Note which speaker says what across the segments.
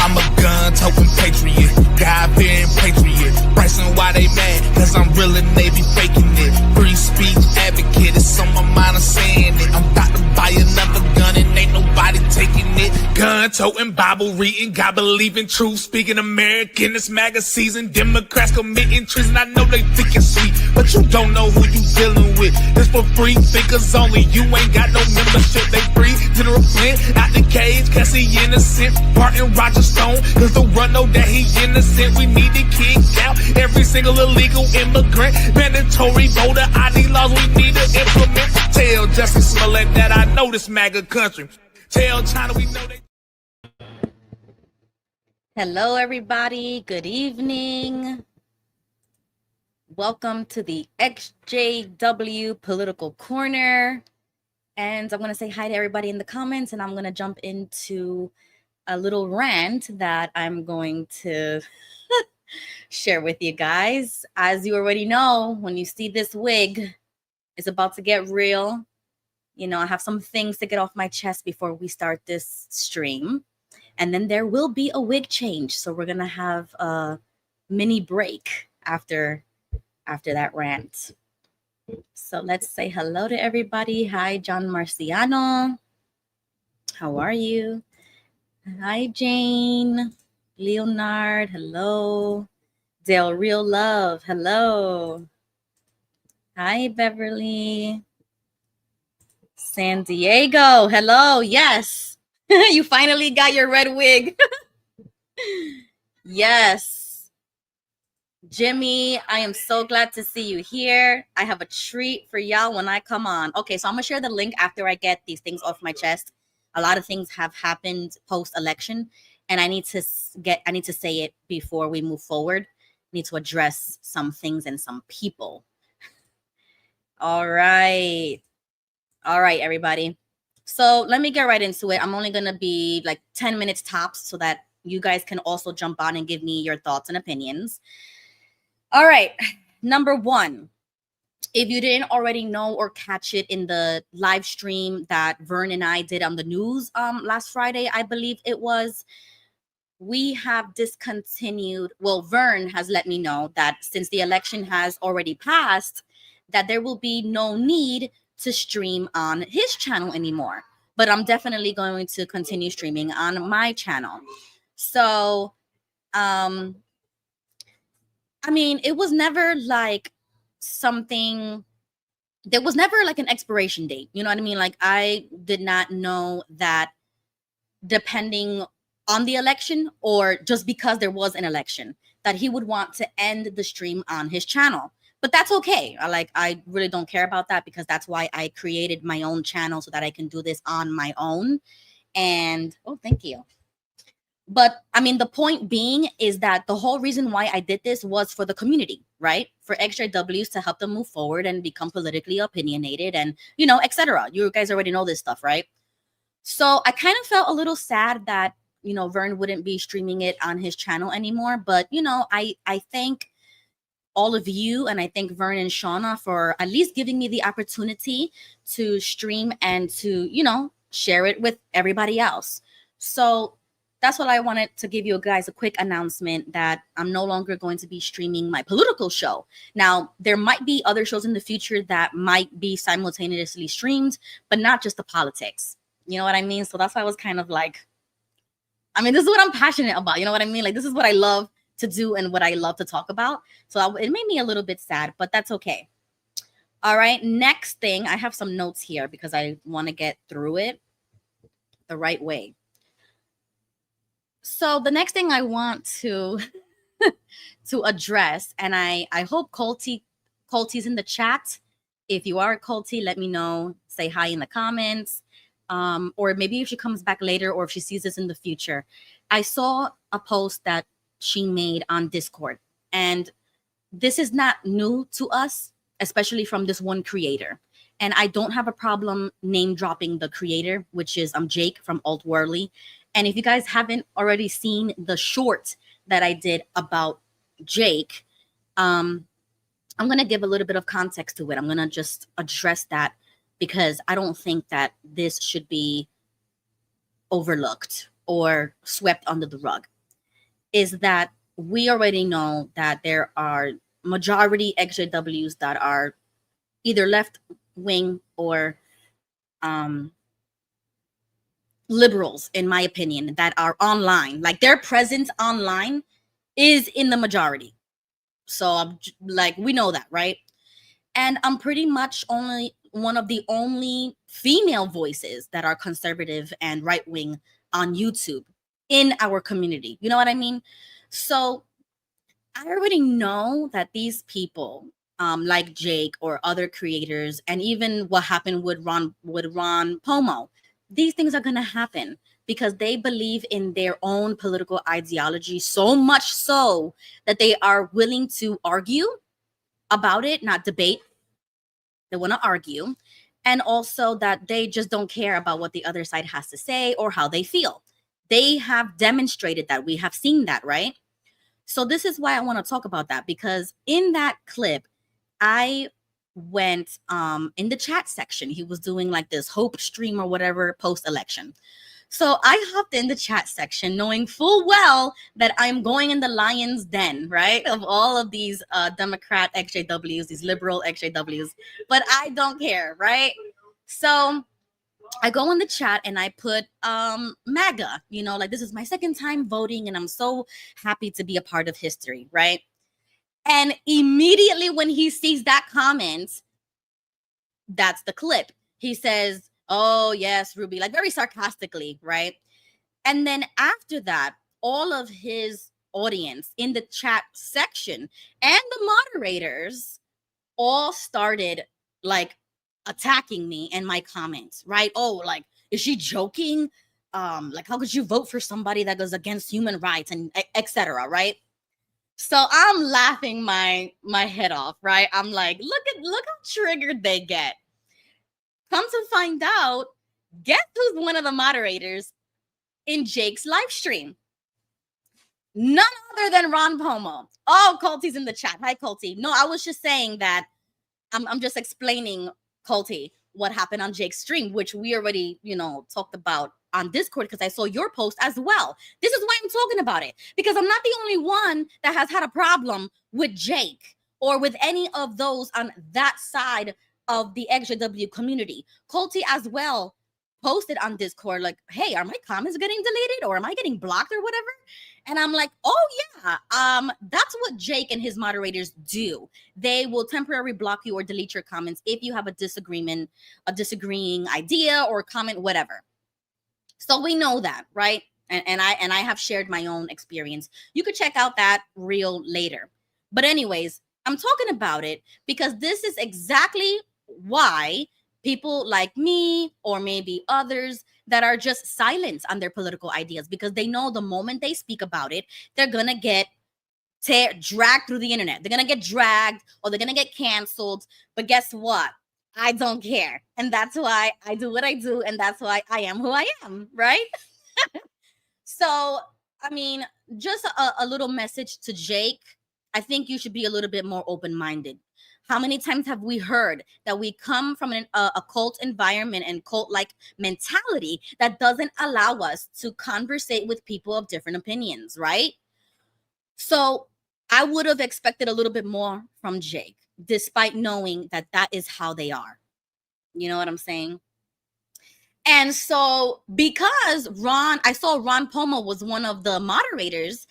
Speaker 1: I'm a gun-toting patriot, God-fearing patriot. Bryson, why they mad? Cause I'm real and they be faking it. Free speech advocate, it's on my mind, I'm saying it. I'm about to buy another gun and ain't nobody taking it. Gun-toting, Bible reading, God believing, truth speaking American. This MAGA season, Democrats committing treason. I know they think it's sweet, but you don't know who you dealing with. This for free thinkers only. You ain't got no membership. They free. General Flynn out the cage, cause he innocent. Martin Roger Stone, cause the run know that he innocent. We need to kick out every single illegal immigrant. Mandatory voter ID laws we need to implement. Tell Justin Smollett that I know this MAGA country. Tell China we know they.
Speaker 2: Hello, everybody. Good evening. Welcome to the XJW Political Corner. And I'm going to say hi to everybody in the comments, and I'm going to jump into a little rant that I'm going to share with you guys. As you already know, when you see this wig, it's about to get real. You know, I have some things to get off my chest before we start this stream. And then there will be a wig change. So we're going to have a mini break after that rant. So let's say hello to everybody. Hi, John Marciano. How are you? Hi, Jane. Leonard. Hello. Del Real Love. Hello. Hi, Beverly. San Diego. Hello. Yes. You finally got your red wig. Yes. Jimmy, I am so glad to see you here. I have a treat for y'all when I come on. Okay, so I'm gonna share the link after I get these things off my chest. A lot of things have happened post-election, and I need to say it before we move forward. I need to address some things and some people. All right, everybody. So let me get right into it. I'm only gonna be like 10 minutes tops so that you guys can also jump on and give me your thoughts and opinions. All right, number one, if you didn't already know or catch it in the live stream that Vern and I did on the news last Friday, I believe it was, we have discontinued, well, Vern has let me know that since the election has already passed, that there will be no need to stream on his channel anymore. But I'm definitely going to continue streaming on my channel. So, I mean, it was never like something, there was never like an expiration date. You know what I mean? Like, I did not know that depending on the election or just because there was an election, that he would want to end the stream on his channel. But that's okay. I really don't care about that because that's why I created my own channel so that I can do this on my own. And, oh, thank you. But I mean, the point being is that the whole reason why I did this was for the community, right? For XJWs to help them move forward and become politically opinionated and, you know, etc. You guys already know this stuff, right? So I kind of felt a little sad that, you know, Vern wouldn't be streaming it on his channel anymore. But, you know, I thank all of you, and I thank Vern and Shauna for at least giving me the opportunity to stream and to, you know, share it with everybody else. So that's what I wanted to give you guys a quick announcement that I'm no longer going to be streaming my political show. Now, there might be other shows in the future that might be simultaneously streamed, but not just the politics. You know what I mean? So that's why I was kind of like, I mean, this is what I'm passionate about. You know what I mean? Like, this is what I love to do and what I love to talk about. So it made me a little bit sad, but that's okay. All right. Next thing, I have some notes here because I want to get through it the right way. So the next thing I want to address, and I hope Colty's in the chat. If you are a Colty, let me know. Say hi in the comments. Or maybe if she comes back later or if she sees this in the future. I saw a post that she made on Discord, and this is not new to us, especially from this one creator. And I don't have a problem name dropping the creator, which is Jake from Altworldly. And if you guys haven't already seen the short that I did about Jake, I'm going to give a little bit of context to it. I'm going to just address that because I don't think that this should be overlooked or swept under the rug. is that we already know that there are majority XJWs that are either left wing or um, liberals, in my opinion, that are online. Like their presence online is in the majority. So I'm like, we know that, right? And I'm pretty much only one of the only female voices that are conservative and right wing on YouTube in our community. You know what I mean? So I already know that these people, like Jake or other creators, and even what happened with Ron Pomo, these things are gonna happen because they believe in their own political ideology so much so that they are willing to argue about it, not debate. They want to argue, and also that they just don't care about what the other side has to say or how they feel. They have demonstrated that. We have seen that, right? So this is why I want to talk about that, because in that clip, I went in the chat section. He was doing like this hope stream or whatever post election. So I hopped in the chat section knowing full well that I'm going in the lion's den, right? Of all of these Democrat XJWs, these liberal XJWs, but I don't care, right? So I go in the chat and I put MAGA, like this is my second time voting and I'm so happy to be a part of history, right? And immediately when he sees that comment, that's the clip. He says, "Oh, yes, Ruby," like very sarcastically, right? And then after that, all of his audience in the chat section and the moderators all started like attacking me and my comments, right? Oh, like, is she joking? Like, how could you vote for somebody that goes against human rights and etc., right? So I'm laughing my head off, right? I'm like, look how triggered they get. Come to find out, guess who's one of the moderators in Jake's live stream? None other than Ron Pomo. Oh, Colty's in the chat. Hi, Colty. No, I was just saying that I'm just explaining, Colty, what happened on Jake's stream, which we already, talked about on Discord because I saw your post as well. This is why I'm talking about it, because I'm not the only one that has had a problem with Jake or with any of those on that side of the XJW community. Colty as well posted on Discord like, hey, are my comments getting deleted or am I getting blocked or whatever? And I'm like, oh yeah, that's what Jake and his moderators do. They will temporarily block you or delete your comments if you have a disagreement, a disagreeing idea or comment, whatever. So we know that, right? And I have shared my own experience. You could check out that reel later. But anyways, I'm talking about it because this is exactly why people like me or maybe others that are just silent on their political ideas, because they know the moment they speak about it, they're going to get dragged through the internet. They're going to get dragged or they're going to get canceled. But guess what? I don't care. And that's why I do what I do. And that's why I am who I am, right? So, I mean, just a little message to Jake. I think you should be a little bit more open-minded. How many times have we heard that we come from a cult environment and cult-like mentality that doesn't allow us to conversate with people of different opinions, right? So I would have expected a little bit more from Jake, despite knowing that that is how they are. You know what I'm saying? And so because I saw Ron Pomo was one of the moderators,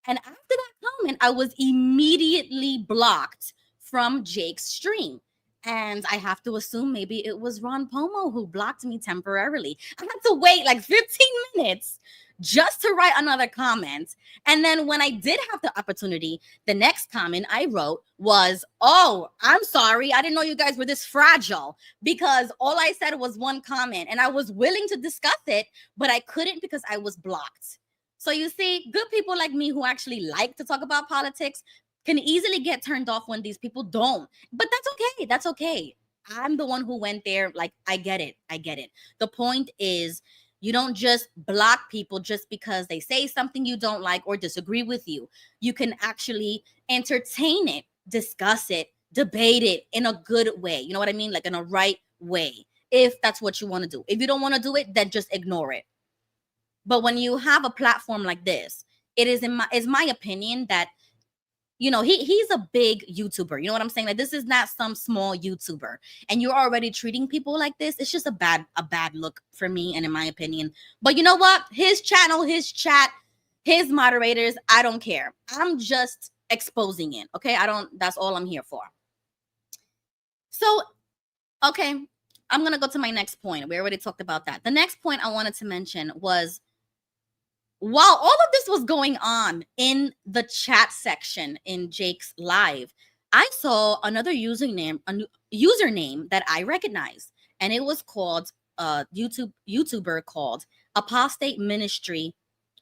Speaker 2: and after that comment, I was immediately blocked from Jake's stream. And I have to assume maybe it was Ron Pomo who blocked me temporarily. I had to wait like 15 minutes just to write another comment. And then when I did have the opportunity, the next comment I wrote was, "Oh, I'm sorry. I didn't know you guys were this fragile," because all I said was one comment and I was willing to discuss it, but I couldn't because I was blocked. So you see, good people like me who actually like to talk about politics can easily get turned off when these people don't. But that's okay. That's okay. I'm the one who went there. Like, I get it. I get it. The point is, you don't just block people just because they say something you don't like or disagree with you. You can actually entertain it, discuss it, debate it in a good way. You know what I mean? Like in a right way, if that's what you want to do. If you don't want to do it, then just ignore it. But when you have a platform like this, it is my opinion that, you know, he's a big YouTuber. You know what I'm saying? Like, this is not some small YouTuber, and you're already treating people like this. It's just a bad look for me, and in my opinion. But you know what? His channel, his chat, his moderators, I don't care. I'm just exposing it. Okay, that's all I'm here for. So, okay, I'm gonna go to my next point. We already talked about that. The next point I wanted to mention was, while all of this was going on in the chat section in Jake's live, I saw another username, username that I recognized, and it was called YouTuber called Apostate Ministry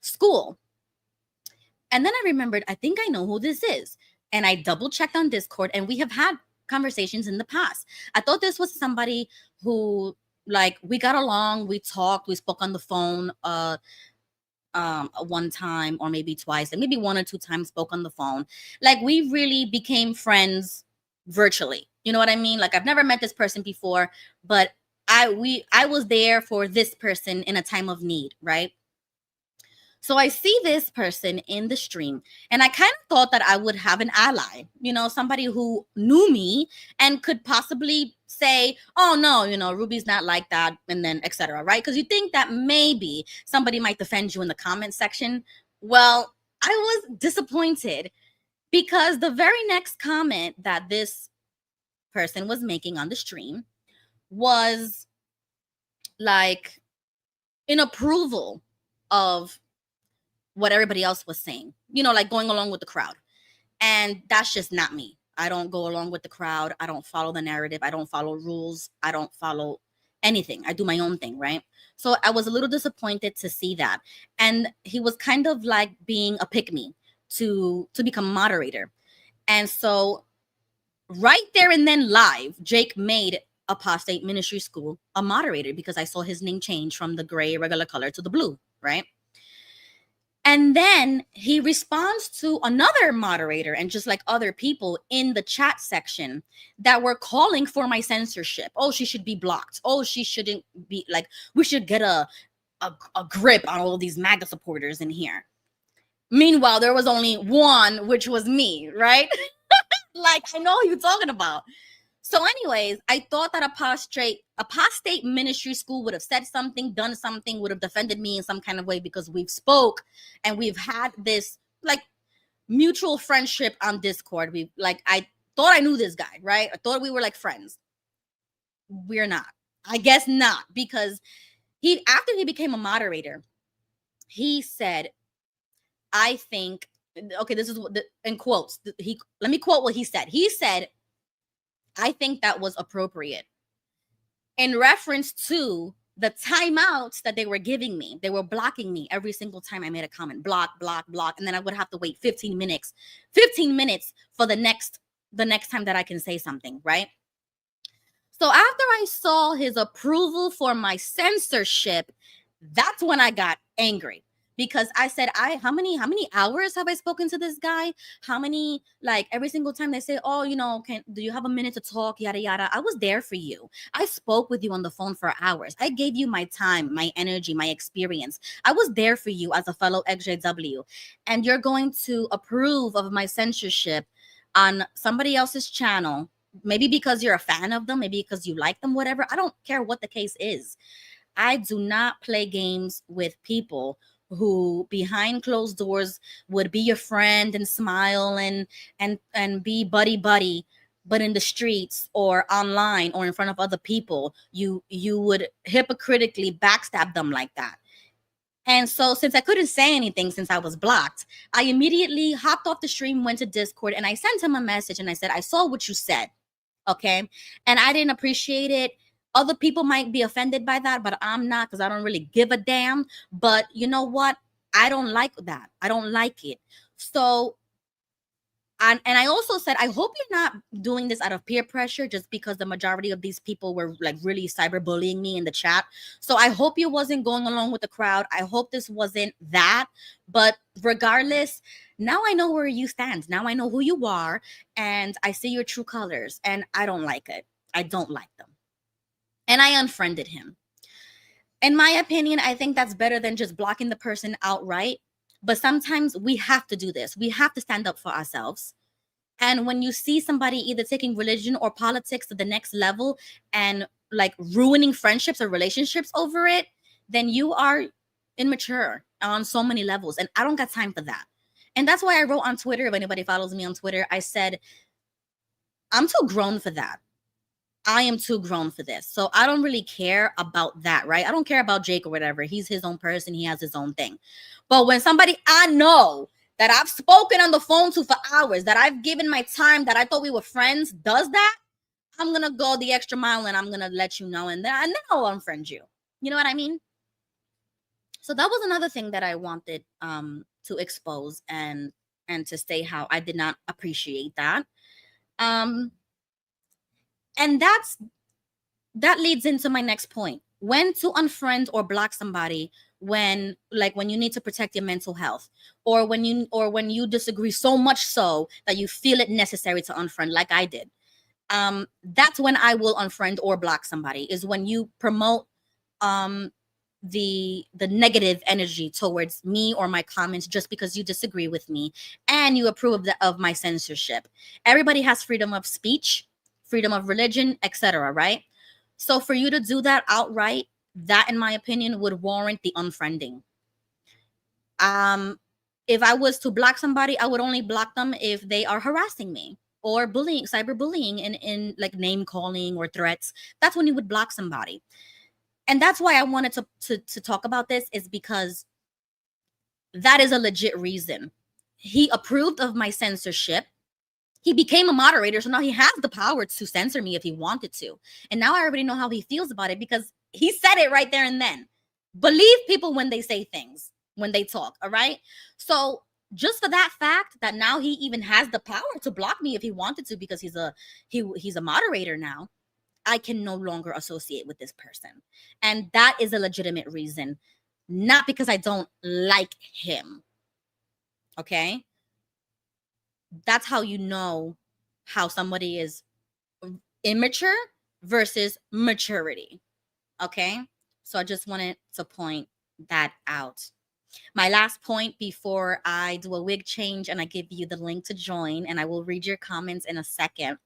Speaker 2: School. And then I remembered, I think I know who this is, and I double checked on Discord, and we have had conversations in the past. I thought this was somebody who, like, we got along, we talked, we spoke on the phone one time or maybe twice, and maybe 1 or 2 times spoke on the phone. Like, we really became friends virtually. You know what I mean? Like, I've never met this person before, but I was there for this person in a time of need, right? So I see this person in the stream, and I kind of thought that I would have an ally, you know, somebody who knew me and could possibly say, oh no, you know, Ruby's not like that, and then etc. Right? Because you think that maybe somebody might defend you in the comment section. Well, I was disappointed, because the very next comment that this person was making on the stream was like in approval of what everybody else was saying, you know, like going along with the crowd. And that's just not me. I don't go along with the crowd. I don't follow the narrative. I don't follow rules. I don't follow anything. I do my own thing, right? So I was a little disappointed to see that. And he was kind of like being a pick-me to become moderator. And so right there and then live, Jake made Apostate Ministry School a moderator, because I saw his name change from the gray regular color to the blue, right? And then he responds to another moderator and just like other people in the chat section that were calling for my censorship. Oh, she should be blocked. Oh, she shouldn't be, like, we should get a grip on all of these MAGA supporters in here. Meanwhile, there was only one, which was me, right? Like, I know who you're talking about. So anyways, I thought that Apostate Ministry School would have said something, done something, would have defended me in some kind of way, because we've spoke and we've had this like mutual friendship on Discord. I thought I knew this guy, right? I thought we were like friends. We're not. I guess not, because after he became a moderator, he said, I think, okay, this is what in quotes. Let me quote what he said. He said, I think that was appropriate, in reference to the timeouts that they were giving me. They were blocking me every single time I made a comment. Block, block, block. And then I would have to wait 15 minutes for the next time that I can say something, right? So after I saw his approval for my censorship, that's when I got angry. Because I said, how many hours have I spoken to this guy? How many, like, every single time they say, oh, you know, do you have a minute to talk, yada, yada. I was there for you. I spoke with you on the phone for hours. I gave you my time, my energy, my experience. I was there for you as a fellow XJW. And you're going to approve of my censorship on somebody else's channel, maybe because you're a fan of them, maybe because you like them, whatever. I don't care what the case is. I do not play games with people who behind closed doors would be your friend and smile and be buddy, but in the streets or online or in front of other people, you would hypocritically backstab them like that. And so since I couldn't say anything since I was blocked, I immediately hopped off the stream, went to Discord, and I sent him a message and I said, I saw what you said, okay? And I didn't appreciate it. Other people might be offended by that, but I'm not, because I don't really give a damn. But you know what? I don't like that. I don't like it. So, and I also said, I hope you're not doing this out of peer pressure, just because the majority of these people were like really cyberbullying me in the chat. So I hope you wasn't going along with the crowd. I hope this wasn't that. But regardless, now I know where you stand. Now I know who you are, and I see your true colors, and I don't like it. I don't like them. And I unfriended him. In my opinion, I think that's better than just blocking the person outright. But sometimes we have to do this. We have to stand up for ourselves. And when you see somebody either taking religion or politics to the next level and like ruining friendships or relationships over it, then you are immature on so many levels. And I don't got time for that. And that's why I wrote on Twitter, if anybody follows me on Twitter, I said, I'm too grown for that. I am too grown for this. So I don't really care about that, right? I don't care about Jake or whatever. He's his own person. He has his own thing. But when somebody I know that I've spoken on the phone to for hours, that I've given my time, that I thought we were friends, does that, I'm going to go the extra mile and I'm going to let you know. And then I'll unfriend you. You know what I mean? So that was another thing that I wanted to expose and to say how I did not appreciate that. And that leads into my next point. When to unfriend or block somebody when you need to protect your mental health, or when you disagree so much so that you feel it necessary to unfriend, like I did. That's when I will unfriend or block somebody, is when you promote the negative energy towards me or my comments just because you disagree with me and you approve of my censorship. Everybody has freedom of speech, freedom of religion, etc., right? So for you to do that outright, that in my opinion would warrant the unfriending. If I was to block somebody, I would only block them if they are harassing me or bullying, cyberbullying, in like name calling or threats. That's when you would block somebody. And that's why I wanted to talk about this, is because that is a legit reason. He approved of my censorship. He became a moderator, so now he has the power to censor me if he wanted to. And now I already know how he feels about it because he said it right there and then. Believe people when they say things, when they talk, all right? So just for that fact that now he even has the power to block me if he wanted to, because he's a moderator now, I can no longer associate with this person. And that is a legitimate reason, not because I don't like him. Okay? That's how you know how somebody is immature versus maturity. Okay? So I just wanted to point that out. My last point before I do a wig change and I give you the link to join, and I will read your comments in a second.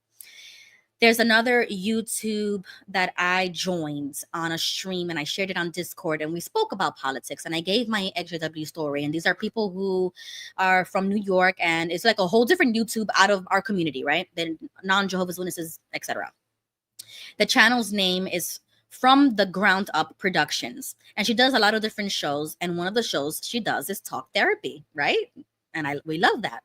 Speaker 2: There's another YouTube that I joined on a stream, and I shared it on Discord, and we spoke about politics, and I gave my XJW story. And these are people who are from New York, and it's like a whole different YouTube out of our community, right? The non-Jehovah's Witnesses, etc. The channel's name is From the Ground Up Productions, and she does a lot of different shows, and one of the shows she does is talk therapy, right? And we love that.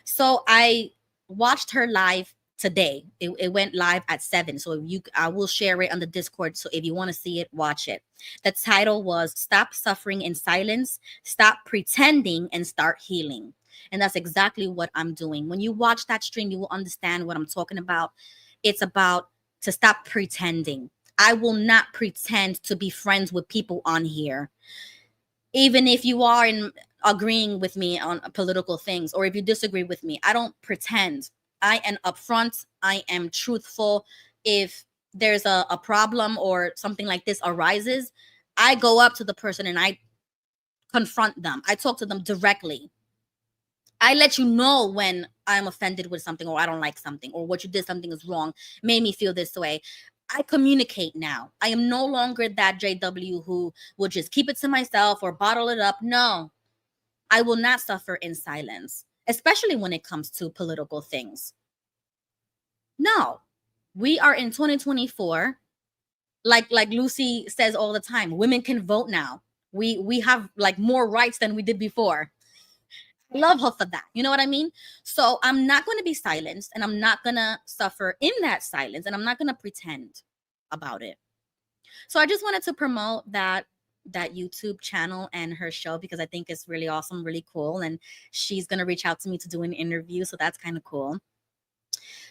Speaker 2: So I watched her live today. It went live at 7. So I will share it on the Discord. So if you want to see it, watch it. The title was Stop Suffering in Silence, Stop Pretending, and Start Healing. And that's exactly what I'm doing. When you watch that stream, you will understand what I'm talking about. It's about to stop pretending. I will not pretend to be friends with people on here. Even if you are agreeing with me on political things, or if you disagree with me, I don't pretend. I am upfront. I am truthful. If there's a problem or something like this arises, I go up to the person and I confront them. I talk to them directly. I let you know when I'm offended with something, or I don't like something, or what you did, something is wrong, made me feel this way. I communicate now. I am no longer that JW who will just keep it to myself or bottle it up. No, I will not suffer in silence, especially when it comes to political things. No, we are in 2024. Like Lucy says all the time, women can vote now. We have like more rights than we did before. I love her for that. You know what I mean? So I'm not going to be silenced, and I'm not going to suffer in that silence, and I'm not going to pretend about it. So I just wanted to promote that YouTube channel and her show, because I think it's really awesome, really cool. And she's going to reach out to me to do an interview. So that's kind of cool.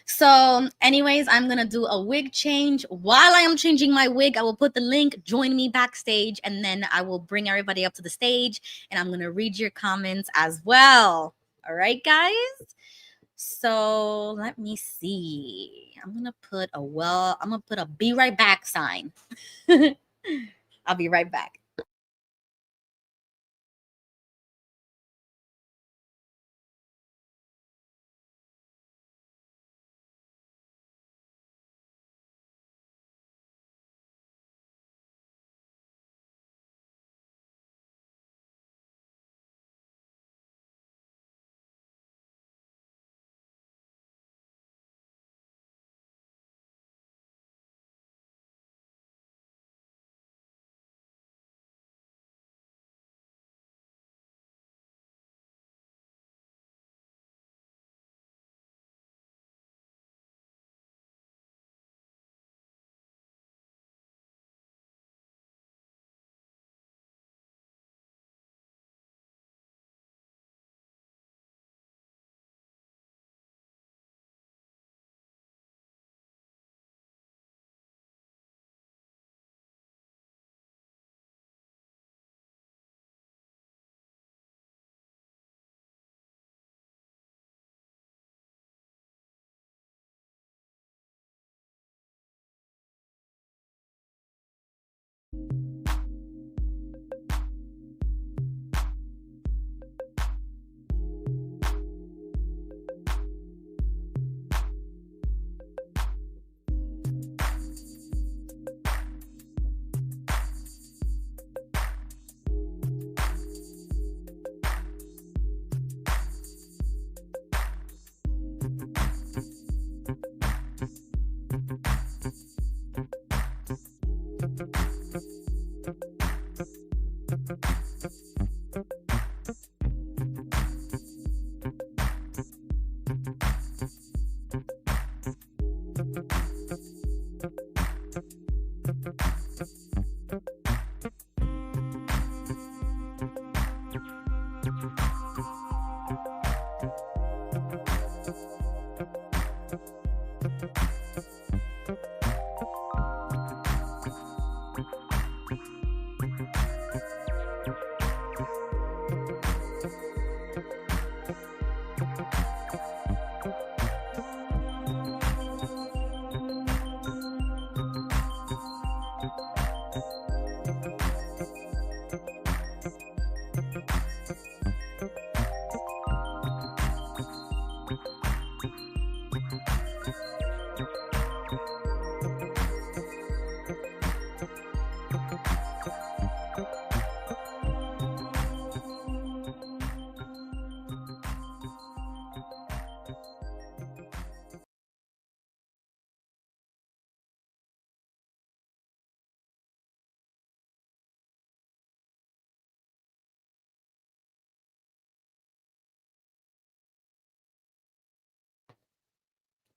Speaker 2: So anyways, I'm going to do a wig change. While I am changing my wig, I will put the link, join me backstage, and then I will bring everybody up to the stage, and I'm going to read your comments as well. All right, guys? So let me see. I'm going to put a be right back sign. I'll be right back.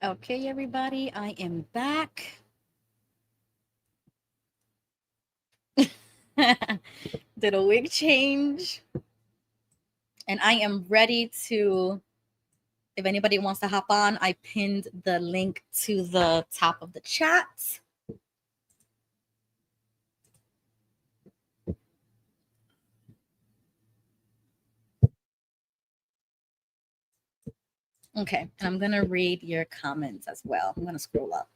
Speaker 2: Okay, everybody, I am back. Did a wig change. And I am ready to, if anybody wants to hop on, I pinned the link to the top of the chat. Okay, and I'm going to read your comments as well. I'm going to scroll up.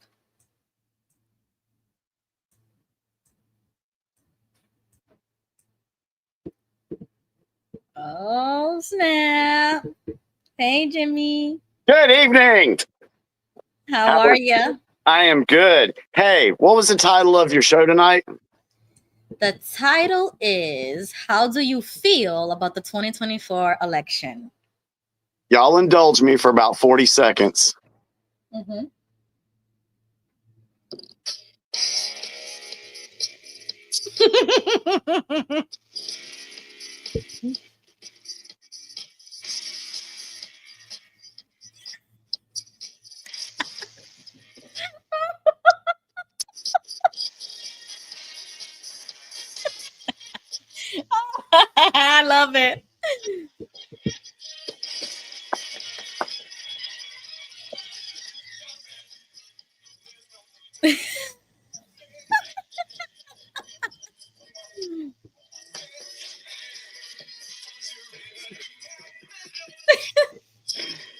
Speaker 2: Oh, snap. Hey, Jimmy.
Speaker 3: Good evening.
Speaker 2: How are you?
Speaker 3: I am good. Hey, what was the title of your show tonight?
Speaker 2: The title is How Do You Feel About the 2024 Election?
Speaker 3: Y'all indulge me for about 40 seconds.
Speaker 2: Mm-hmm. I love it.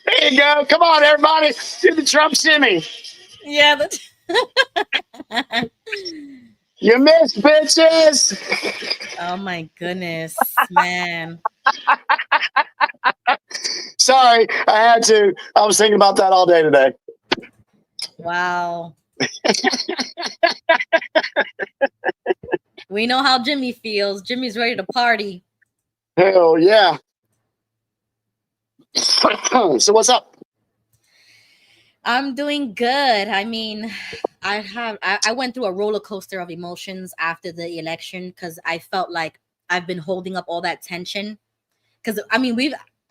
Speaker 3: There you go. Come on, everybody. Do the Trump shimmy.
Speaker 2: Yeah.
Speaker 3: You missed, bitches.
Speaker 2: Oh my goodness, man.
Speaker 3: Sorry, I had to. I was thinking about that all day today.
Speaker 2: Wow. We know how Jimmy feels. Jimmy's ready to party.
Speaker 3: Hell yeah. So what's up?
Speaker 2: I'm doing good. I mean, I went through a roller coaster of emotions after the election because I felt like I've been holding up all that tension. Because I mean,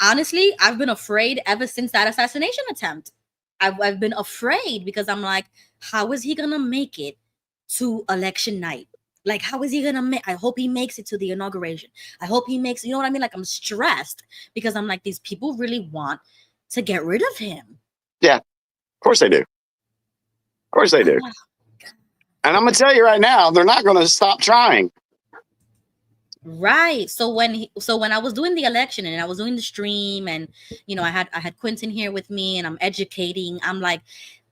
Speaker 2: I've been afraid ever since that assassination attempt. I've been afraid because I'm like, how is he gonna make it to election night? Like, how is he gonna make? I hope he makes it to the inauguration. I hope he makes. You know what I mean? Like, I'm stressed because I'm like, these people really want to get rid of him.
Speaker 3: Yeah, of course they do. Of course they do. And I'm gonna tell you right now, they're not gonna stop trying.
Speaker 2: Right. So when I was doing the election and I was doing the stream, and you know, I had Quentin here with me and I'm educating. I'm like,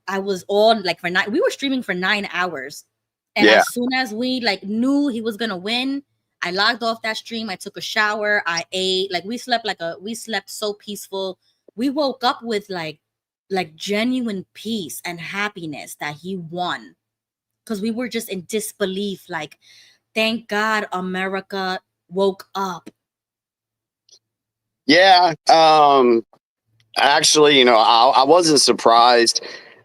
Speaker 2: I was on like we were streaming for 9 hours. And
Speaker 3: Yeah.
Speaker 2: as soon as we like knew he was gonna win, I logged off that stream. I took a shower. I ate. Like we slept so peaceful. We woke up with like genuine peace and happiness that he won. Because we were just in disbelief, like, thank God America woke up.
Speaker 3: Yeah. Actually, you know, I wasn't surprised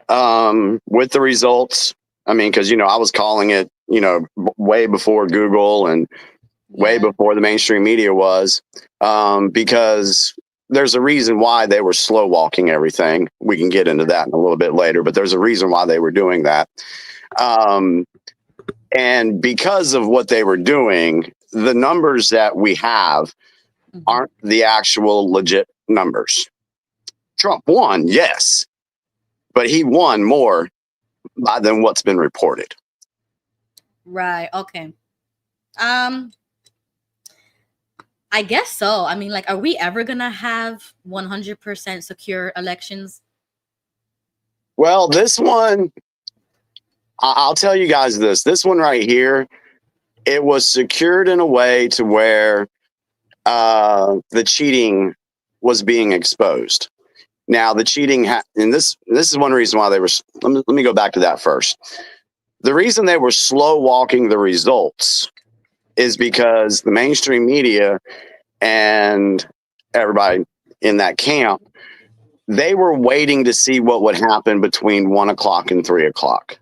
Speaker 3: with the results. I mean, because, you know, I was calling it, you know, way before Google and way before the mainstream media was, because there's a reason why they were slow walking everything. We can get into that in a little bit later, but there's a reason why they were doing that. And because of what they were doing, the numbers that we have aren't the actual legit numbers. Trump won, yes, but he won more than what's been reported.
Speaker 2: Right. Okay. I guess so. I mean, like, are we ever gonna have 100% secure elections?
Speaker 3: Well, this one, I'll tell you guys this. This one right here, it was secured in a way to where the cheating was being exposed. Now, the cheating, and this is one reason why they were. Let me go back to that first. The reason they were slow walking the results is because the mainstream media and everybody in that camp, they were waiting to see what would happen between 1 o'clock and 3 o'clock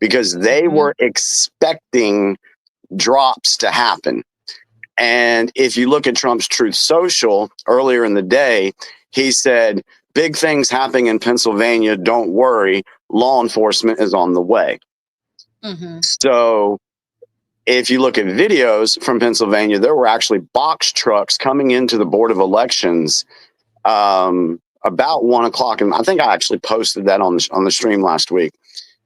Speaker 3: because they were expecting drops to happen. And if you look at Trump's Truth Social earlier in the day, he said, big things happening in Pennsylvania. Don't worry. Law enforcement is on the way. So if you look at videos from Pennsylvania, there were actually box trucks coming into the Board of Elections about 1 o'clock. And I think I actually posted that on the stream last week.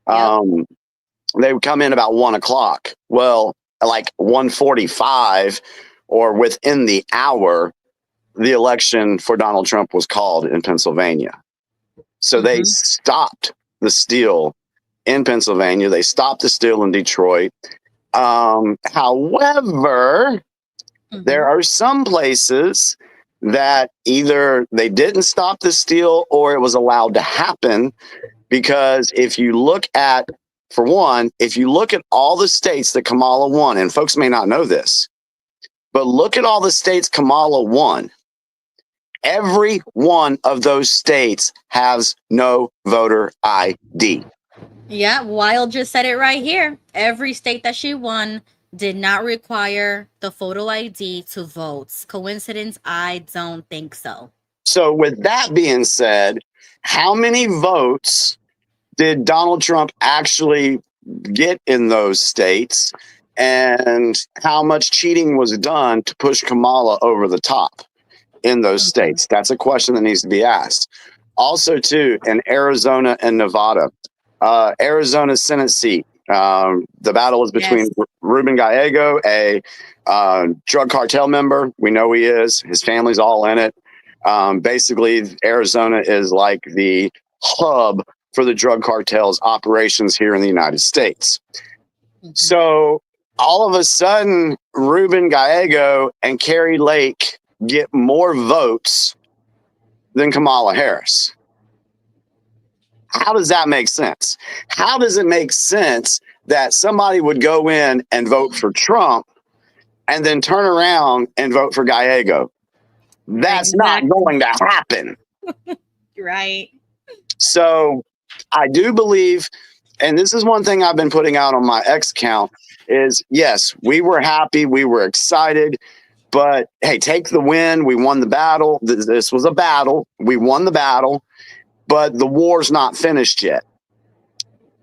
Speaker 3: They would come in about 1 o'clock. Well, like 1:45 or within the hour, the election for Donald Trump was called in Pennsylvania. So they stopped the steal in Pennsylvania. They stopped the steal in Detroit. However, there are some places that either they didn't stop the steal or it was allowed to happen. Because if you look at, for one, if you look at all the states that Kamala won, and folks may not know this, but look at all the states Kamala won. Every one of those states has no voter ID.
Speaker 2: Yeah, Wild just said it right here. Every state that she won did not require the photo ID to vote. Coincidence? I don't think so.
Speaker 3: So with that being said, how many votes did Donald Trump actually get in those states? And how much cheating was done to push Kamala over the top in those states? That's a question that needs to be asked. Also, too, in Arizona and Nevada, Arizona's Senate seat, the battle is between Ruben Gallego, a drug cartel member. We know he is. His family's all in it. Basically, Arizona is like the hub for the drug cartel's operations here in the United States. So all of a sudden, Ruben Gallego and Carrie Lake get more votes than Kamala Harris. How does that make sense? How does it make sense that somebody would go in and vote for Trump and then turn around and vote for Gallego? That's not going to happen.
Speaker 2: Right.
Speaker 3: So I do believe, and this is one thing I've been putting out on my X account, is yes, we were happy, we were excited, but hey, take the win. We won the battle. This was a battle. We won the battle. But the war's not finished yet.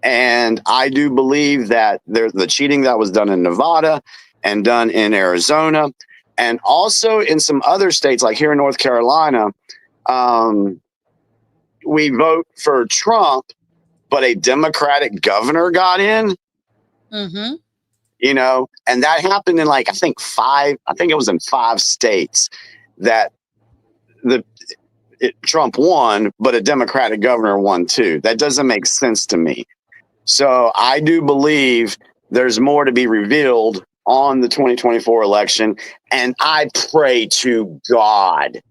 Speaker 3: And I do believe that the cheating that was done in Nevada and done in Arizona and also in some other states, like here in North Carolina, we vote for Trump, but a Democratic governor got in. You know, and that happened in like, I think it was in 5 states that Trump won, but a Democratic governor won too. That doesn't make sense to me. So I do believe there's more to be revealed on the 2024 election. And I pray to God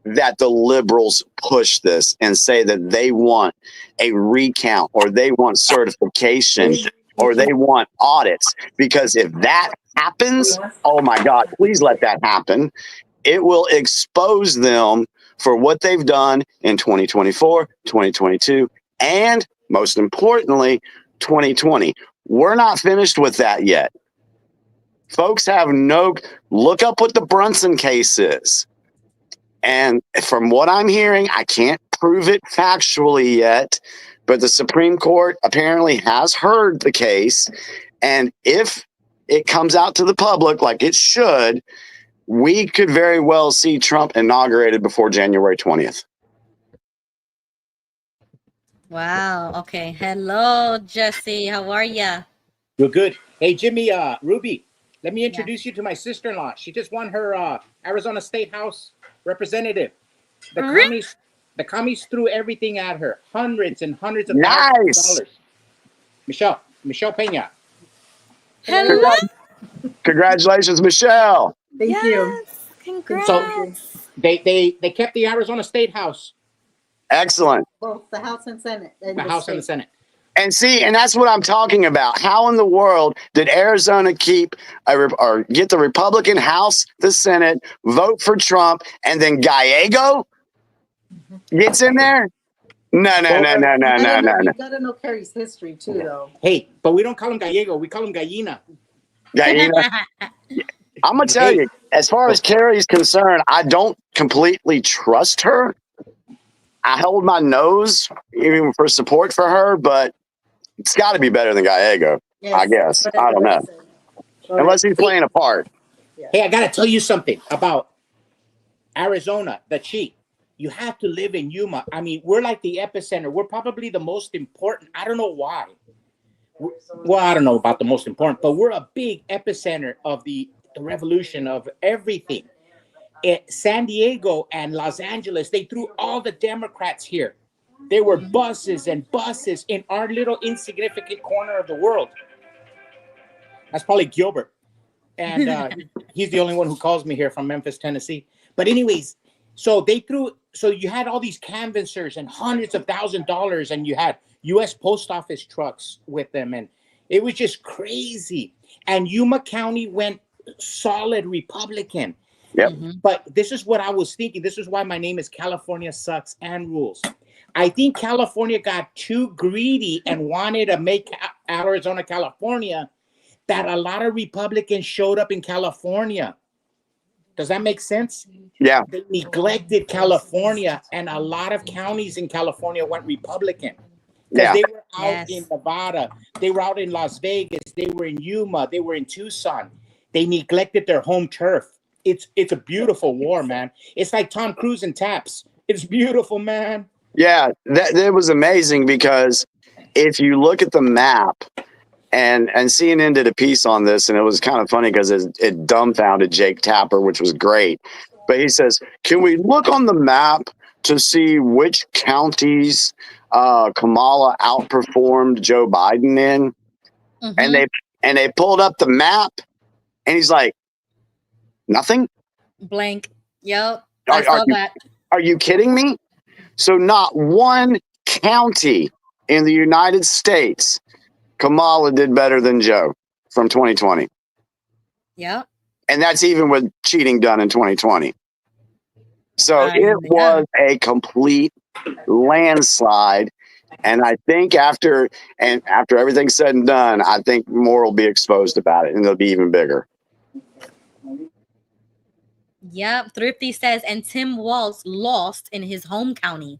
Speaker 3: that the liberals push this and say that they want a recount or they want certification or they want audits. Because if that happens, oh my God, please let that happen. It will expose them for what they've done in 2024, 2022, and most importantly, 2020. We're not finished with that yet. Folks look up what the Brunson case is. And from what I'm hearing, I can't prove it factually yet, but the Supreme Court apparently has heard the case. And if it comes out to the public like it should, we could very well see Trump inaugurated before January 20th.
Speaker 2: Wow. Okay. Hello, Jesse. How are ya?
Speaker 4: You're good. Hey, Jimmy, Ruby, let me
Speaker 2: Yeah.
Speaker 4: introduce you to my sister-in-law. She just won her Arizona State House representative. The
Speaker 2: Really?
Speaker 4: commies, the commies threw everything at her, hundreds and hundreds of thousands of
Speaker 3: Nice.
Speaker 4: dollars. Michelle Pena.
Speaker 2: Hello.
Speaker 3: Congratulations, Michelle.
Speaker 5: Thank you.
Speaker 2: Yes.
Speaker 4: So
Speaker 5: Thank you.
Speaker 2: Congrats.
Speaker 4: they kept the Arizona State House,
Speaker 3: Excellent.
Speaker 5: Both the House and Senate. And
Speaker 4: the House and the
Speaker 5: state.
Speaker 4: Senate.
Speaker 3: And see, and that's what I'm talking about. How in the world did Arizona keep or get the Republican House, the Senate, vote for Trump, and then Gallego gets in there? No.
Speaker 5: You gotta know Kerry's history too, though.
Speaker 4: Hey, but we don't call him Gallego. We call him Gallina.
Speaker 3: Gallina. I'm gonna tell you, as far as Carrie's concerned, I don't completely trust her. I hold my nose even for support for her, but it's got to be better than Gallego,
Speaker 5: Yes,
Speaker 3: I guess.
Speaker 5: whatever
Speaker 3: I don't
Speaker 5: they
Speaker 3: know.
Speaker 5: say.
Speaker 3: Unless he's playing a part.
Speaker 4: Hey, I gotta tell you something about Arizona, the cheat. You have to live in Yuma. I mean, we're like the epicenter. We're probably the most important. I don't know why. Well, I don't know about the most important, but we're a big epicenter of the revolution of everything. San Diego and Los Angeles, they threw all the Democrats here. There were buses and buses in our little insignificant corner of the world. That's probably Gilbert. And he's the only one who calls me here from Memphis, Tennessee. But anyways, so you had all these canvassers and hundreds of $1,000s, and you had U.S. Post Office trucks with them. And it was just crazy. And Yuma County went solid Republican.
Speaker 3: Yep.
Speaker 4: But this is what I was thinking. This is why my name is California Sucks and Rules. I think California got too greedy and wanted to make Arizona, California, that a lot of Republicans showed up in California. Does that make sense?
Speaker 3: Yeah.
Speaker 4: They neglected California, and a lot of counties in California went Republican. Because they were out in Nevada, they were out in Las Vegas, they were in Yuma, they were in Tucson. They neglected their home turf. It's a beautiful war, man. It's like Tom Cruise and Taps. It's beautiful, man.
Speaker 3: Yeah, that was amazing because if you look at the map, and CNN did a piece on this, and it was kind of funny because it dumbfounded Jake Tapper, which was great. But he says, can we look on the map to see which counties Kamala outperformed Joe Biden in? And they pulled up the map, and he's like, nothing?
Speaker 2: Blank. Yep. I saw that.
Speaker 3: Are you kidding me? So not one county in the United States Kamala did better than Joe from 2020.
Speaker 2: Yep.
Speaker 3: And that's even with cheating done in 2020. So it was a complete landslide. And I think after everything's said and done, I think more will be exposed about it, and they'll be even bigger.
Speaker 2: Yep. Thrifty says, and Tim Walz lost in his home county.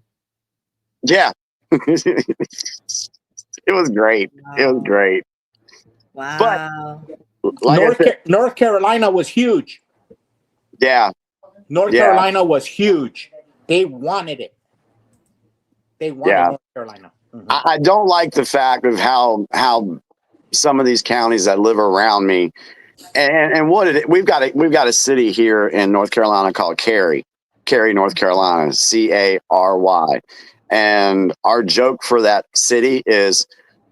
Speaker 3: Yeah. It was great. Wow. It was great.
Speaker 2: Wow.
Speaker 3: But like
Speaker 4: North Carolina was huge.
Speaker 3: Yeah.
Speaker 4: North Carolina was huge. They wanted it. They wanted North Carolina. Mm-hmm.
Speaker 3: I don't like the fact of how some of these counties that live around me, and we've got a city here in North Carolina called Cary, North Carolina, Cary. And our joke for that city is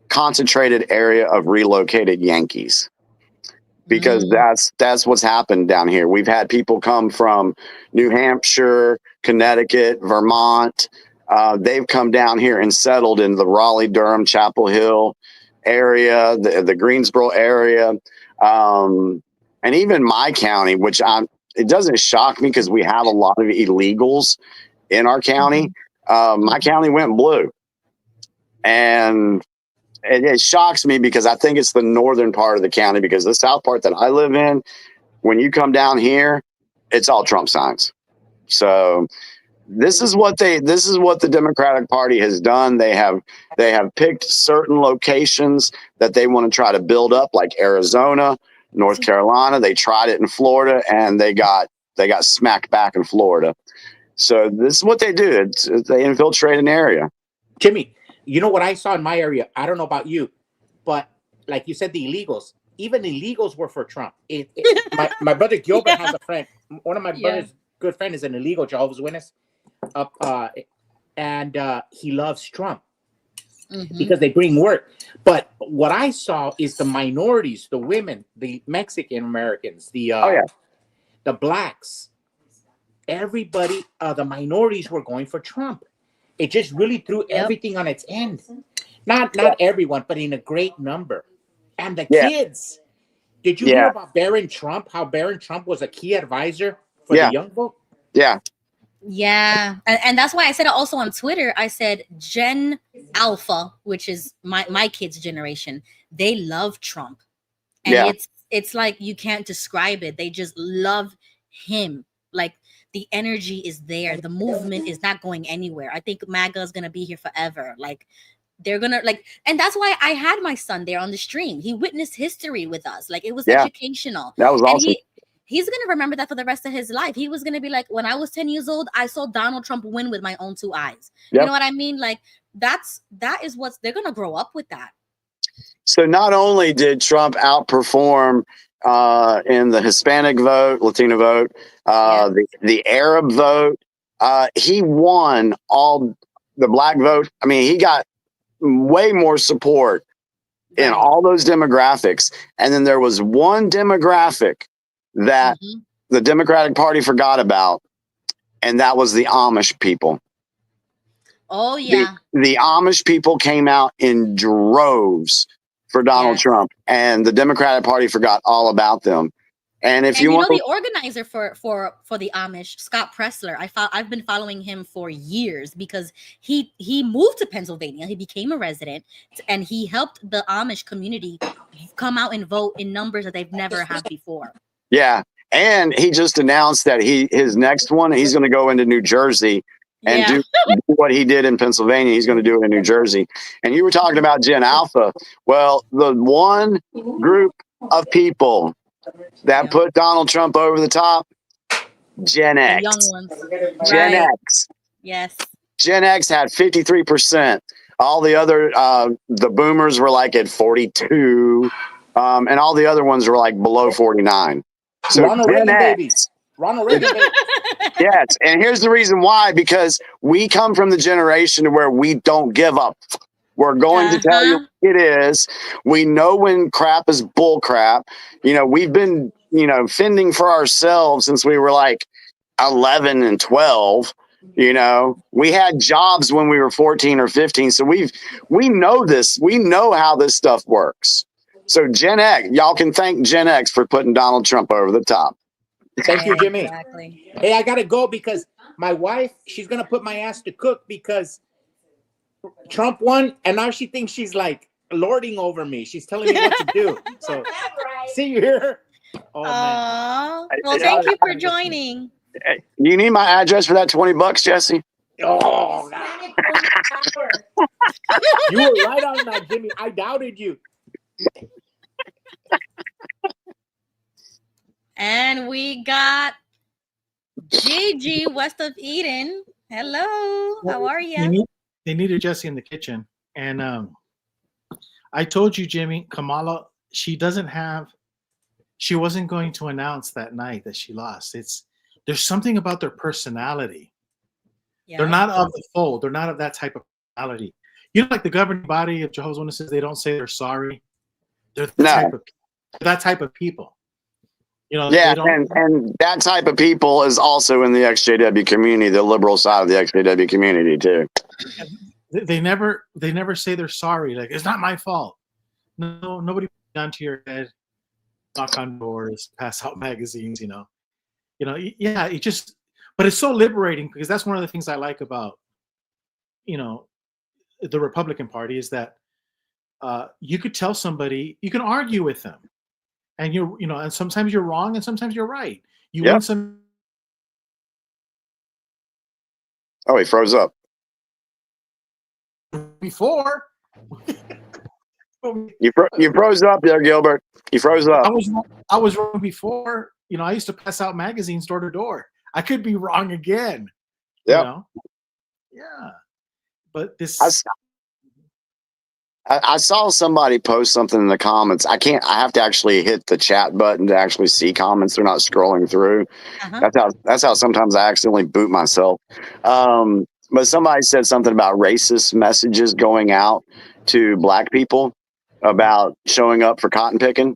Speaker 3: concentrated area of relocated Yankees, because that's what's happened down here. We've had people come from New Hampshire, Connecticut, Vermont. They've come down here and settled in the Raleigh, Durham, Chapel Hill area, the Greensboro area, and even my county, which it doesn't shock me because we have a lot of illegals in our county. My county went blue, and it shocks me because I think it's the northern part of the county, because the south part that I live in, when you come down here, it's all Trump signs. So this is what the Democratic Party has done. They have picked certain locations that they want to try to build up, like Arizona, North Carolina. They tried it in Florida, and they got smacked back in Florida. So this is what they do. They infiltrate an area.
Speaker 4: Jimmy, You know what I saw in my area? I don't know about you, but like you said, the illegals, even illegals were for Trump. My brother Gilbert has a friend. One of my brother's good friend is an illegal Jehovah's Witness, and he loves Trump because they bring work. But what I saw is the minorities, the women, the Mexican Americans, the blacks, everybody, the minorities were going for Trump. It just really threw everything on its end. Not everyone, but in a great number. And the kids. Did you hear about Barron Trump? How Barron Trump was a key advisor for the young vote?
Speaker 2: Yeah. And that's why I said it also on Twitter. I said Gen Alpha, which is my kids' generation, they love Trump. And it's like you can't describe it. They just love him. Like the energy is there. The movement is not going anywhere. I think MAGA is gonna be here forever. Like they're gonna and that's why I had my son there on the stream. He witnessed history with us. Like it was educational.
Speaker 3: That was awesome.
Speaker 2: He's going to remember that for the rest of his life. He was going to be like, when I was 10 years old, I saw Donald Trump win with my own 2 eyes. You know what I mean? Like that is what they're going to grow up with that.
Speaker 3: So not only did Trump outperform in the Hispanic vote, Latino vote, the Arab vote, he won all the black vote. I mean, he got way more support in all those demographics. And then there was one demographic that the Democratic Party forgot about, and that was the Amish people.
Speaker 2: Oh, yeah.
Speaker 3: The Amish people came out in droves for Donald Trump, and the Democratic Party forgot all about them. And if you want
Speaker 2: the organizer for the Amish, Scott Pressler, I've been following him for years because he moved to Pennsylvania. He became a resident, and he helped the Amish community come out and vote in numbers that they've never had before. Yeah.
Speaker 3: And he just announced that his next one, he's going to go into New Jersey and do what he did in Pennsylvania. He's going to do it in New Jersey. And you were talking about Gen Alpha. Well, the one group of people that put Donald Trump over the top, Gen X.
Speaker 2: The young ones.
Speaker 3: Gen X.
Speaker 2: Yes.
Speaker 3: Gen X had 53%. All the other, the boomers were like at 42. And all the other ones were like below 49. So
Speaker 4: Ronald Reagan babies. Ronald Reagan babies.
Speaker 3: Yes, and here's the reason why: because we come from the generation where we don't give up. We're going to tell you it is. We know when crap is bull crap. You know, we've been fending for ourselves since we were like 11 and 12. You know, we had jobs when we were 14 or 15, so we know this. We know how this stuff works. So Gen X, y'all can thank Gen X for putting Donald Trump over the top.
Speaker 4: Thank you, Jimmy.
Speaker 2: Exactly.
Speaker 4: Hey, I got to go because my wife, she's going to put my ass to cook because Trump won. And now she thinks she's like lording over me. She's telling me what to do. So see you here. Oh, man.
Speaker 2: Well, thank you for joining.
Speaker 3: You need my address for that $20, Jesse?
Speaker 4: Oh, no. You were right on that, Jimmy. I doubted you.
Speaker 2: And we got Gigi west of Eden. Hello, how are you?
Speaker 6: They needed Jesse in the kitchen, and I told you, Jimmy, Kamala, she wasn't going to announce that night that she lost. There's something about their personality. Yeah. They're not of the fold. They're not of that type of personality. You know, like the governing body of Jehovah's Witnesses, they don't say they're sorry. They're that type of people. You know,
Speaker 3: and that type of people is also in the XJW community, the liberal side of the XJW community too.
Speaker 6: They never say they're sorry. Like, it's not my fault. No, nobody put a gun to your head, knock on doors, pass out magazines. Yeah. But it's so liberating because that's one of the things I like about, the Republican Party is that you could tell somebody, you can argue with them, and and sometimes you're wrong and sometimes you're right. You win some.
Speaker 3: Oh, he froze up.
Speaker 6: Before.
Speaker 3: You froze up there, Gilbert. You froze up.
Speaker 6: I was wrong before. I used to pass out magazines door to door. I could be wrong again.
Speaker 3: Yeah.
Speaker 6: Yeah. But this.
Speaker 3: I saw somebody post something in the comments. I have to actually hit the chat button to actually see comments. They're not scrolling through.
Speaker 2: Uh-huh.
Speaker 3: That's how sometimes I accidentally boot myself. But somebody said something about racist messages going out to black people about showing up for cotton picking.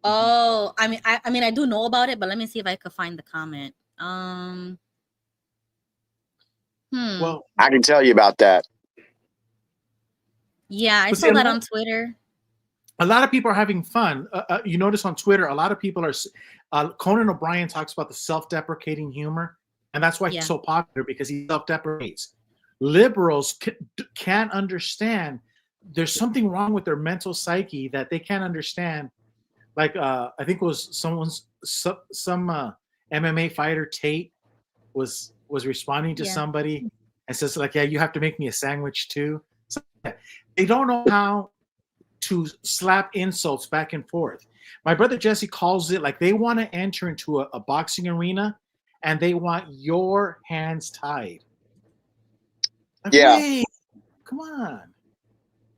Speaker 2: Oh, I mean, I do know about it, but let me see if I could find the comment.
Speaker 6: Well,
Speaker 3: I can tell you about that.
Speaker 2: Yeah, I
Speaker 6: But
Speaker 2: saw
Speaker 6: see,
Speaker 2: that on Twitter.
Speaker 6: a lot of people are having fun. You notice on Twitter, a lot of people are. Conan O'Brien talks about the self-deprecating humor, and that's why
Speaker 2: Yeah.
Speaker 6: he's so popular, because he self-deprecates. Liberals can't understand. There's something wrong with their mental psyche that they can't understand. Like I think it was some MMA fighter, Tate, was responding to
Speaker 2: Yeah.
Speaker 6: somebody and says like, "Yeah, you have to make me a sandwich too." So, yeah, they don't know how to slap insults back and forth. My brother Jesse calls it like they want to enter into a boxing arena and they want your hands tied. Like,
Speaker 3: Yeah.
Speaker 6: wait, come on.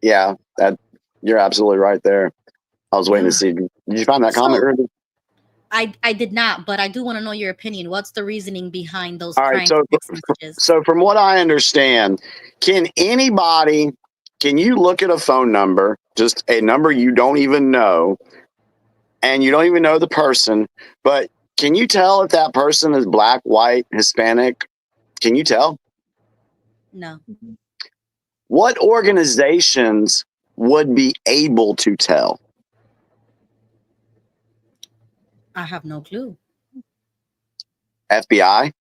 Speaker 3: Yeah, that you're absolutely right there. I was waiting to see. Did you find that comment, Ruby?
Speaker 2: I did not, but I do want to know your opinion. What's the reasoning behind those
Speaker 3: All right,
Speaker 2: prank
Speaker 3: so
Speaker 2: text messages?
Speaker 3: so from what I understand, can you look at a phone number, just a number you don't even know, and you don't even know the person, but can you tell if that person is black, white, Hispanic? Can you tell?
Speaker 2: No.
Speaker 3: What organizations would be able to tell?
Speaker 2: I have no clue.
Speaker 3: FBI.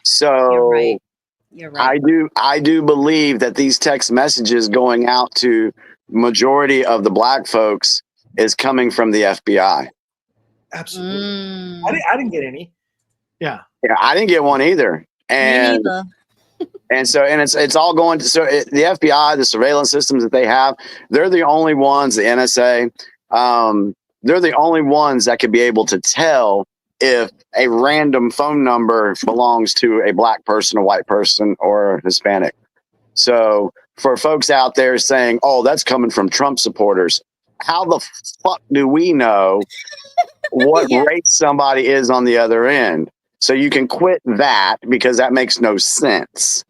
Speaker 3: So
Speaker 2: You're right. You're right.
Speaker 3: I do believe that these text messages going out to majority of the black folks is coming from the FBI.
Speaker 6: Absolutely. I didn't get any. Yeah.
Speaker 3: Yeah, I didn't get one either. And
Speaker 2: Me neither.
Speaker 3: and it's all going to the FBI, the surveillance systems that they have, they're the only ones, the NSA, they're the only ones that could be able to tell if a random phone number belongs to a black person, a white person, or Hispanic. So for folks out there saying, "Oh, that's coming from Trump supporters," how the fuck do we know what race somebody is on the other end? So you can quit that, because that makes no sense.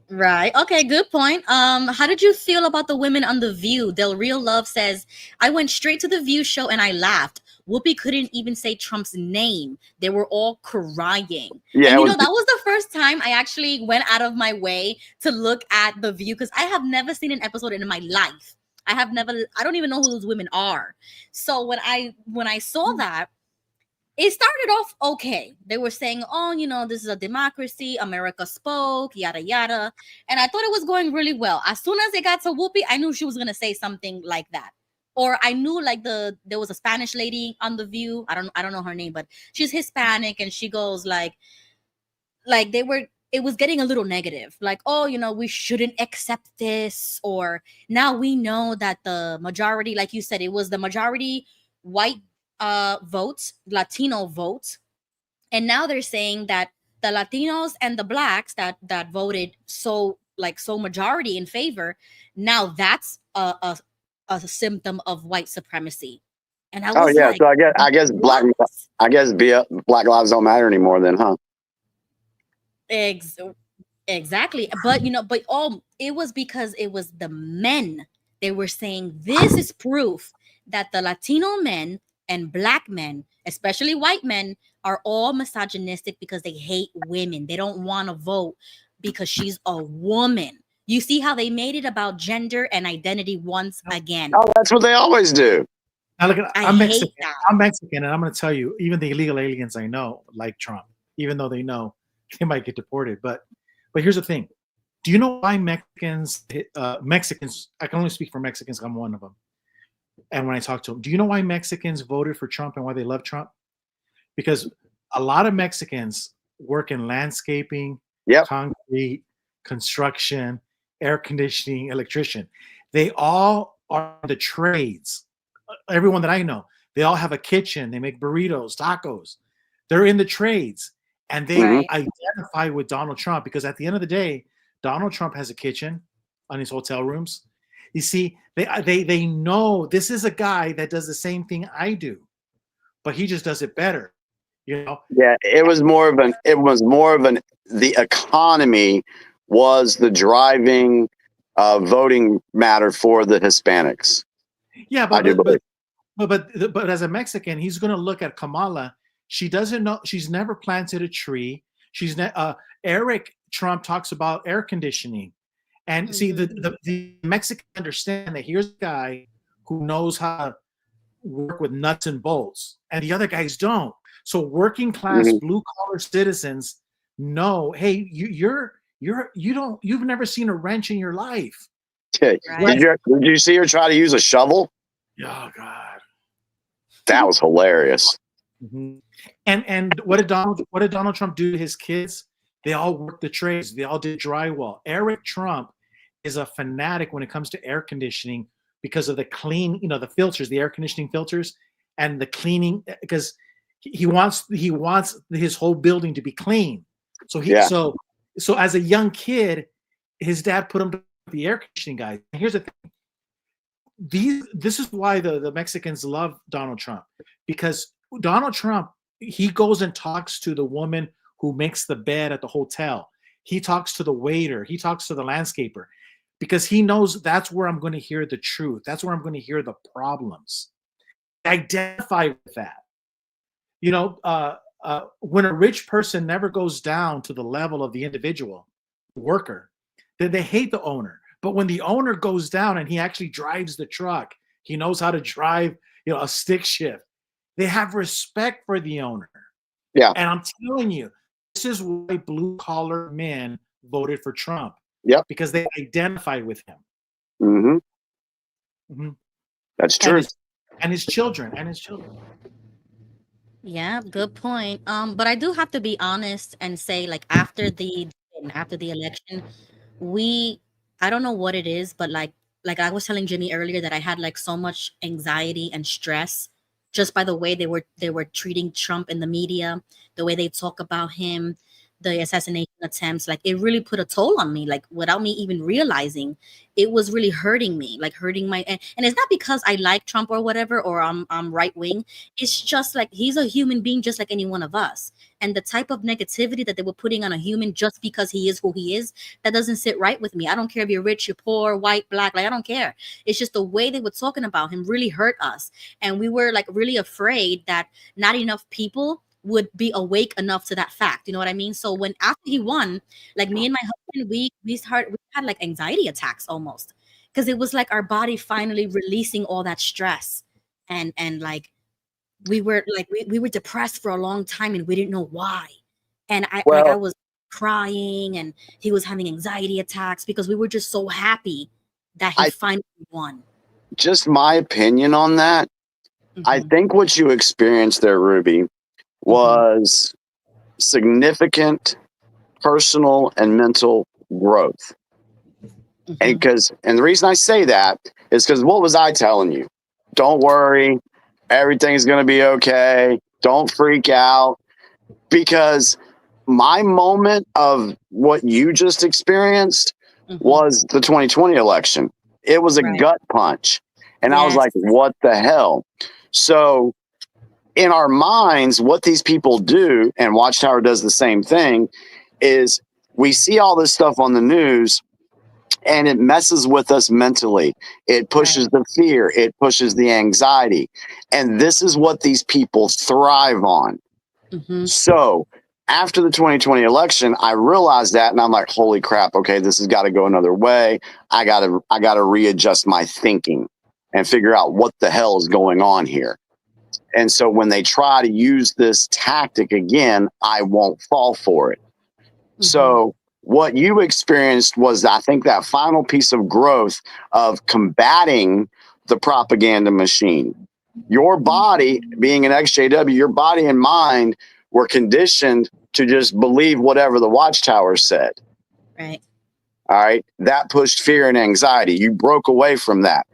Speaker 2: Right. Okay, good point. How did you feel about the women on The View? Del Real Love says, I went straight to The View show and I laughed. Whoopi couldn't even say Trump's name. They were all crying.
Speaker 3: Yeah,
Speaker 2: and that was the first time I actually went out of my way to look at The View, because I have never seen an episode in my life. I don't even know who those women are. So when I saw that, it started off okay. They were saying, "Oh, this is a democracy. America spoke, yada yada," and I thought it was going really well. As soon as it got to Whoopi, I knew she was gonna say something like that, or I knew like there was a Spanish lady on The View. I don't know her name, but she's Hispanic, and she goes like it was getting a little negative, like, "Oh, we shouldn't accept this," or now we know that the majority, like you said, it was the majority white votes, Latino votes, and now they're saying that the Latinos and the blacks that voted so majority in favor, now that's a symptom of white supremacy. And I was
Speaker 3: so I guess black lives don't matter anymore then, huh?
Speaker 2: Exactly. But it was because it was the men. They were saying this is proof that the Latino men and black men, especially white men, are all misogynistic because they hate women. They don't want to vote because she's a woman. You see how they made it about gender and identity once again.
Speaker 3: Oh, that's what they always do.
Speaker 6: Now look, I'm Mexican. I'm Mexican, and I'm going to tell you, even the illegal aliens I know like Trump, even though they know they might get deported. But here's the thing: do you know why Mexicans? I can only speak for Mexicans. I'm one of them. And when I talk to them, do you know why Mexicans voted for Trump and why they love Trump? Because a lot of Mexicans work in landscaping, concrete, construction, air conditioning, electrician. They all are the trades. Everyone that I know, they all have a kitchen. They make burritos, tacos. They're in the trades. And they identify with Donald Trump because at the end of the day, Donald Trump has a kitchen on his hotel rooms. You see, they know this is a guy that does the same thing I do, but he just does it better. You know?
Speaker 3: Yeah, it was more of an the economy was the driving voting matter for the Hispanics.
Speaker 6: Yeah,
Speaker 3: I do believe.
Speaker 6: but as a Mexican, he's going to look at Kamala. She doesn't know. She's never planted a tree. Eric Trump talks about air conditioning, and see the Mexicans understand that here's a guy who knows how to work with nuts and bolts, and the other guys don't. So working class blue collar citizens know, hey, you've never seen a wrench in your life.
Speaker 3: Did you see her try to use a shovel?
Speaker 6: Oh God,
Speaker 3: that was hilarious.
Speaker 6: Mm-hmm. And what did Donald Trump do to his kids? They all worked the trades. They all did drywall. Eric Trump is a fanatic when it comes to air conditioning because of the clean, the filters, the air conditioning filters, and the cleaning, because he wants his whole building to be clean. So so as a young kid, his dad put him to the air conditioning guy. And here's the thing. This is why the Mexicans love Donald Trump, because Donald Trump, he goes and talks to the woman who makes the bed at the hotel. He talks to the waiter. He talks to the landscaper, because he knows that's where I'm going to hear the truth. That's where I'm going to hear the problems. Identify with that. When a rich person never goes down to the level of the individual worker, then they hate the owner. But when the owner goes down and he actually drives the truck, he knows how to drive, a stick shift. They have respect for the owner.
Speaker 3: Yeah.
Speaker 6: And I'm telling you, this is why blue collar men voted for Trump.
Speaker 3: Yep.
Speaker 6: Because they identify with him.
Speaker 3: Mm-hmm. Mm-hmm. That's true.
Speaker 6: And his children.
Speaker 2: Yeah, good point. But I do have to be honest and say, like, after the election, I don't know what it is, but like I was telling Jimmy earlier, that I had like so much anxiety and stress just by the way they were treating Trump in the media, the way they talk about him, the assassination attempts. Like, it really put a toll on me, like without me even realizing. It was really hurting me, like hurting my, and it's not because I like Trump or whatever, or I'm right wing. It's just like, he's a human being just like any one of us. And the type of negativity that they were putting on a human just because he is who he is, that doesn't sit right with me. I don't care if you're rich, you're poor, white, black, like, I don't care. It's just the way they were talking about him really hurt us. And we were like really afraid that not enough people would be awake enough to that fact. You know what I mean? So when after he won, like, me and my husband, we had like anxiety attacks almost, because it was like our body finally releasing all that stress, and like we were depressed for a long time and we didn't know why. And I was crying and he was having anxiety attacks because we were just so happy that he finally won.
Speaker 3: Just my opinion on that. I think what you experienced there, Ruby, was significant personal and mental growth. And the reason I say that is because what was I telling you? Don't worry, everything's going to be okay. Don't freak out. Because my moment of what you just experienced was the 2020 election. It was a gut punch. And I was like, what the hell? So in our minds, what these people do, and Watchtower does the same thing, is we see all this stuff on the news and it messes with us mentally. It pushes the fear. It pushes the anxiety. And this is what these people thrive on. So after the 2020 election, I realized that, and I'm like, holy crap. Okay, this has got to go another way. I got to readjust my thinking and figure out what the hell is going on here. And so when they try to use this tactic again, I won't fall for it. So what you experienced was, I think, that final piece of growth of combating the propaganda machine. Your body, being an XJW, your body and mind were conditioned to just believe whatever the Watchtower said.
Speaker 2: Right.
Speaker 3: All right. That pushed fear and anxiety. You broke away from that.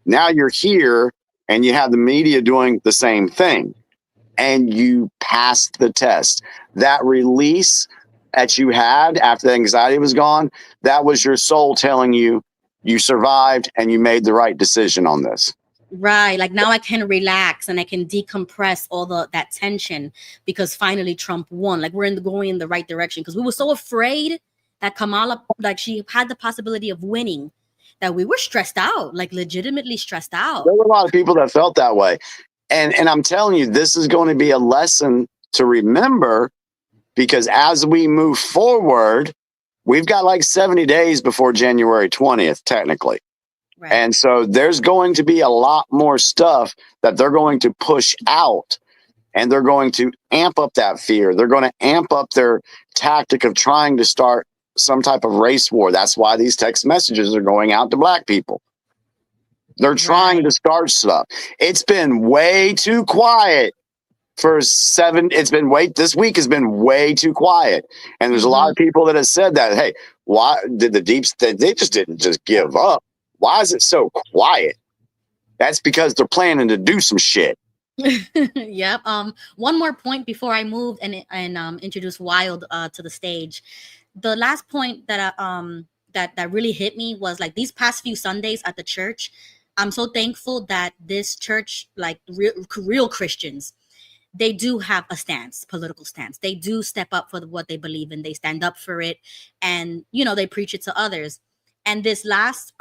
Speaker 3: Now you're here and you have the media doing the same thing, and you passed the test. That release that you had after the anxiety was gone, that was your soul telling you you survived and you made the right decision on this.
Speaker 2: Right. Like now I can relax and I can decompress all that tension because finally Trump won. Like we're going in the right direction because we were so afraid that Kamala, like she had the possibility of winning, that we were stressed out, like legitimately stressed out.
Speaker 3: There were a lot of people that felt that way. And I'm telling you, this is going to be a lesson to remember, because as we move forward, we've got like 70 days before January 20th, technically.
Speaker 2: Right.
Speaker 3: And so there's going to be a lot more stuff that they're going to push out, and they're going to amp up that fear. They're going to amp up their tactic of trying to start some type of race war. That's why these text messages are going out to black people. They're trying to start stuff. It's been way too quiet for this week has been way too quiet. And there's a lot of people that have said that, hey, why did the deep state, they just didn't just give up. Why is it so quiet? That's because they're planning to do some shit.
Speaker 2: Yep. One more point before I move and introduce Wild to the stage. The last point that that really hit me was like these past few Sundays at the church. I'm so thankful that this church, like real Christians, they do have a stance, political stance. They do step up for what they believe in. They stand up for it, and they preach it to others. And this last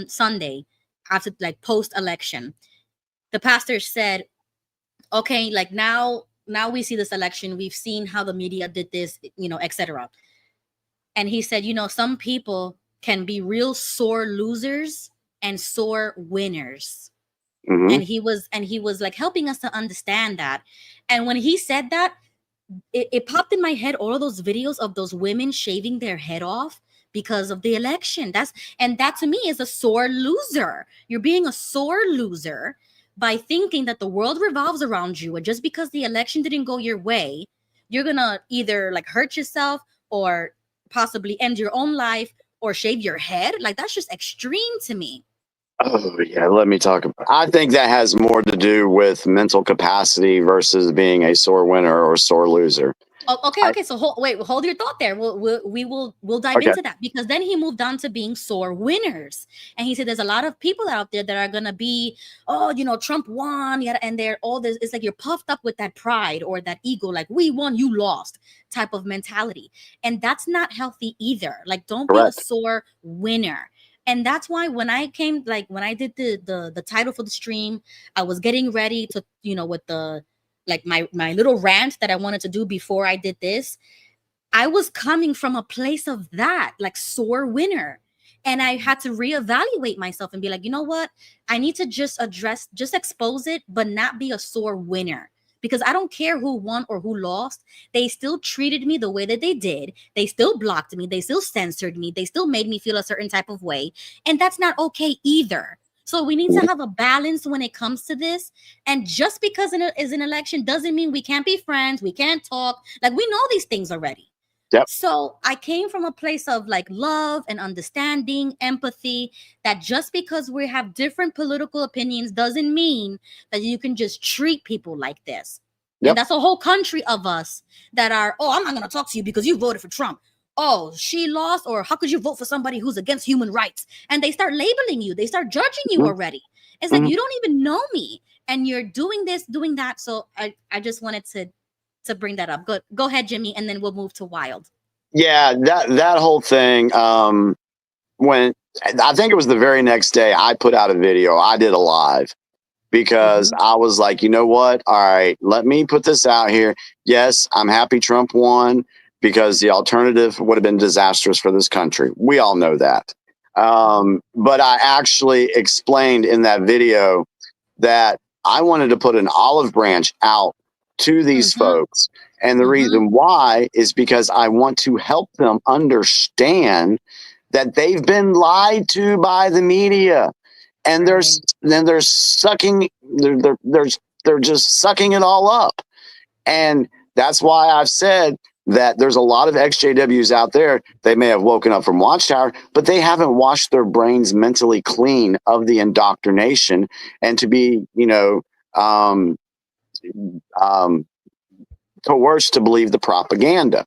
Speaker 2: Sunday, after like post-election, the pastor said, okay, like now we see this election. We've seen how the media did this, etc. And he said, some people can be real sore losers and sore winners.
Speaker 3: Mhm.
Speaker 2: And he was like helping us to understand that. And when he said that, it popped in my head, all of those videos of those women shaving their head off because of the election. That to me is a sore loser. You're being a sore loser by thinking that the world revolves around you, and just because the election didn't go your way, you're gonna either like hurt yourself or possibly end your own life or shave your head. Like that's just extreme to me.
Speaker 3: Oh yeah, let me talk about. I think that has more to do with mental capacity versus being a sore winner or sore loser.
Speaker 2: Oh, okay. So hold your thought there. We'll dive into that, because then he moved on to being sore winners, and he said there's a lot of people out there that are gonna be, Trump won, and they're all this. It's like you're puffed up with that pride or that ego, like we won, you lost type of mentality, and that's not healthy either. Like don't be a sore winner. And that's why when I did the title for the stream, I was getting ready to, with the like my little rant that I wanted to do before I did this. I was coming from a place of that, like sore winner. And I had to reevaluate myself and be like, you know what? I need to just expose it, but not be a sore winner. Because I don't care who won or who lost. They still treated me the way that they did. They still blocked me. They still censored me. They still made me feel a certain type of way. And that's not okay either. So we need to have a balance when it comes to this. And just because it is an election doesn't mean we can't be friends. We can't talk. Like we know these things already.
Speaker 3: Yep.
Speaker 2: So I came from a place of like love and understanding, empathy, that just because we have different political opinions doesn't mean that you can just treat people like this. Yep. And that's a whole country of us that are, I'm not going to talk to you because you voted for Trump. Oh, she lost, or how could you vote for somebody who's against human rights? And they start labeling you. They start judging you already. It's like, you don't even know me and you're doing this, doing that. So I just wanted to bring that up. Go ahead, Jimmy, and then we'll move to Wild.
Speaker 3: Yeah, that whole thing. When I think it was the very next day, I put out a video. I did a live because I was like, you know what? All right, let me put this out here. Yes, I'm happy Trump won, because the alternative would have been disastrous for this country. We all know that. But I actually explained in that video that I wanted to put an olive branch out to these folks. And the reason why is because I want to help them understand that they've been lied to by the media, and they're sucking, they're just sucking it all up. And that's why I've said that there's a lot of XJWs out there. They may have woken up from Watchtower, but they haven't washed their brains mentally clean of the indoctrination and to be, coerced to believe the propaganda.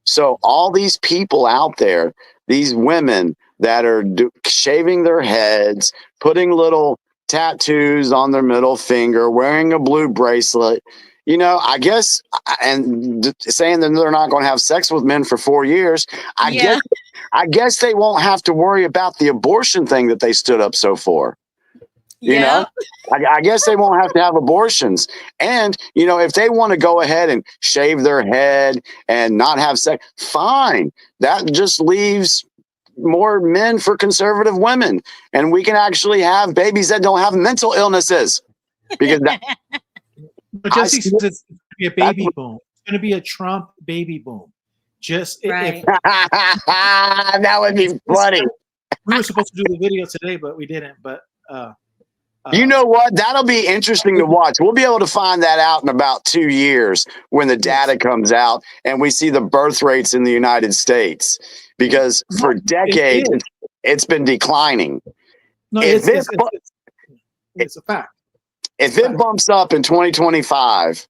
Speaker 3: So all these people out there, these women that are shaving their heads, putting little tattoos on their middle finger, wearing a blue bracelet, I guess, and saying that they're not going to have sex with men for 4 years. I guess they won't have to worry about the abortion thing that they stood up so for. I guess they won't have to have abortions. And, if they want to go ahead and shave their head and not have sex, fine. That just leaves more men for conservative women. And we can actually have babies that don't have mental illnesses. Because
Speaker 6: but Jesse says it's going to be a baby boom. It's going to be a Trump baby boom.
Speaker 2: Right.
Speaker 3: That would be funny.
Speaker 6: We were supposed to do the video today, but we didn't. But
Speaker 3: you know what? That'll be interesting to watch. We'll be able to find that out in about 2 years when the data comes out and we see the birth rates in the United States. Because for decades, it's been declining.
Speaker 6: No, it's a fact.
Speaker 3: If it bumps up in 2025,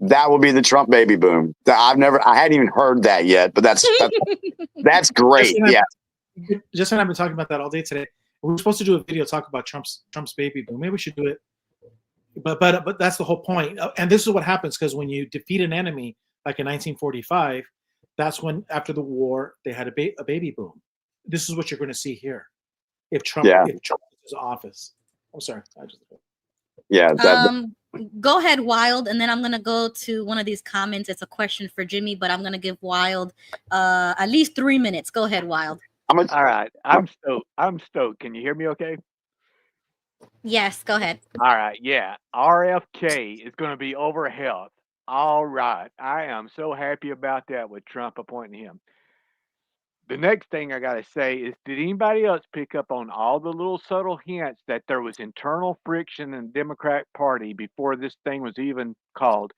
Speaker 3: that will be the Trump baby boom. I hadn't even heard that yet, but that's great.
Speaker 6: Just and I've been talking about that all day today. We were supposed to do a video talk about Trump's baby boom. Maybe we should do it. But that's the whole point. And this is what happens because when you defeat an enemy, like in 1945, that's when after the war they had a baby boom. This is what you're going to see here. If Trump is office. I'm sorry.
Speaker 2: Go ahead, Wild, and then I'm gonna go to one of these comments. It's a question for Jimmy, but I'm gonna give Wild at least 3 minutes. Go ahead, Wild.
Speaker 7: All right. I'm stoked. Can you hear me okay?
Speaker 2: Yes, go ahead.
Speaker 7: All right. Yeah. RFK is going to be over health. All right. I am so happy about that with Trump appointing him. The next thing I got to say is, did anybody else pick up on all the little subtle hints that there was internal friction in the Democratic Party before this thing was even called?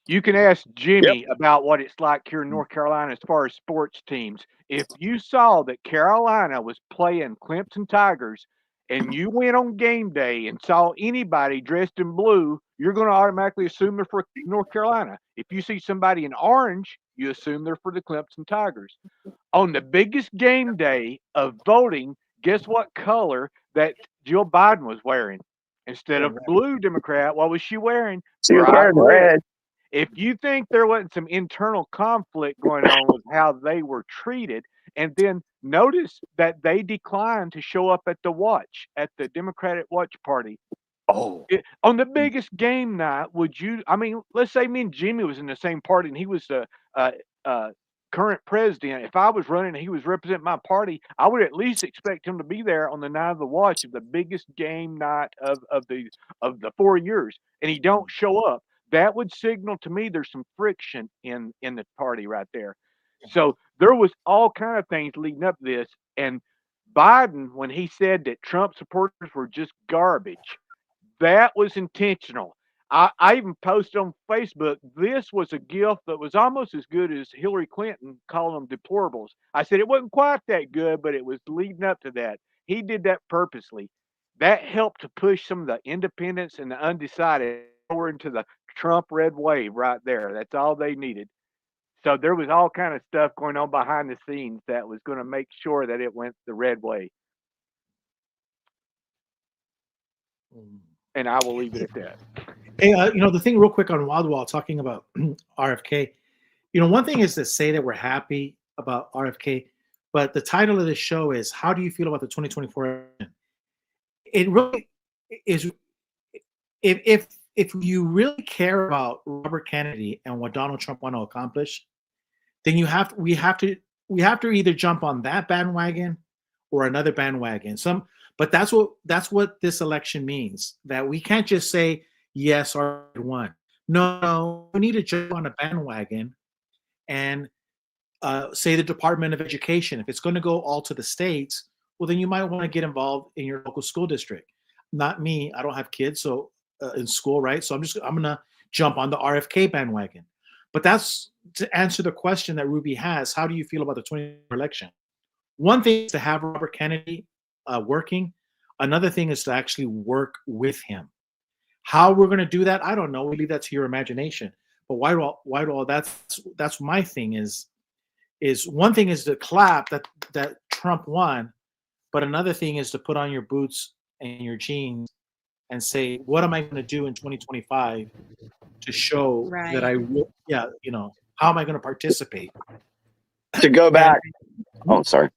Speaker 7: You can ask Jimmy about what it's like here in North Carolina as far as sports teams. If you saw that Carolina was playing Clemson Tigers and you went on game day and saw anybody dressed in blue, you're going to automatically assume they're for North Carolina. If you see somebody in orange, you assume they're for the Clemson Tigers. On the biggest game day of voting, guess what color that Jill Biden was wearing? Instead of blue Democrat, what was she wearing?
Speaker 3: She was wearing red.
Speaker 7: If you think there wasn't some internal conflict going on with how they were treated, and then notice that they declined to show up at the Democratic Watch Party. On the biggest game night, let's say me and Jimmy was in the same party and he was the current president. If I was running and he was representing my party, I would at least expect him to be there on the night of the watch of the biggest game night of the 4 years, and he don't show up. That would signal to me there's some friction in the party right there. So there was all kind of things leading up to this. And Biden, when he said that Trump supporters were just garbage, that was intentional. I even posted on Facebook, this was a gift that was almost as good as Hillary Clinton calling them deplorables. I said it wasn't quite that good, but it was leading up to that. He did that purposely. That helped to push some of the independents and the undecided over into the Trump red wave right there. That's all they needed. So there was all kind of stuff going on behind the scenes that was going to make sure that it went the red way. And I will leave it at that.
Speaker 6: Hey, the thing real quick on Wild Wall talking about RFK, one thing is to say that we're happy about RFK, but the title of the show is, how do you feel about the 2024 election? It really is. If you really care about Robert Kennedy and what Donald Trump want to accomplish, then we have to either jump on that bandwagon or another bandwagon. But that's what this election means. That we can't just say yes or one. No, we need to jump on a bandwagon and say the Department of Education. If it's going to go all to the states, well, then you might want to get involved in your local school district. Not me. I don't have kids, so in school, right? So I'm gonna jump on the RFK bandwagon. But that's to answer the question that Ruby has. How do you feel about the 2024 election? One thing is to have Robert Kennedy working. Another thing is to actually work with him. How we're going to do that, I don't know. We leave that to your imagination. But why do all that's my thing is, is one thing is to clap that Trump won, but another thing is to put on your boots and your jeans and say, what am I going to do in 2025 to show that I will, how am I going to participate?
Speaker 3: To go back. Sorry.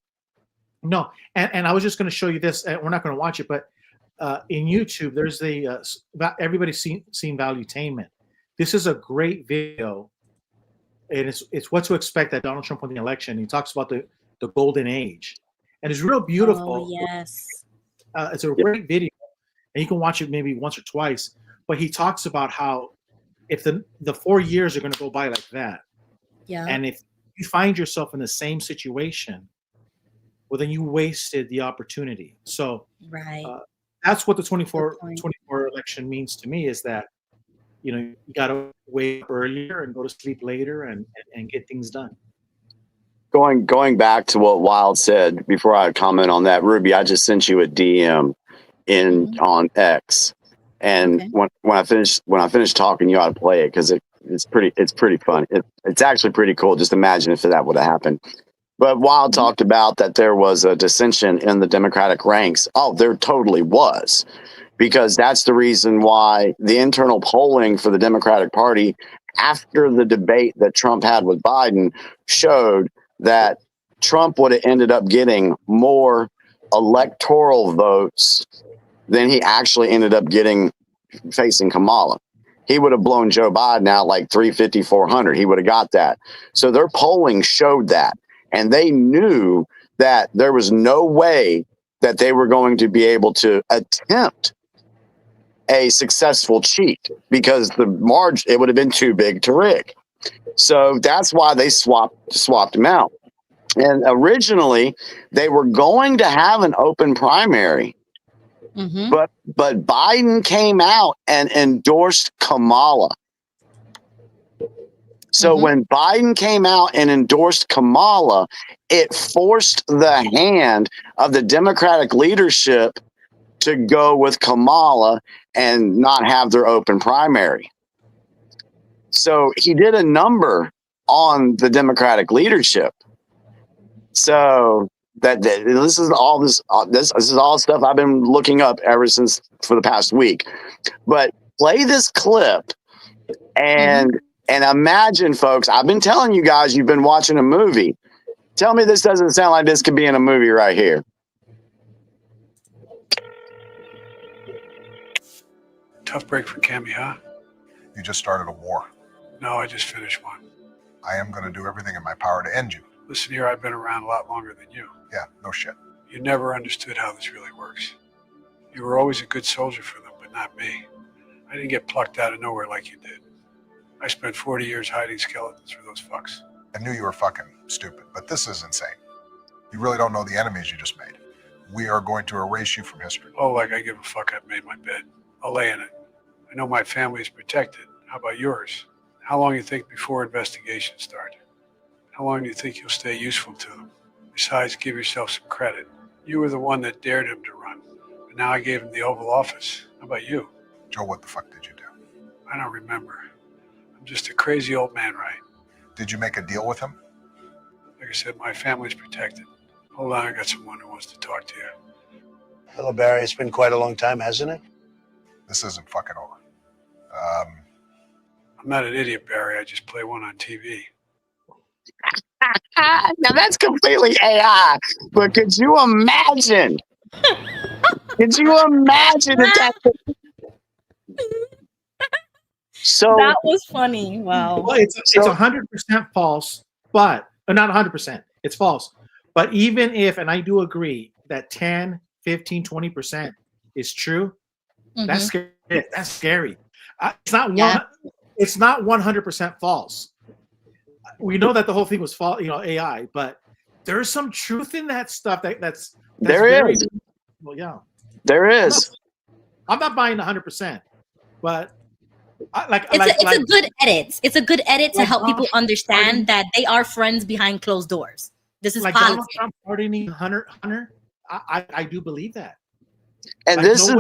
Speaker 6: No, and I was just going to show you this. We're not going to watch it, but in YouTube, there's everybody's seen Valuetainment. This is a great video, and it's what to expect that Donald Trump won the election. He talks about the golden age, and it's real beautiful.
Speaker 2: Oh, yes.
Speaker 6: It's a great video, and you can watch it maybe once or twice. But he talks about how if the 4 years are going to go by like that, and if you find yourself in the same situation, well, then you wasted the opportunity. So that's what the 24 election means to me, is that, you got to wake up earlier and go to sleep later and get things done.
Speaker 3: Going back to what Wild said before I comment on that, Ruby, I just sent you a DM on X, and when I finish talking, you ought to play it because it's pretty fun. It's actually pretty cool. Just imagine if that would have happened. But Wild talked about that there was a dissension in the Democratic ranks. Oh, there totally was, because that's the reason why the internal polling for the Democratic Party after the debate that Trump had with Biden showed that Trump would have ended up getting more electoral votes than he actually ended up getting facing Kamala. He would have blown Joe Biden out like 350, 400. He would have got that. So their polling showed that. And they knew that there was no way that they were going to be able to attempt a successful cheat, because the margin, it would have been too big to rig. So that's why they swapped him out. And originally they were going to have an open primary, but Biden came out and endorsed Kamala. So when Biden came out and endorsed Kamala, it forced the hand of the Democratic leadership to go with Kamala and not have their open primary. So he did a number on the Democratic leadership. So this is all stuff I've been looking up ever since for the past week. But play this clip and imagine, folks, I've been telling you guys you've been watching a movie. Tell me this doesn't sound like this could be in a movie right here.
Speaker 8: Tough break for Cammy, huh?
Speaker 9: You just started a war.
Speaker 8: No, I just finished one.
Speaker 9: I am going to do everything in my power to end you.
Speaker 8: Listen here, I've been around a lot longer than you.
Speaker 9: Yeah, no shit.
Speaker 8: You never understood how this really works. You were always a good soldier for them, but not me. I didn't get plucked out of nowhere like you did. I spent 40 years hiding skeletons for those fucks.
Speaker 9: I knew you were fucking stupid, but this is insane. You really don't know the enemies you just made. We are going to erase you from history.
Speaker 8: Oh, like I give a fuck. I've made my bed. I'll lay in it. I know my family is protected. How about yours? How long do you think before investigations start? How long do you think you'll stay useful to them? Besides, give yourself some credit. You were the one that dared him to run, but now I gave him the Oval Office. How about you?
Speaker 9: Joe, what the fuck did you do?
Speaker 8: I don't remember. I'm just a crazy old man, right?
Speaker 9: Did you make a deal with him?
Speaker 8: Like I said, my family's protected. Hold on, I got someone who wants to talk to you.
Speaker 10: Hello, Barry. It's been quite a long time, hasn't it?
Speaker 9: This isn't fucking over.
Speaker 8: I'm not an idiot, Barry. I just play one on TV.
Speaker 3: Now that's completely AI, but could you imagine? Could you imagine if that? So
Speaker 2: that was funny. Wow.
Speaker 6: Well, it's 100% false, but not 100%. It's false. But even if, and I do agree that 10, 15, 20% is true, that's scary. That's scary. It's not one. It's not 100% false. We know that the whole thing was false, AI, but there's some truth in that stuff. That's
Speaker 3: there is.
Speaker 6: Well, yeah,
Speaker 3: there is.
Speaker 6: I'm not buying 100%, but
Speaker 2: it's a good edit. It's a good edit to help people understand that they are friends behind closed doors. This is
Speaker 6: like
Speaker 2: politics.
Speaker 6: Donald Trump pardoning Hunter. I do believe that.
Speaker 3: And this is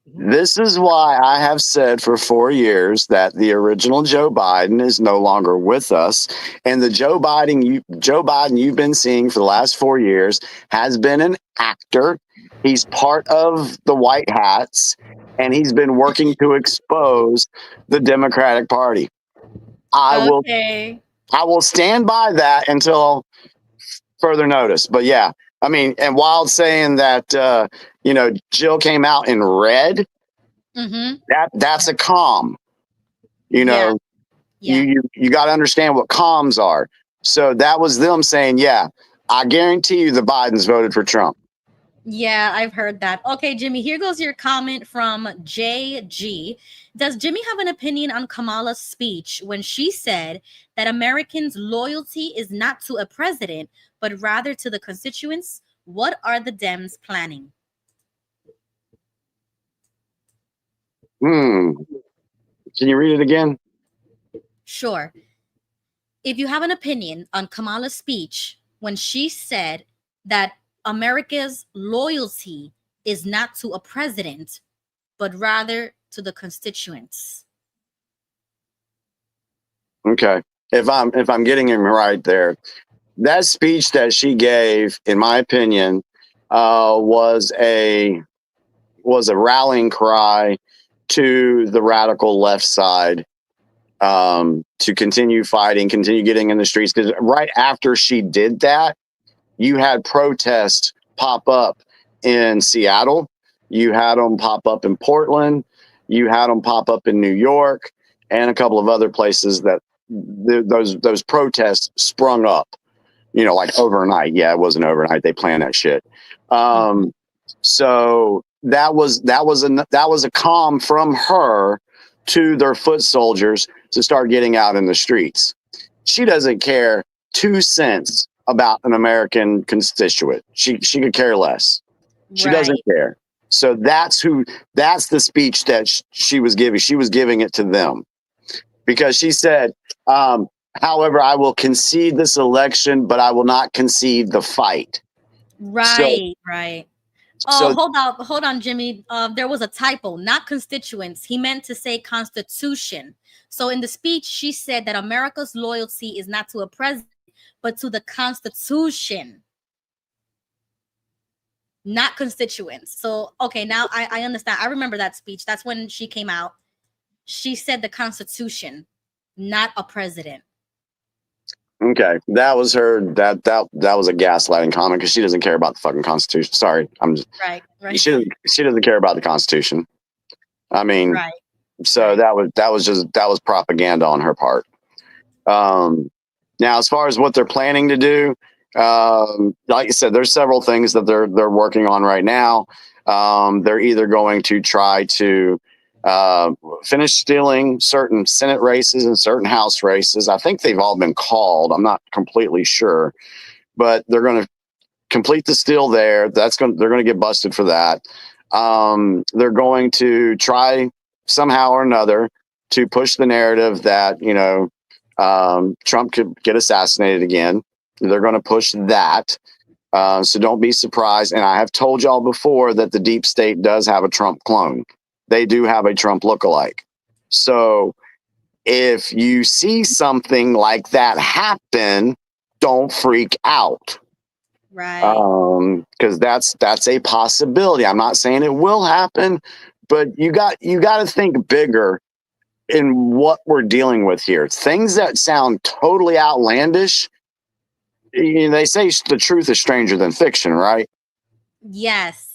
Speaker 3: This is why I have said for 4 years that the original Joe Biden is no longer with us, and the Joe Biden you've been seeing for the last 4 years has been an actor. He's part of the White Hats, and he's been working to expose the Democratic Party. I will stand by that until further notice. But yeah, I mean, and Wild saying that Jill came out in red. That's a comm. You got to understand what comms are. So that was them saying, yeah, I guarantee you the Bidens voted for Trump.
Speaker 2: Yeah, I've heard that. Okay, Jimmy, here goes your comment from JG. Does Jimmy have an opinion on Kamala's speech when she said that Americans' loyalty is not to a president, but rather to the constituents? What are the Dems planning?
Speaker 3: Can you read it again?
Speaker 2: Sure. If you have an opinion on Kamala's speech when she said that America's loyalty is not to a president, but rather to the constituents.
Speaker 3: Okay. If I'm getting him right there, that speech that she gave, in my opinion, was a rallying cry to the radical left side to continue fighting, continue getting in the streets. Because right after she did that, you had protests pop up in Seattle. You had them pop up in Portland. You had them pop up in New York and a couple of other places that those protests sprung up, like overnight. Yeah, it wasn't overnight. They planned that shit. So that was a call from her to their foot soldiers to start getting out in the streets. She doesn't care 2 cents about an American constituent. She could care less. She doesn't care. So that's the speech that she was giving. She was giving it to them because she said, however, I will concede this election, but I will not concede the fight.
Speaker 2: Right. Oh, hold on, Jimmy. There was a typo, not constituents. He meant to say constitution. So in the speech, she said that America's loyalty is not to a president, but to the Constitution, not constituents. So, okay, now I understand. I remember that speech. That's when she came out. She said the Constitution, not a president.
Speaker 3: Okay, that was her. That was a gaslighting comment because she doesn't care about the fucking Constitution. Sorry, I'm just
Speaker 2: right.
Speaker 3: She doesn't care about the Constitution. I mean, so that was propaganda on her part. Now, as far as what they're planning to do, like you said, there's several things that they're working on right now. They're either going to try to finish stealing certain Senate races and certain House races. I think they've all been called. I'm not completely sure, but they're going to complete the steal there. They're going to get busted for that. They're going to try somehow or another to push the narrative that, Trump could get assassinated again. They're going to push that. So don't be surprised. And I have told y'all before that the deep state does have a Trump clone. They do have a Trump lookalike. So if you see something like that happen, don't freak out.
Speaker 2: Right.
Speaker 3: Because that's a possibility. I'm not saying it will happen, but you got to think bigger in what we're dealing with here. Things that sound totally outlandish. They say the truth is stranger than fiction, right?
Speaker 2: Yes.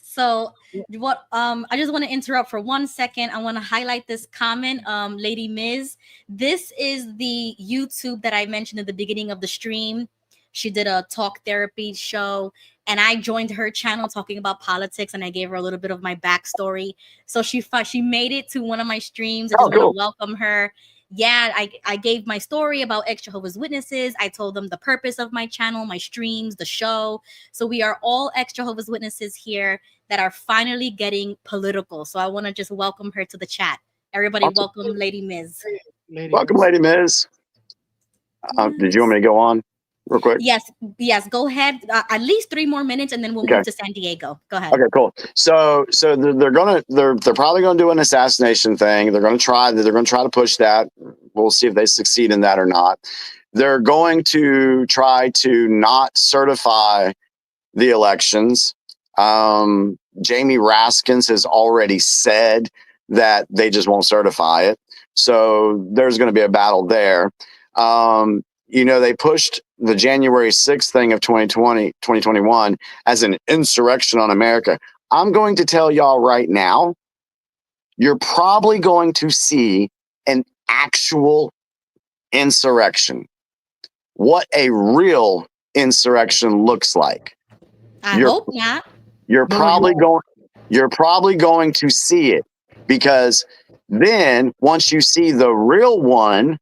Speaker 2: So what I just want to interrupt for 1 second. I want to highlight this comment. Lady Miz, this is the YouTube that I mentioned at the beginning of the stream. She did a talk therapy show and I joined her channel talking about politics and I gave her a little bit of my backstory. So she made it to one of my streams. I just want to welcome her. Yeah, I gave my story about ex-Jehovah's Witnesses. I told them the purpose of my channel, my streams, the show. So we are all ex-Jehovah's Witnesses here that are finally getting political. So I want to just welcome her to the chat. Everybody welcome Lady Miz.
Speaker 3: Welcome, Lady Miz. Did you want me to go on? real quick?
Speaker 2: Yes. Go ahead. At least 3 more minutes, and then we'll move to San Diego. Go ahead.
Speaker 3: Okay, cool. So they're probably gonna do an assassination thing. They're gonna try to push that. We'll see if they succeed in that or not. They're going to try to not certify the elections. Jamie Raskins has already said that they just won't certify it. So there's going to be a battle there. They pushed the January 6th thing of 2021 as an insurrection on America. I'm going to tell y'all right now, you're probably going to see an actual insurrection. What a real insurrection looks like.
Speaker 2: I hope not.
Speaker 3: You're probably going to see it, because then once you see the real one,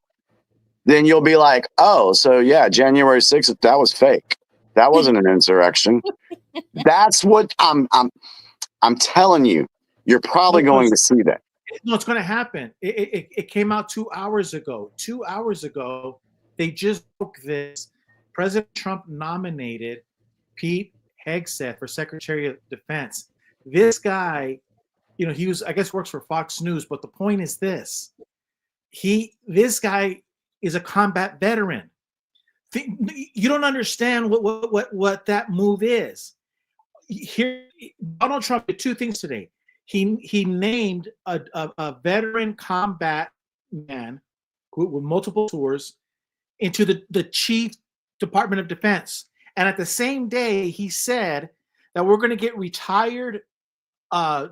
Speaker 3: then you'll be like, oh, so yeah, January 6th, that was fake. That wasn't an insurrection. That's what I'm telling you. You're probably going to see that.
Speaker 6: No, it's going to happen. It came out 2 hours ago. 2 hours ago, they just broke this. President Trump nominated Pete Hegseth for Secretary of Defense. This guy, he was, I guess, works for Fox News, but the point is this: this guy is a combat veteran. You don't understand what that move is. Here, Donald Trump did 2 things today. He named a veteran combat man with multiple tours into the chief Department of Defense. And at the same day, he said that we're going to get retired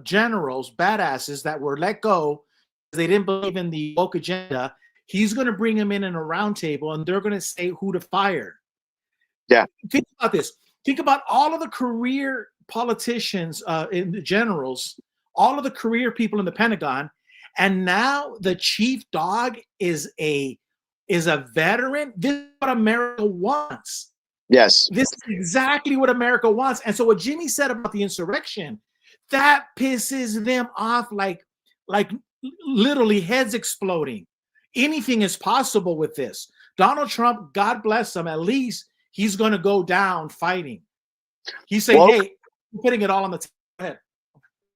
Speaker 6: generals, badasses that were let go because they didn't believe in the woke agenda. He's going to bring them in a roundtable, and they're going to say who to fire.
Speaker 3: Yeah.
Speaker 6: Think about this. Think about all of the career politicians, in the generals, all of the career people in the Pentagon, and now the chief dog is a veteran. This is what America wants.
Speaker 3: Yes.
Speaker 6: This is exactly what America wants. And so what Jimmy said about the insurrection, that pisses them off like literally heads exploding. Anything is possible with this. Donald Trump, God bless him, at least he's going to go down fighting. He's saying, hey, I'm putting it all on the table.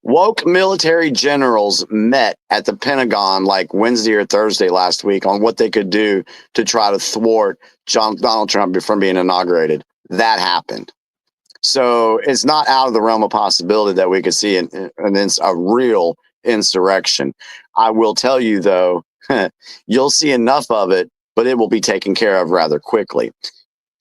Speaker 3: Woke military generals met at the Pentagon like Wednesday or Thursday last week on what they could do to try to thwart Donald Trump from being inaugurated. That happened. So it's not out of the realm of possibility that we could see a real insurrection. I will tell you, though, you'll see enough of it, but it will be taken care of rather quickly.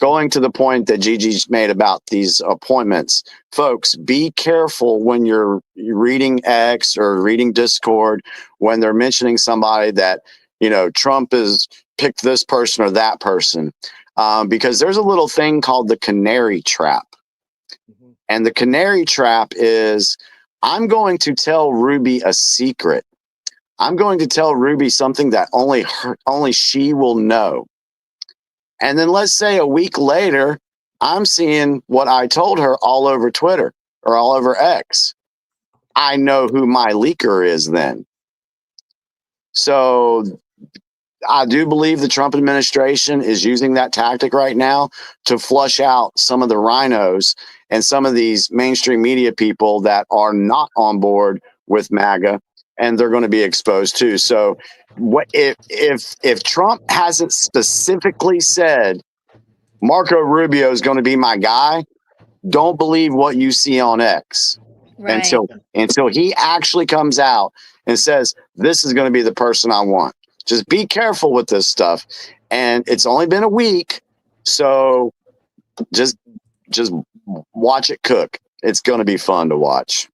Speaker 3: Going to the point that Gigi's made about these appointments, folks, be careful when you're reading X or reading Discord, when they're mentioning somebody that, Trump has picked this person or that person, because there's a little thing called the canary trap. Mm-hmm. And the canary trap is, I'm going to tell Ruby a secret. I'm going to tell Ruby something that only she will know. And then let's say a week later, I'm seeing what I told her all over Twitter or all over X. I know who my leaker is then. So I do believe the Trump administration is using that tactic right now to flush out some of the rhinos and some of these mainstream media people that are not on board with MAGA, and they're going to be exposed too. So what if Trump hasn't specifically said Marco Rubio is going to be my guy, don't believe what you see on X until he actually comes out and says, this is going to be the person I want. Just be careful with this stuff. And it's only been a week, so just watch it cook. It's going to be fun to watch.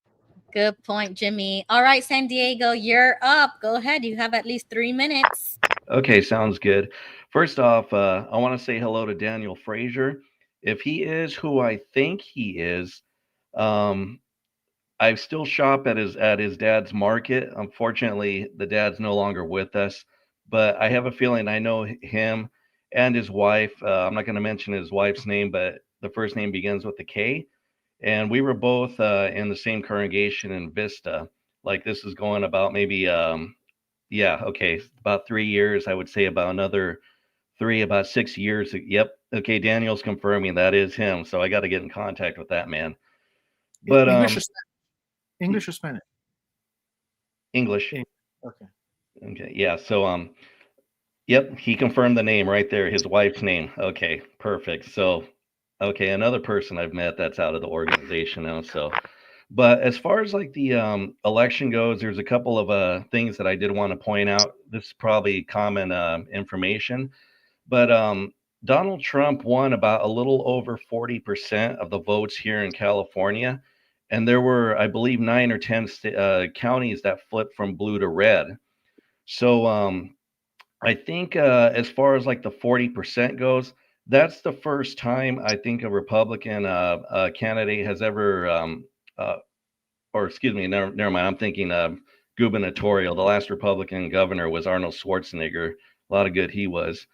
Speaker 2: Good point, Jimmy. All right, San Diego, you're up. Go ahead. You have at least 3 minutes.
Speaker 11: Okay, sounds good. First off, I want to say hello to Daniel Frazier. If he is who I think he is, I still shop at his dad's market. Unfortunately, the dad's no longer with us, but I have a feeling I know him and his wife. I'm not going to mention his wife's name, but the first name begins with a K. And we were both in the same congregation in Vista. Like, this is going about maybe, about 3 years. I would say about another about 6 years. Yep. Okay, Daniel's confirming that is him. So I got to get in contact with that man. But
Speaker 6: English or Spanish?
Speaker 11: English.
Speaker 6: Okay.
Speaker 11: Okay. Yeah. So yep, he confirmed the name right there, his wife's name. Okay, perfect. So okay, another person I've met that's out of the organization now. So but as far as like the election goes, there's a couple of things that I did want to point out. This is probably common information, but Donald Trump won about a little over 40% of the votes here in California. And there were, I believe, 9 or 10 counties that flipped from blue to red. So I think as far as like the 40% goes, that's the first time I think a Republican candidate has ever, or excuse me, never mind. I'm thinking gubernatorial. The last Republican governor was Arnold Schwarzenegger. A lot of good he was.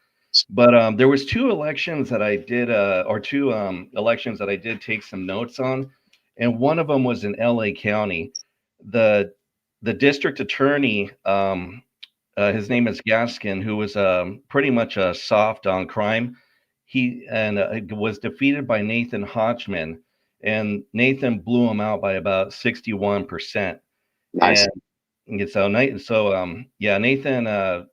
Speaker 11: But there was 2 elections that I did, or 2 elections that I did take some notes on, and one of them was in LA County. The district attorney, his name is Gaskin, who was pretty much a soft on crime. He was defeated by Nathan Hodgman, and Nathan blew him out by about 61%.
Speaker 3: Nice.
Speaker 11: And yeah, Nathan.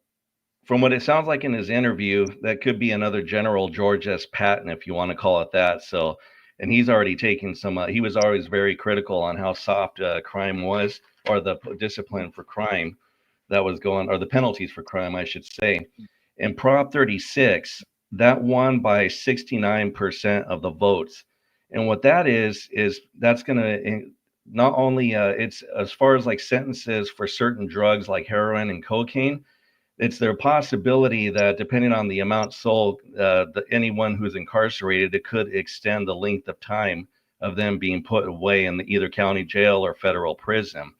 Speaker 11: From what it sounds like in his interview, that could be another General George S. Patton, if you want to call it that. So, and he's already taken some. He was always very critical on how soft crime was, or the discipline for crime that was going, or the penalties for crime, I should say. And Prop 36, that won by 69% of the votes. And what that is that's going to not only it's as far as like sentences for certain drugs like heroin and cocaine. It's their possibility that depending on the amount sold, anyone who's incarcerated, it could extend the length of time of them being put away in either county jail or federal prison.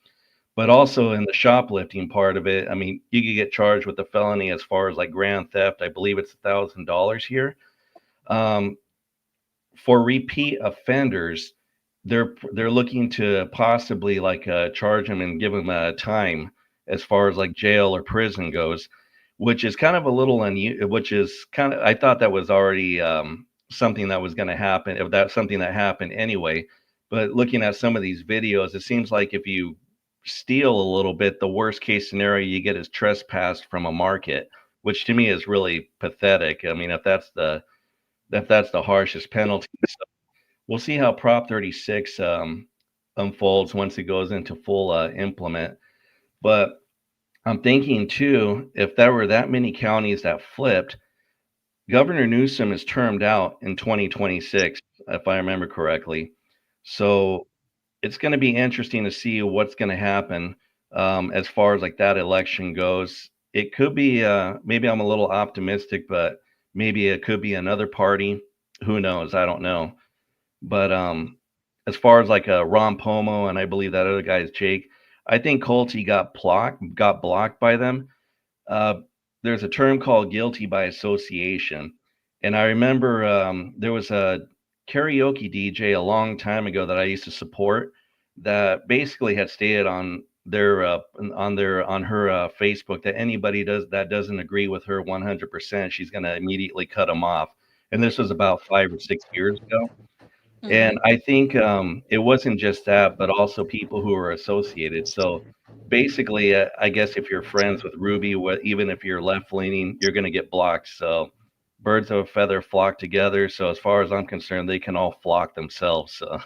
Speaker 11: But also in the shoplifting part of it, I mean, you could get charged with a felony as far as like grand theft. I believe it's $1,000 here. For repeat offenders, they're looking to possibly like charge them and give them a time as far as like jail or prison goes, which is kind of a little unusual, I thought that was already something that was going to happen, if that's something that happened anyway. But looking at some of these videos, it seems like if you steal a little bit, the worst case scenario you get is trespassed from a market, which to me is really pathetic. I mean, if that's the harshest penalty. So we'll see how Prop 36 unfolds once it goes into full implement. But I'm thinking too, if there were that many counties that flipped, Governor Newsom is termed out in 2026, if I remember correctly. So it's going to be interesting to see what's going to happen as far as like that election goes. It could be, maybe I'm a little optimistic, but maybe it could be another party. Who knows? I don't know. But as far as like Ron Pomo, and I believe that other guy is Jake, I think Colty got blocked by them. There's a term called guilty by association. And I remember there was a karaoke DJ a long time ago that I used to support that basically had stated on her Facebook that anybody that doesn't agree with her 100%, she's going to immediately cut them off. And this was about 5 or 6 years ago. Mm-hmm. And I think it wasn't just that, but also people who were associated. So basically, I guess if you're friends with Ruby, even if you're left leaning, you're going to get blocked. So birds of a feather flock together. So as far as I'm concerned, they can all flock themselves. So.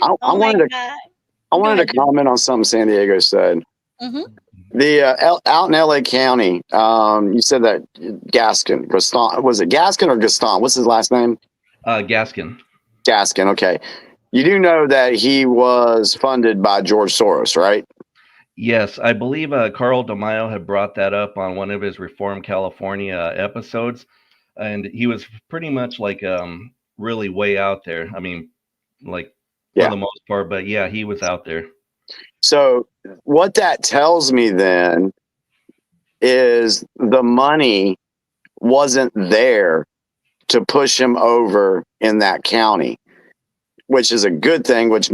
Speaker 3: I wanted to comment on something San Diego said. Mm-hmm. Out in LA County, you said that Gaskin, was it Gaskin or Gaston? What's his last name?
Speaker 11: Gaskin.
Speaker 3: Gaskin. Okay. You do know that he was funded by George Soros, right?
Speaker 11: Yes, I believe Carl DeMaio had brought that up on one of his Reform California episodes, and he was pretty much like really way out there. I mean, like for the most part, but yeah, he was out there.
Speaker 3: So what that tells me then is the money wasn't there to push him over in that county, which is a good thing, which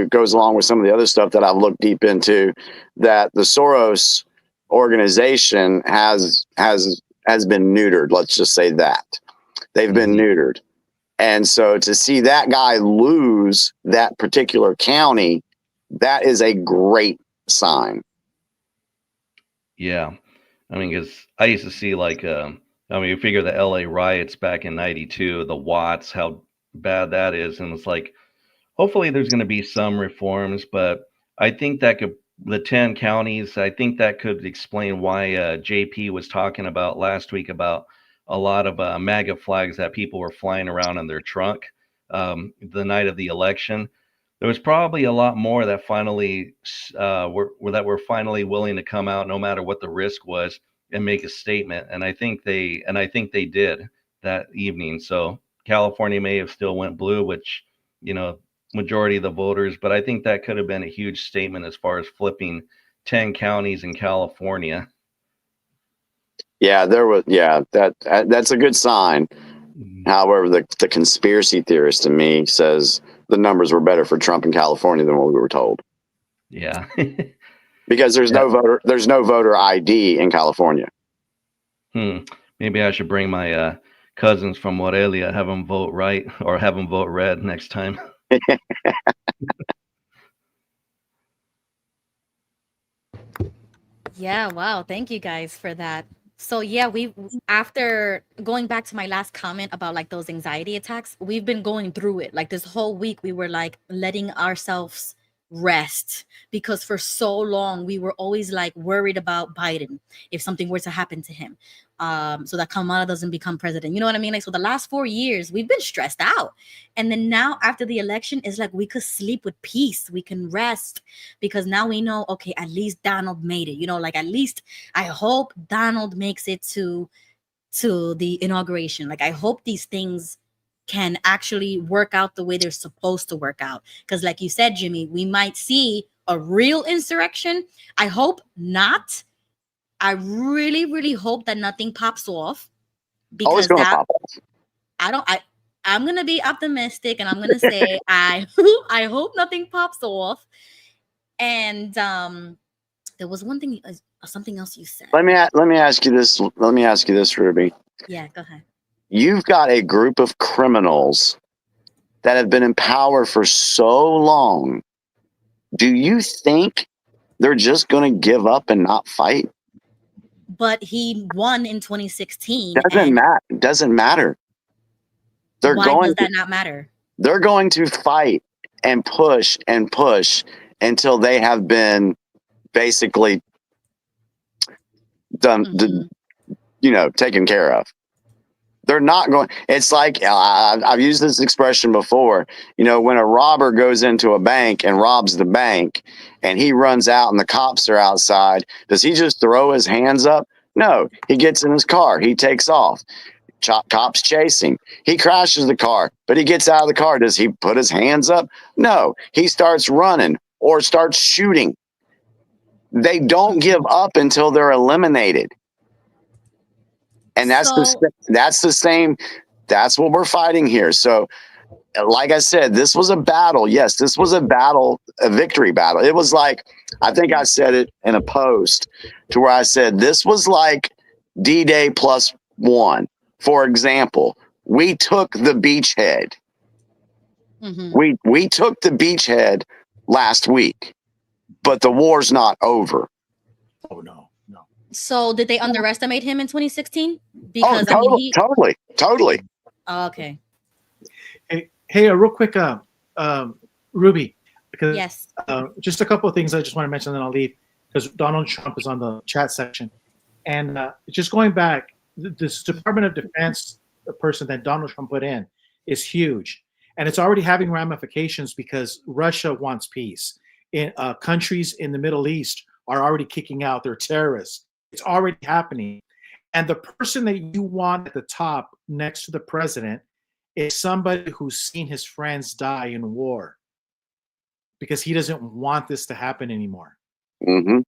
Speaker 3: goes along with some of the other stuff that I've looked deep into, that the Soros organization has has been neutered. Let's just say that. They've been neutered. And so to see that guy lose that particular county, that is a great sign.
Speaker 11: Yeah. I mean, because I used to see like, I mean, you figure the LA riots back in '92, the Watts, how bad that is. And it's like, hopefully there's going to be some reforms, but I think that the 10 counties, I think that could explain why JP was talking about last week about a lot of MAGA flags that people were flying around in their trunk the night of the election. There was probably a lot more that finally were finally willing to come out, no matter what the risk was, and make a statement. And I think they did that evening. So California may have still went blue, which, you know, majority of the voters, but I think that could have been a huge statement as far as flipping 10 counties in California.
Speaker 3: Yeah, that's a good sign. However, the conspiracy theorist in me says the numbers were better for Trump in California than what we were told.
Speaker 11: Yeah.
Speaker 3: Because there's no voter ID in California.
Speaker 11: Maybe I should bring my cousins from Morelia, have them vote right or have them vote red next time.
Speaker 2: Yeah, wow. Thank you guys for that. So yeah, after going back to my last comment about like those anxiety attacks, we've been going through it. Like this whole week we were like letting ourselves rest, because for so long we were always like worried about Biden if something were to happen to him, so that Kamala doesn't become president. You know what I mean? Like, so the last 4 years we've been stressed out, and then now after the election, it's like we could sleep with peace, we can rest, because now we know, okay, at least Donald made it. You know, like at least I hope Donald makes it to the inauguration. Like I hope these things can actually work out the way they're supposed to work out. Because like you said, Jimmy, we might see a real insurrection. I hope not. I really, really hope that nothing pops off. Because that, I'm going to be optimistic, and I'm going to say, I hope nothing pops off. And there was one thing, something else you said.
Speaker 3: Let me ask you this. Let me ask you this, Ruby.
Speaker 2: Yeah, go ahead.
Speaker 3: You've got a group of criminals that have been in power for so long. Do you think they're just going to give up and not fight?
Speaker 2: But he won in 2016.
Speaker 3: Doesn't matter.
Speaker 2: Why does that not matter?
Speaker 3: They're going to fight and push until they have been basically done, taken care of. They're not going. It's like I've used this expression before. You know, when a robber goes into a bank and robs the bank, and he runs out and the cops are outside, does he just throw his hands up? No, he gets in his car. He takes off. Cops chase him. He crashes the car, but he gets out of the car. Does he put his hands up? No, he starts running or starts shooting. They don't give up until they're eliminated. And that's the same. That's what we're fighting here. So, like I said, this was a battle. Yes, this was a battle, a victory battle. It was like, I think I said it in a post to where I said, this was like D-Day +1. For example, we took the beachhead. Mm-hmm. We took the beachhead last week, but the war's not over.
Speaker 6: Oh, no.
Speaker 2: So did they underestimate him in 2016? Because
Speaker 3: totally.
Speaker 2: Oh, okay.
Speaker 6: Hey, real quick, Ruby, because
Speaker 2: yes,
Speaker 6: just a couple of things I just want to mention, then I'll leave, because Donald Trump is on the chat section, and just going back, this Department of Defense person that Donald Trump put in is huge, and it's already having ramifications because Russia wants peace. In countries in the Middle East are already kicking out their terrorists. It's already happening. And the person that you want at the top next to the president is somebody who's seen his friends die in war, because he doesn't want this to happen anymore.
Speaker 3: Mm-hmm.
Speaker 6: And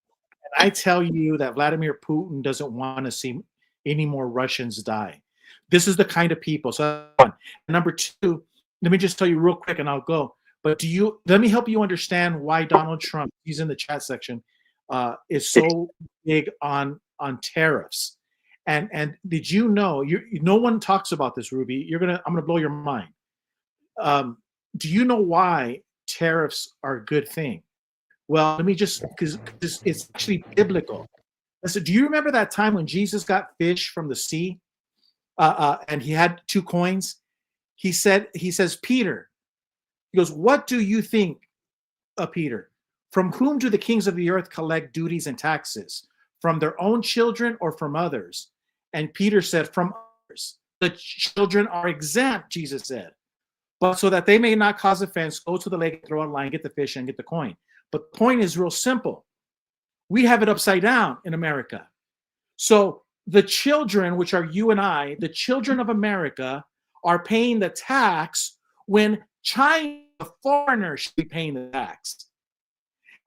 Speaker 6: I tell you that Vladimir Putin doesn't want to see any more Russians die. This is the kind of people. So number two, let me just tell you real quick and I'll go. But let me help you understand why Donald Trump, he's in the chat section, is so big on tariffs. And did you know? No one talks about this, Ruby. I'm gonna blow your mind. Do you know why tariffs are a good thing? Well, let me just because it's actually biblical. So, do you remember that time when Jesus got fish from the sea, and he had 2 coins? He says, Peter. He goes, "What do you think, Peter? From whom do the kings of the earth collect duties and taxes? From their own children or from others?" And Peter said, "From others. The children are exempt," Jesus said. "But so that they may not cause offense, go to the lake, throw a line, get the fish, and get the coin." But the point is real simple. We have it upside down in America. So the children, which are you and I, the children of America, are paying the tax when China, the foreigner, should be paying the tax.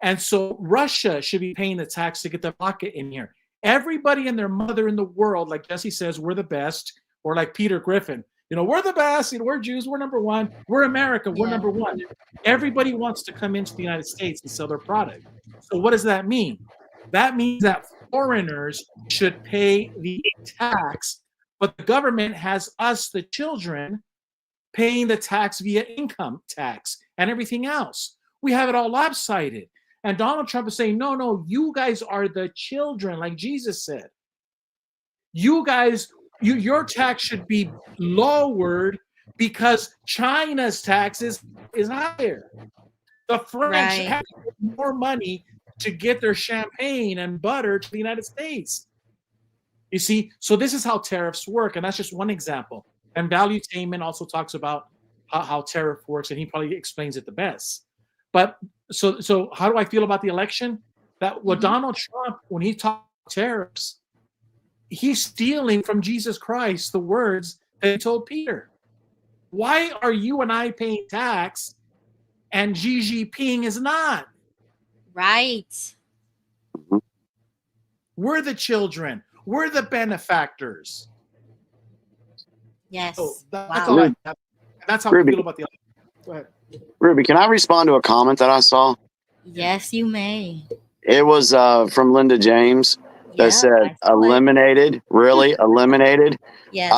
Speaker 6: And so Russia should be paying the tax to get their pocket in here. Everybody and their mother in the world, like Jesse says, we're the best, or like Peter Griffin, we're the best, we're Jews, we're number one, we're America, we're number one. Everybody wants to come into the United States and sell their product. So what does that mean? That means that foreigners should pay the tax, but the government has us, the children, paying the tax via income tax and everything else. We have it all lopsided. And Donald Trump is saying, no, you guys are the children, like Jesus said. You guys, your tax should be lowered because China's taxes is higher. The French have more money to get their champagne and butter to the United States. You see, so this is how tariffs work, and that's just one example. And Valuetainment also talks about how tariff works, and he probably explains it the best. But so how do I feel about the election? That Donald Trump, when he talks tariffs, he's stealing from Jesus Christ the words that he told Peter. Why are you and I paying tax and Xi Jinping is not?
Speaker 2: Right.
Speaker 6: We're the children. We're the benefactors.
Speaker 2: Yes.
Speaker 6: So that's all that's how
Speaker 3: Ruby,
Speaker 6: I feel about the election. Go ahead.
Speaker 3: Ruby, can I respond to a comment that I saw?
Speaker 2: Yes, you may.
Speaker 3: It was from Linda James that said, eliminated, really eliminated.
Speaker 2: Yes.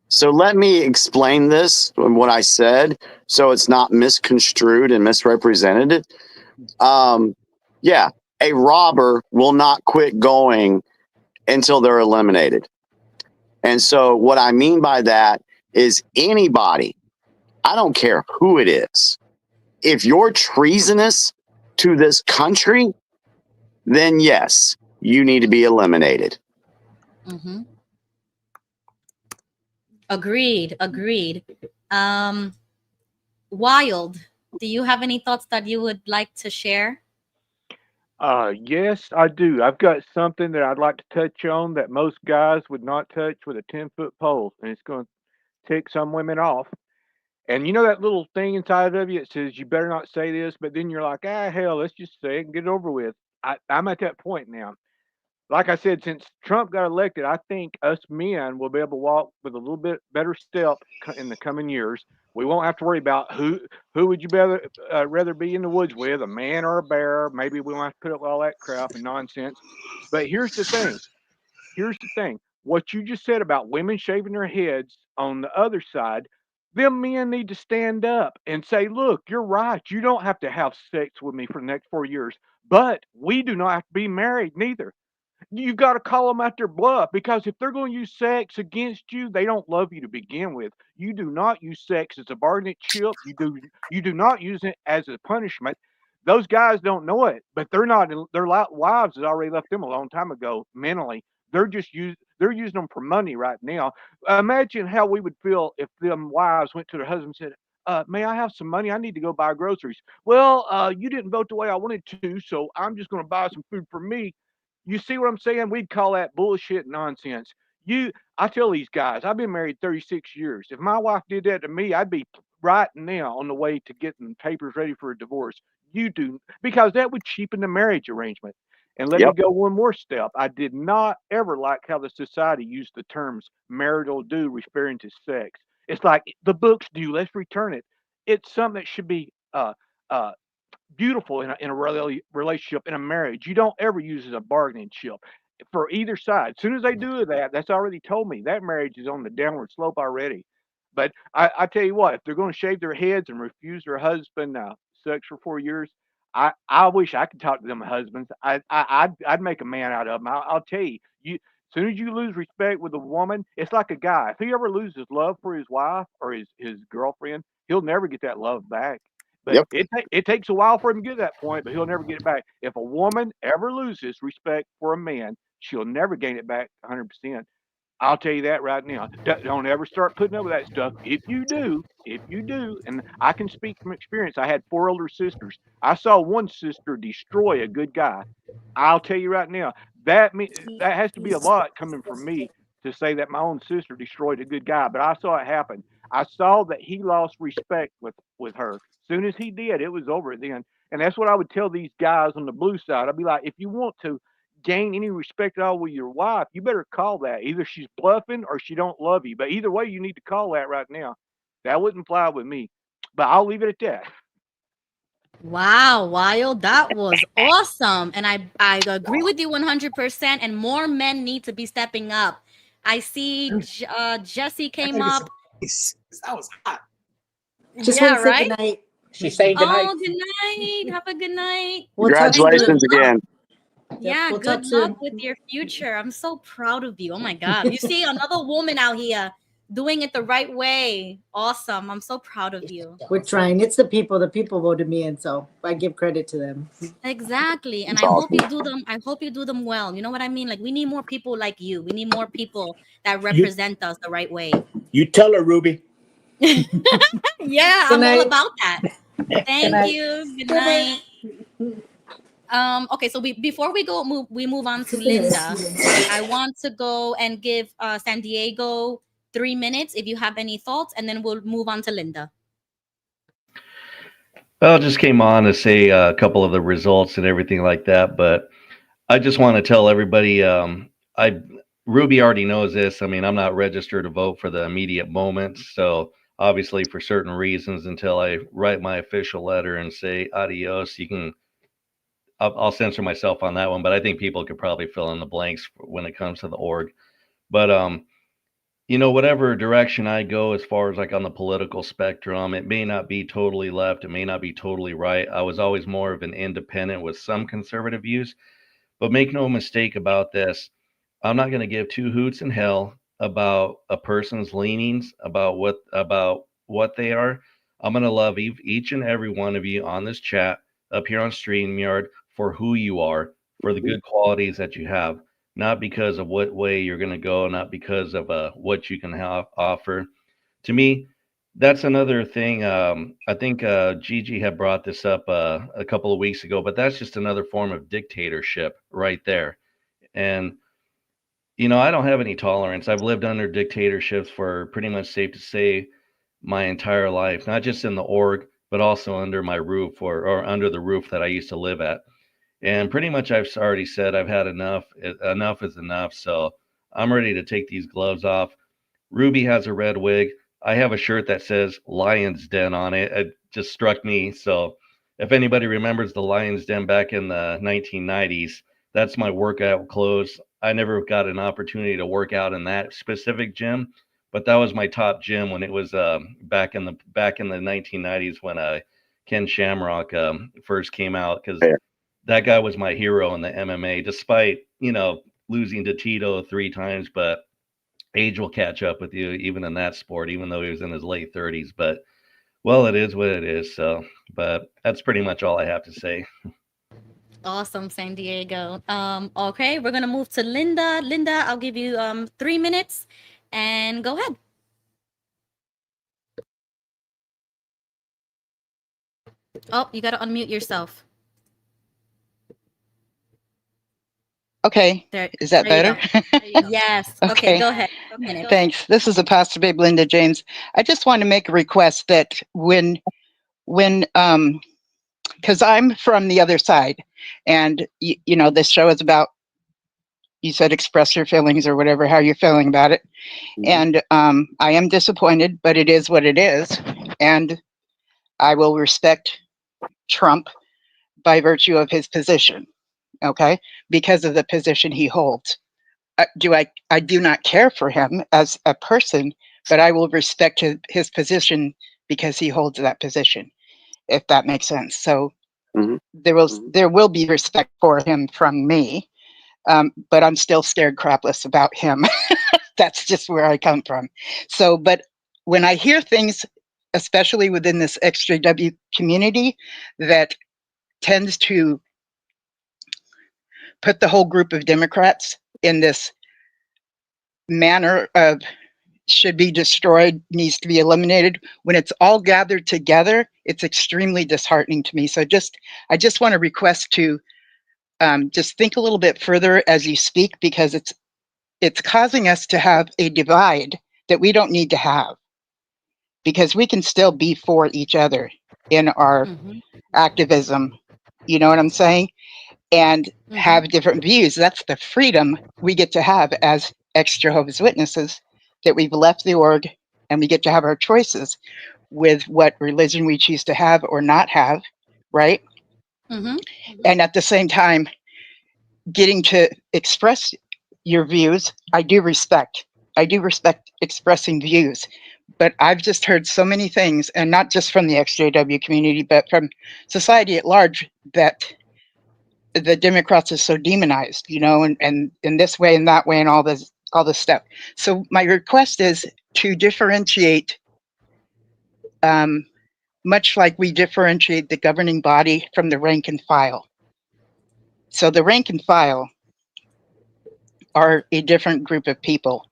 Speaker 3: So let me explain this, what I said, so it's not misconstrued and misrepresented. Yeah, a robber will not quit going until they're eliminated. And so what I mean by that is anybody, I don't care who it is, if you're treasonous to this country, then yes, you need to be eliminated.
Speaker 2: Mm-hmm. Agreed. Wild, do you have any thoughts that you would like to share?
Speaker 7: Yes, I do. I've got something that I'd like to touch on that most guys would not touch with a 10-foot pole, and it's going to tick some women off. And you know that little thing inside of you that says you better not say this, but then you're like, hell, let's just say it and get it over with. I'm at that point now. Like I said, since Trump got elected, I think us men will be able to walk with a little bit better step in the coming years. We won't have to worry about who would you rather be in the woods with, a man or a bear. Maybe we won't have to put up with all that crap and nonsense. But here's the thing. What you just said about women shaving their heads on the other side, them men need to stand up and say, look, you're right. You don't have to have sex with me for the next 4 years, but we do not have to be married neither. You've got to call them out their bluff, because if they're going to use sex against you, they don't love you to begin with. You do not use sex as a bargaining chip. You do not use it as a punishment. Those guys don't know it, but their wives has already left them a long time ago mentally. They're using them for money right now. Imagine how we would feel if them wives went to their husband and said, may I have some money? I need to go buy groceries. Well, you didn't vote the way I wanted to, so I'm just going to buy some food for me. You see what I'm saying? We'd call that bullshit nonsense. I tell these guys, I've been married 36 years. If my wife did that to me, I'd be right now on the way to getting papers ready for a divorce. You do, because that would cheapen the marriage arrangement. And let me go one more step. I did not ever like how the society used the terms marital due referring to sex. It's like the books do. Let's return it. It's something that should be beautiful in a relationship, in a marriage. You don't ever use it as a bargaining chip. for either side. As soon as they do that, that's already told me that marriage is on the downward slope already. But I tell you what, if they're going to shave their heads and refuse their husband sex for 4 years, I wish I could talk to them husbands. I'd make a man out of them. I'll tell you, as soon as you lose respect with a woman, it's like a guy. If he ever loses love for his wife or his girlfriend, he'll never get that love back. But it takes a while for him to get to that point, but he'll never get it back. If a woman ever loses respect for a man, she'll never gain it back 100%. I'll tell you that right now. Don't ever start putting up with that stuff. If you do, and I can speak from experience. I had 4 older sisters. I saw one sister destroy a good guy. I'll tell you right now, that has to be a lot coming from me to say that my own sister destroyed a good guy. But I saw it happen. I saw that he lost respect with her. As soon as he did, it was over then. And that's what I would tell these guys on the blue side. I'd be like, if you want to gain any respect at all with your wife, you better call that. Either she's bluffing or she don't love you. But either way, you need to call that right now. That wouldn't fly with me. But I'll leave it at that.
Speaker 2: Wow, Wild, that was awesome. And I agree with you 100%. And more men need to be stepping up. I see Jesse came up.
Speaker 6: That was hot.
Speaker 5: Just
Speaker 2: Yeah,
Speaker 5: want to say
Speaker 2: right?
Speaker 5: good night.
Speaker 4: She's saying good night.
Speaker 2: Oh, good night. Have a good night.
Speaker 3: Congratulations again.
Speaker 2: Yeah,
Speaker 5: we'll
Speaker 2: good
Speaker 5: talk
Speaker 2: luck
Speaker 5: soon.
Speaker 2: with your future. I'm so proud of you. Oh my God. You see another woman out here doing it the right way. Awesome. I'm so proud of you.
Speaker 5: We're trying. It's the people. The people voted me in, so I give credit to them.
Speaker 2: Exactly. And
Speaker 3: That's
Speaker 2: I hope
Speaker 3: awesome.
Speaker 2: you do them. I hope you do them well. You know what I mean? Like we need more people like you. We need more people that represent us the right way.
Speaker 4: You tell her, Ruby.
Speaker 2: Yeah,
Speaker 5: Good
Speaker 2: I'm all
Speaker 5: night.
Speaker 2: about that. Thank
Speaker 5: night.
Speaker 2: you. Good night. Okay, so before we move on to Linda. I want to go and give San Diego 3 minutes if you have any thoughts, and then we'll move on to Linda.
Speaker 11: Well, just came on to say a couple of the results and everything like that, but I just want to tell everybody, Ruby already knows this. I mean, I'm not registered to vote for the immediate moment, so obviously for certain reasons, until I write my official letter and say adios, I'll censor myself on that one, but I think people could probably fill in the blanks when it comes to the org. But whatever direction I go as far as like on the political spectrum, it may not be totally left, it may not be totally right. I was always more of an independent with some conservative views, but make no mistake about this. I'm not going to give 2 hoots in hell about a person's leanings, about what they are. I'm going to love each and every one of you on this chat up here on StreamYard for who you are, for the good qualities that you have, not because of what way you're going to go, not because of what you can offer. To me, that's another thing. I think Gigi had brought this up a couple of weeks ago, but that's just another form of dictatorship right there. And I don't have any tolerance. I've lived under dictatorships for pretty much, safe to say, my entire life, not just in the org, but also under my roof or under the roof that I used to live at. And pretty much I've already said I've had enough. Enough is enough. So I'm ready to take these gloves off. Ruby has a red wig. I have a shirt that says Lion's Den on it. It just struck me. So if anybody remembers the Lion's Den back in the 1990s, that's my workout clothes. I never got an opportunity to work out in that specific gym, but that was my top gym when it was back in the 1990s when Ken Shamrock first came out, because that guy was my hero in the MMA, despite losing to Tito 3 times. But age will catch up with you even in that sport, even though he was in his late 30s. But well, it is what it is. So, but that's pretty much all I have to say.
Speaker 2: Awesome, San Diego. Okay, we're gonna move to Linda. Linda, I'll give you 3 minutes, and go ahead. Oh, you gotta unmute yourself.
Speaker 12: Okay. Is that better?
Speaker 2: Yes.
Speaker 12: Okay.
Speaker 2: Okay, go ahead. A minute.
Speaker 12: Thanks. This is Apostle Babe Linda James. I just want to make a request that when because I'm from the other side, and this show is about, you said express your feelings or whatever, how you're feeling about it. And I am disappointed, but it is what it is. And I will respect Trump by virtue of his position. Okay. because of the position he holds. I do not care for him as a person, but I will respect his position because he holds that position, if that makes sense. So there will be respect for him from me, but I'm still scared crapless about him. That's just where I come from. So, but when I hear things, especially within this XJW community, that tends to put the whole group of Democrats in this manner of should be destroyed, needs to be eliminated, when it's all gathered together, it's extremely disheartening to me. So I just want to request to just think a little bit further as you speak, because it's causing us to have a divide that we don't need to have, because we can still be for each other in our activism, you know what I'm saying? And have different views. That's the freedom we get to have as ex-Jehovah's Witnesses, that we've left the org and we get to have our choices with what religion we choose to have or not have, right? And at the same time, getting to express your views. I do respect expressing views, but I've just heard so many things, and not just from the XJW community, but from society at large, that the Democrats are so demonized, you know, and in this way and that way and all this stuff. So my request is to differentiate, much like we differentiate the governing body from the rank and file. So the rank and file are a different group of people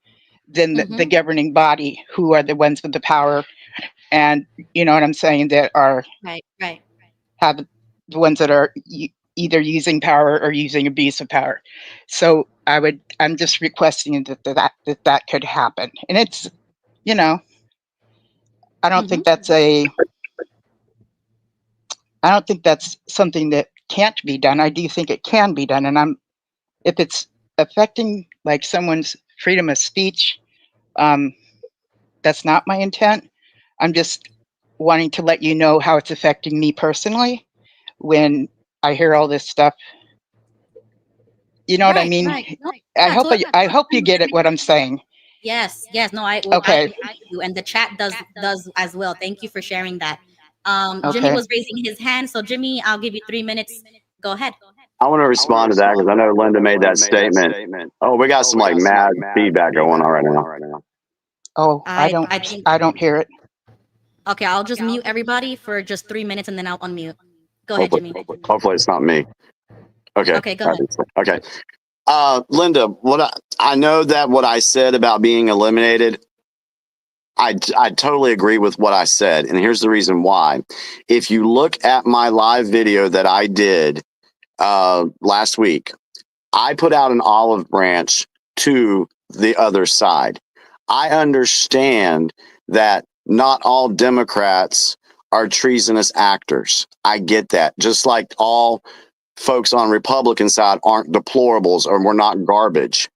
Speaker 12: than the governing body, who are the ones with the power, and you know what I'm saying, that are have the ones that are either using power or using abuse of power. So I'm just requesting that could happen. And it's, you know, I don't think that's something that can't be done. I do think it can be done. And if it's affecting like someone's freedom of speech, that's not my intent. I'm just wanting to let you know how it's affecting me personally when I hear all this stuff. You know what I mean?
Speaker 2: No,
Speaker 12: I hope you get it what I'm saying.
Speaker 2: Yes. No, I do, and the chat does as well. Thank you for sharing that. Jimmy was raising his hand, so Jimmy, I'll give you 3 minutes. Go ahead.
Speaker 3: I want to respond to that because I know Linda made that statement. Oh, we got some like mad feedback going on right now.
Speaker 12: Oh, I don't hear it.
Speaker 2: Okay, I'll just mute everybody for just 3 minutes and then I'll unmute. Go ahead, Jimmy.
Speaker 3: Hopefully it's not me. Okay.
Speaker 2: Okay, go ahead.
Speaker 3: Okay. Linda, I know that what I said about being eliminated, I totally agree with what I said. And here's the reason why. If you look at my live video that I did last week, I put out an olive branch to the other side. I understand that not all Democrats are treasonous actors. I get that. Just like all folks on Republican side aren't deplorables or we're not garbage.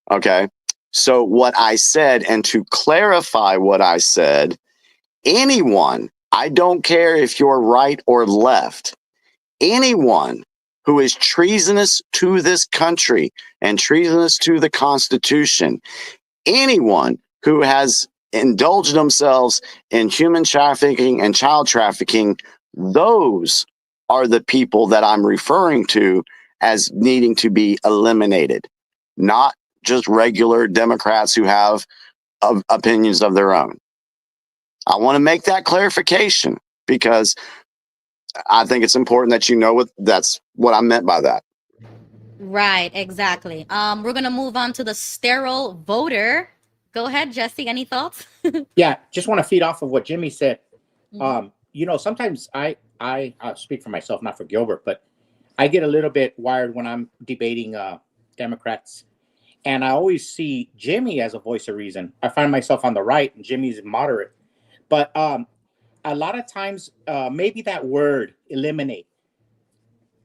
Speaker 3: Okay. So what I said, and to clarify what I said, anyone, I don't care if you're right or left, anyone who is treasonous to this country and treasonous to the Constitution, anyone who has indulged themselves in human trafficking and child trafficking, those are the people that I'm referring to as needing to be eliminated, not just regular Democrats who have opinions of their own. I want to make that clarification because I think it's important that you know that's what I meant by that.
Speaker 2: Right, exactly. We're gonna move on to the sterile voter. Go ahead, Jesse. Any thoughts?
Speaker 4: Yeah, just want to feed off of what Jimmy said. You know, sometimes I speak for myself, not for Gilbert, but I get a little bit wired when I'm debating Democrats, and I always see Jimmy as a voice of reason. I find myself on the right, and Jimmy's moderate. But a lot of times, maybe that word "eliminate,"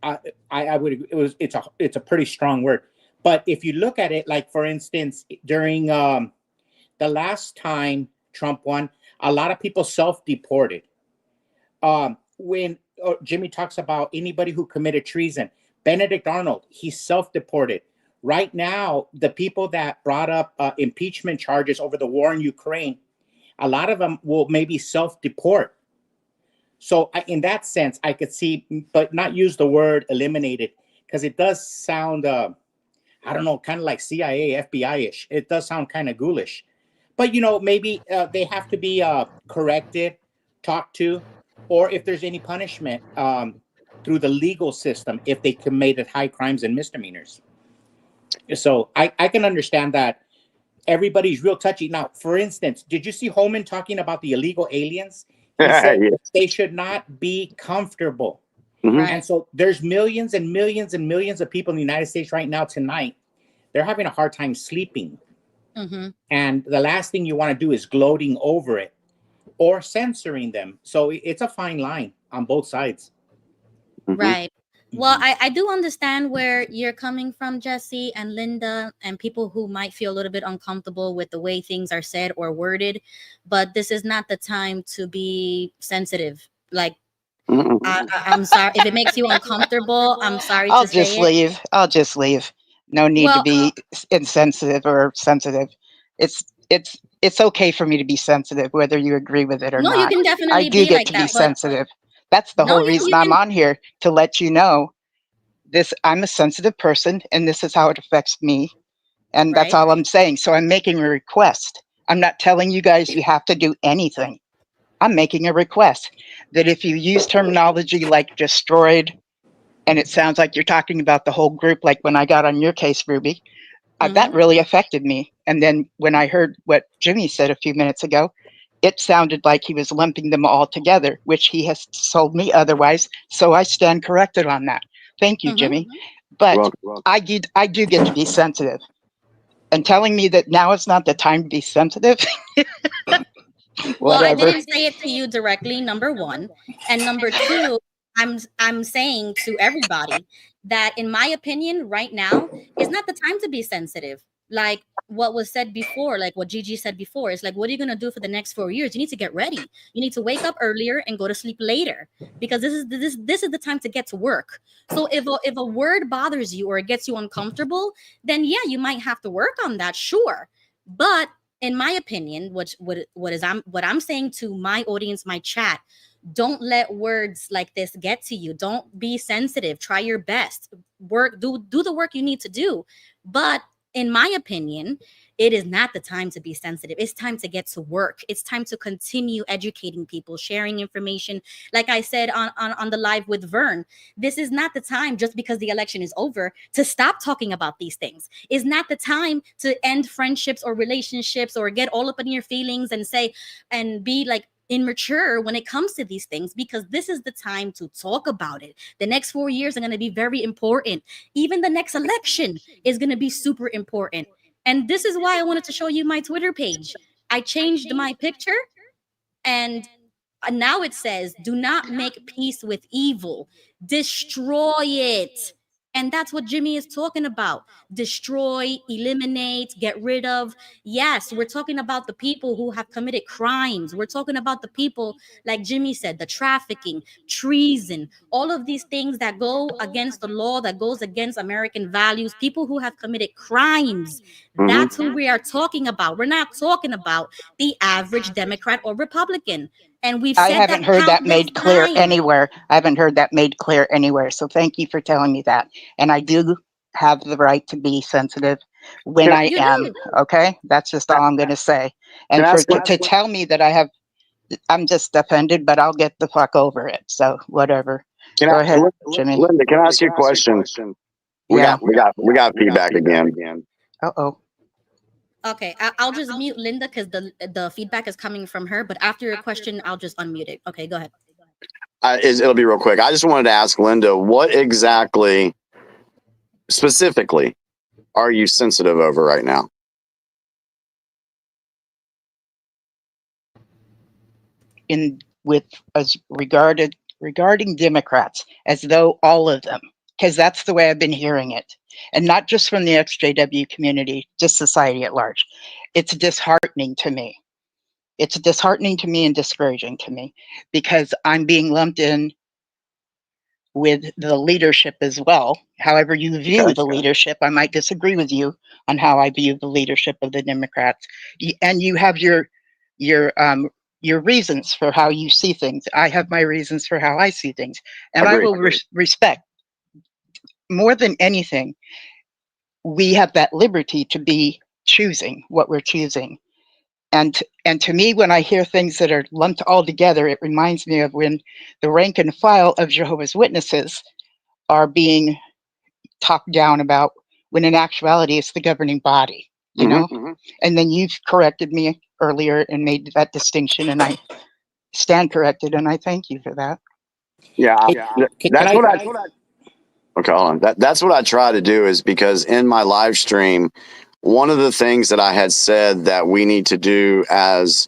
Speaker 4: I would. It's a pretty strong word. But if you look at it, like for instance, during the last time Trump won, a lot of people self-deported. When Jimmy talks about anybody who committed treason, Benedict Arnold, he's self-deported. Right now, the people that brought up impeachment charges over the war in Ukraine, a lot of them will maybe self-deport. So in that sense, I could see, but not use the word eliminated, because it does sound, I don't know, kind of like CIA, FBI-ish. It does sound kind of ghoulish. But, you know, maybe they have to be corrected, talked to, or if there's any punishment through the legal system if they committed high crimes and misdemeanors. So I can understand that everybody's real touchy. Now, for instance, did you see Holman talking about the illegal aliens? He said they should not be comfortable. And so there's millions and millions and millions of people in the United States right now tonight. They're having a hard time sleeping. And the last thing you want to do is gloating over it or censoring them. So it's a fine line on both sides.
Speaker 2: Right. Well, I do understand where you're coming from, Jesse and Linda, and people who might feel a little bit uncomfortable with the way things are said or worded, but this is not the time to be sensitive. Like, I'm sorry if it makes you uncomfortable. I'm sorry.
Speaker 12: I'll just leave. I'll just leave. No need to be insensitive or sensitive. It's okay for me to be sensitive, whether you agree with it or not.
Speaker 2: No, you can definitely
Speaker 12: I do
Speaker 2: be
Speaker 12: get
Speaker 2: like
Speaker 12: to
Speaker 2: that,
Speaker 12: be sensitive. That's the whole reason I'm on here, to let you know this. I'm a sensitive person, and this is how it affects me, and that's all I'm saying. So I'm making a request. I'm not telling you guys you have to do anything. I'm making a request that if you use terminology like destroyed, and it sounds like you're talking about the whole group, like when I got on your case, Ruby, that really affected me. And then when I heard what Jimmy said a few minutes ago, it sounded like he was lumping them all together, which he has told me otherwise. So I stand corrected on that. Thank you, Jimmy. But I do get to be sensitive. And telling me that now is not the time to be sensitive.
Speaker 2: Well, I didn't say it to you directly, number one. And number two, I'm saying to everybody that, in my opinion, right now is not the time to be sensitive. Like what was said before, like what Gigi said before, is like, what are you going to do for the next 4 years? You need to get ready. You need to wake up earlier and go to sleep later, because this is the time to get to work. So if a word bothers you or it gets you uncomfortable, then yeah, you might have to work on that, sure. But in my opinion, what I'm saying to my audience, my chat, don't let words like this get to you. Don't be sensitive. Try your best. Do the work you need to do. But in my opinion, it is not the time to be sensitive. It's time to get to work. It's time to continue educating people, sharing information. Like I said on the live with Vern, this is not the time, just because the election is over, to stop talking about these things. It's not the time to end friendships or relationships or get all up in your feelings and say and be like immature when it comes to these things, because this is the time to talk about it. The next 4 years are going to be very important. Even the next election is going to be super important. And this is why I wanted to show you my Twitter page. I changed my picture, and now it says, do not make peace with evil, destroy it. And that's what Jimmy is talking about. Destroy, eliminate, get rid of. Yes, we're talking about the people who have committed crimes. We're talking about the people, like Jimmy said, the trafficking, treason, all of these things that go against the law, that goes against American values, people who have committed crimes. That's who we are talking about. We're not talking about the average Democrat or Republican. And
Speaker 12: I haven't heard that made clear anywhere. I haven't heard that made clear anywhere. So thank you for telling me that. And I do have the right to be sensitive when I am. Okay, that's just all I'm going to say. And to tell me that I'm just offended, but I'll get the fuck over it. So whatever. Go ahead, Jimmy.
Speaker 3: Linda, can I ask you a question? We got feedback again.
Speaker 12: Uh-oh.
Speaker 2: Okay, I'll just mute Linda because the feedback is coming from her. But after your question, I'll just unmute it. Okay, go ahead.
Speaker 3: It'll be real quick. I just wanted to ask Linda, what exactly, specifically, are you sensitive over right now?
Speaker 12: Regarding Democrats, as though all of them, because that's the way I've been hearing it. And not just from the XJW community, just society at large. It's disheartening to me. It's disheartening to me and discouraging to me, because I'm being lumped in with the leadership as well. However you view
Speaker 3: Okay.
Speaker 12: the leadership, I might disagree with you on how I view the leadership of the Democrats. And you have your reasons for how you see things. I have my reasons for how I see things, and I will respect. More than anything, we have that liberty to be choosing what we're choosing. And to me, when I hear things that are lumped all together, it reminds me of when the rank and file of Jehovah's Witnesses are being talked down about, when in actuality it's the governing body, you know? And then you've corrected me earlier and made that distinction, and I stand corrected, and I thank you for that.
Speaker 3: Yeah,
Speaker 4: Can
Speaker 3: that's
Speaker 4: I-
Speaker 3: what I. Okay, hold on. That's what I try to do, is because in my live stream, one of the things that I had said that we need to do as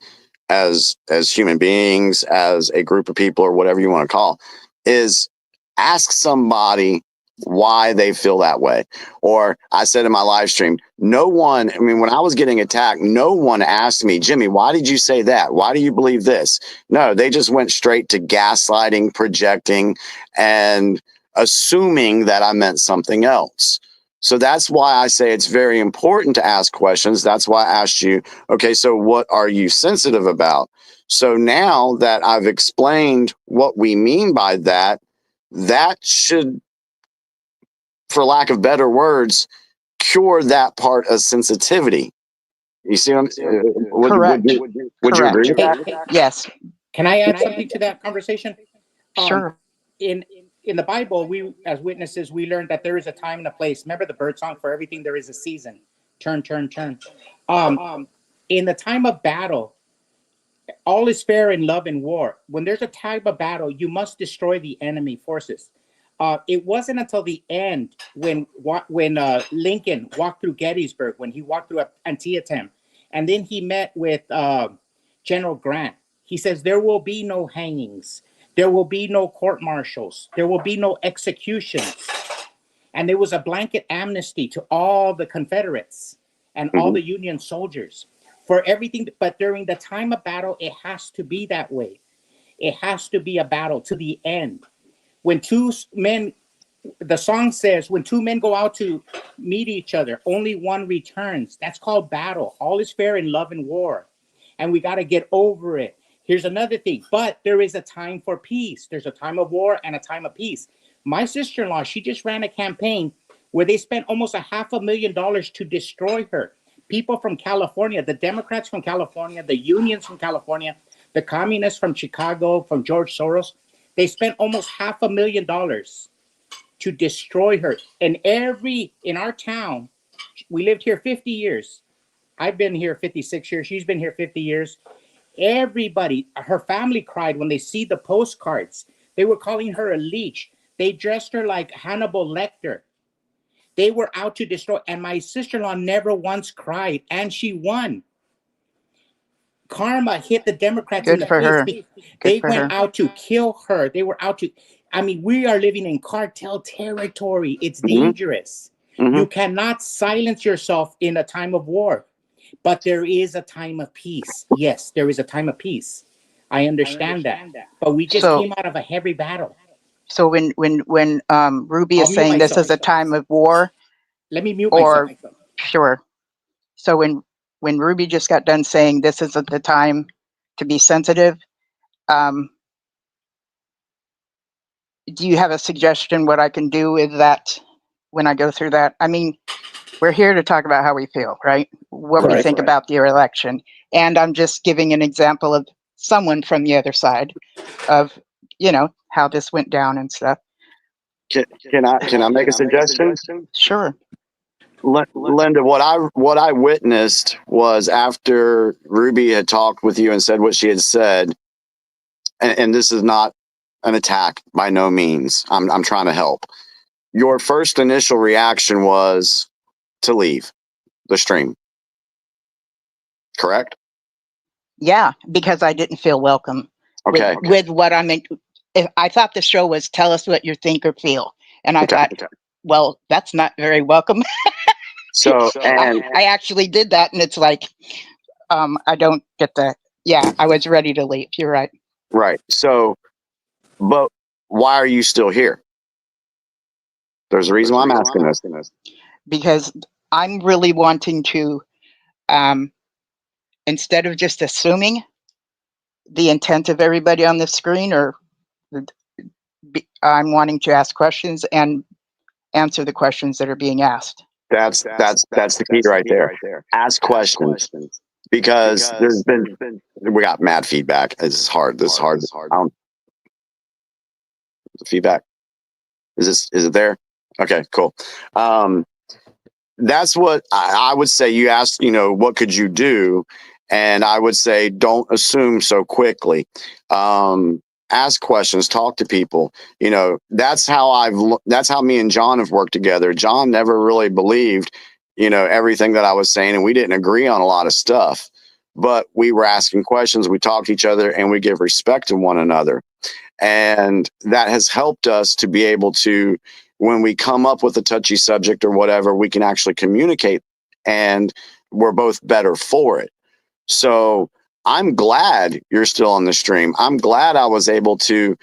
Speaker 3: human beings, as a group of people, or whatever you want to call, is ask somebody why they feel that way. Or I said in my live stream, no one, I mean, when I was getting attacked, no one asked me, Jimmy, why did you say that? Why do you believe this? No, they just went straight to gaslighting, projecting, and assuming that I meant something else. So that's why I say it's very important to ask questions. That's why I asked you, okay, so what are you sensitive about? So now that I've explained what we mean by that, that should, for lack of better words, cure that part of sensitivity. You see what I'm saying?
Speaker 12: Correct.
Speaker 3: Would you agree with that?
Speaker 12: Yes.
Speaker 4: Can I add something to that conversation?
Speaker 12: Sure.
Speaker 4: In the Bible, we as witnesses, we learned that there is a time and a place. Remember the bird song, for everything there is a season. Turn, turn, turn. In the time of battle, all is fair in love and war. When there's a time of battle, you must destroy the enemy forces. It wasn't until the end when Lincoln walked through Gettysburg, when he walked through Antietam, and then he met with General Grant. He says, there will be no hangings. There will be no court-martials. There will be no executions. And there was a blanket amnesty to all the Confederates and all the Union soldiers for everything. But during the time of battle, it has to be that way. It has to be a battle to the end. When two men, the song says, when two men go out to meet each other, only one returns. That's called battle. All is fair in love and war. And we got to get over it. Here's another thing, but there is a time for peace. There's a time of war and a time of peace. My sister-in-law, she just ran a campaign where they spent almost $500,000 to destroy her. People from California, the Democrats from California, the unions from California, the communists from Chicago, from George Soros, they spent almost $500,000 to destroy her. And in our town, we lived here 50 years. I've been here 56 years. She's been here 50 years. Everybody, her family cried when they see the postcards. They were calling her a leech. They dressed her like Hannibal Lecter. They were out to destroy. And my sister-in-law never once cried, and she won. Karma hit the Democrats in the face. They went out to kill her. They were out to, I mean, we are living in cartel territory. It's dangerous. You cannot silence yourself in a time of war. But there is a time of peace. Yes, there is a time of peace. I understand that. But we just came out of a heavy battle.
Speaker 12: So when Ruby is saying this is a time of war,
Speaker 4: let me mute myself.
Speaker 12: Sure. So when Ruby just got done saying this isn't the time to be sensitive, do you have a suggestion what I can do with that when I go through that? I mean, we're here to talk about how we feel, right? What we think about the election. And I'm just giving an example of someone from the other side of, you know, how this went down and stuff.
Speaker 3: Can I make a suggestion?
Speaker 12: Sure.
Speaker 3: Linda, what I witnessed was after Ruby had talked with you and said what she had said, and this is not an attack by no means. I'm trying to help. Your first initial reaction was to leave the stream, correct?
Speaker 12: Yeah, because I didn't feel welcome.
Speaker 3: Okay.
Speaker 12: With what I meant. I thought the show was tell us what you think or feel, and I thought, well, that's not very welcome.
Speaker 3: So
Speaker 12: I actually did that, and it's like, I don't get that. Yeah, I was ready to leave. You're right.
Speaker 3: Right. So, but why are you still here? There's a reason why I'm asking this.
Speaker 12: Because I'm really wanting to, instead of just assuming the intent of everybody on the screen, I'm wanting to ask questions and answer the questions that are being asked.
Speaker 3: That's the key right there. Ask questions, because we got mad feedback. This is hard. Feedback. Is it there? Okay, cool. That's what I would say. You asked, what could you do? And I would say, don't assume so quickly. Ask questions, talk to people. That's how me and John have worked together. John never really believed, everything that I was saying, and we didn't agree on a lot of stuff, but we were asking questions. We talked to each other, and we give respect to one another. And that has helped us to be able to, when we come up with a touchy subject or whatever, we can actually communicate, and we're both better for it. So I'm glad you're still on the stream. I'm glad I was able to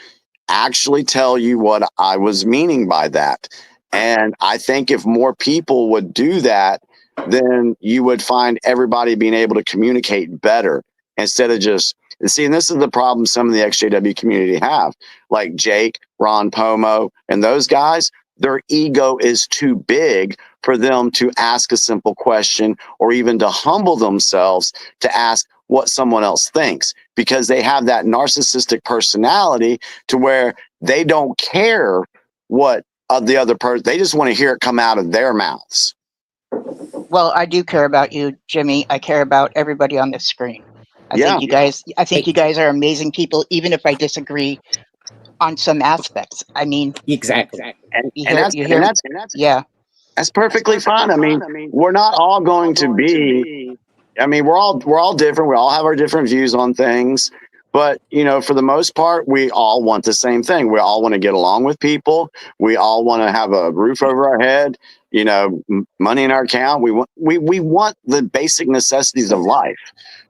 Speaker 3: actually tell you what I was meaning by that. And I think if more people would do that, then you would find everybody being able to communicate better instead of just, and this is the problem some of the XJW community have, like Jake, Ron Pomo, and those guys. Their ego is too big for them to ask a simple question or even to humble themselves to ask what someone else thinks, because they have that narcissistic personality to where they don't care what the other person, they just want to hear it come out of their mouths.
Speaker 12: Well, I do care about you, Jimmy. I care about everybody on this screen. I think you guys are amazing people, even if I disagree on some aspects. I mean,
Speaker 4: exactly.
Speaker 3: That's perfectly fine. I mean, we're not all going to be. I mean, we're all different. We all have our different views on things, but for the most part, we all want the same thing. We all want to get along with people. We all want to have a roof over our head. Money in our account. We want the basic necessities of life.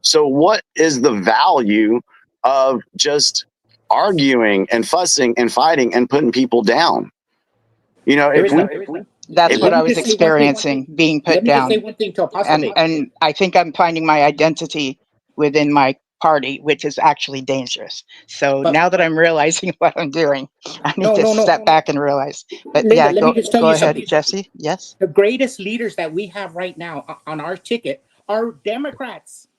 Speaker 3: So, what is the value of just arguing and fussing and fighting and putting people down?
Speaker 12: That's what I was experiencing, being put down.
Speaker 4: Let me just say one thing to Apostle.
Speaker 12: And I think I'm finding my identity within my party, which is actually dangerous. So now that I'm realizing what I'm doing, I need to step back and realize. But
Speaker 4: Linda, let me just tell
Speaker 12: go
Speaker 4: you
Speaker 12: ahead,
Speaker 4: something.
Speaker 12: Jesse. Yes.
Speaker 4: The greatest leaders that we have right now on our ticket are Democrats.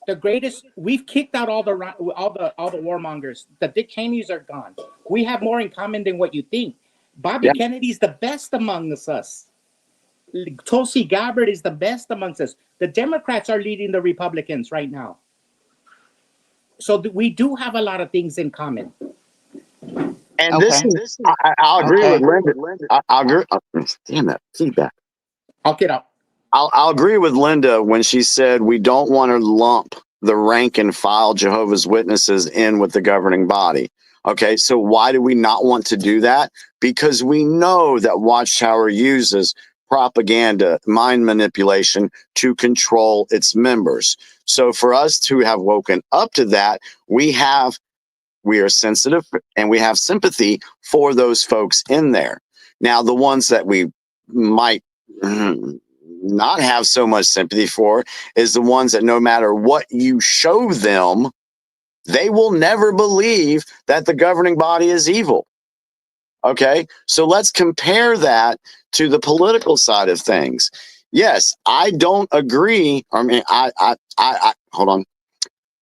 Speaker 4: The greatest, we've kicked out all the warmongers. The Dick Cheneys are gone. We have more in common than what you think. Bobby Kennedy's the best amongst us. Tulsi Gabbard is the best amongst us. The Democrats are leading the Republicans right now. So we do have a lot of things in common.
Speaker 3: And I'll agree with Linda. I'll agree. Damn that feedback.
Speaker 4: I'll get up.
Speaker 3: I'll agree with Linda when she said we don't want to lump the rank and file Jehovah's Witnesses in with the governing body. Okay, so why do we not want to do that? Because we know that Watchtower uses propaganda, mind manipulation to control its members. So for us to have woken up to that, we are sensitive and we have sympathy for those folks in there. Now, the ones that we might not have so much sympathy for is the ones that no matter what you show them, they will never believe that the governing body is evil. Okay, so let's compare that to the political side of things. Yes, I don't agree. I mean, I hold on.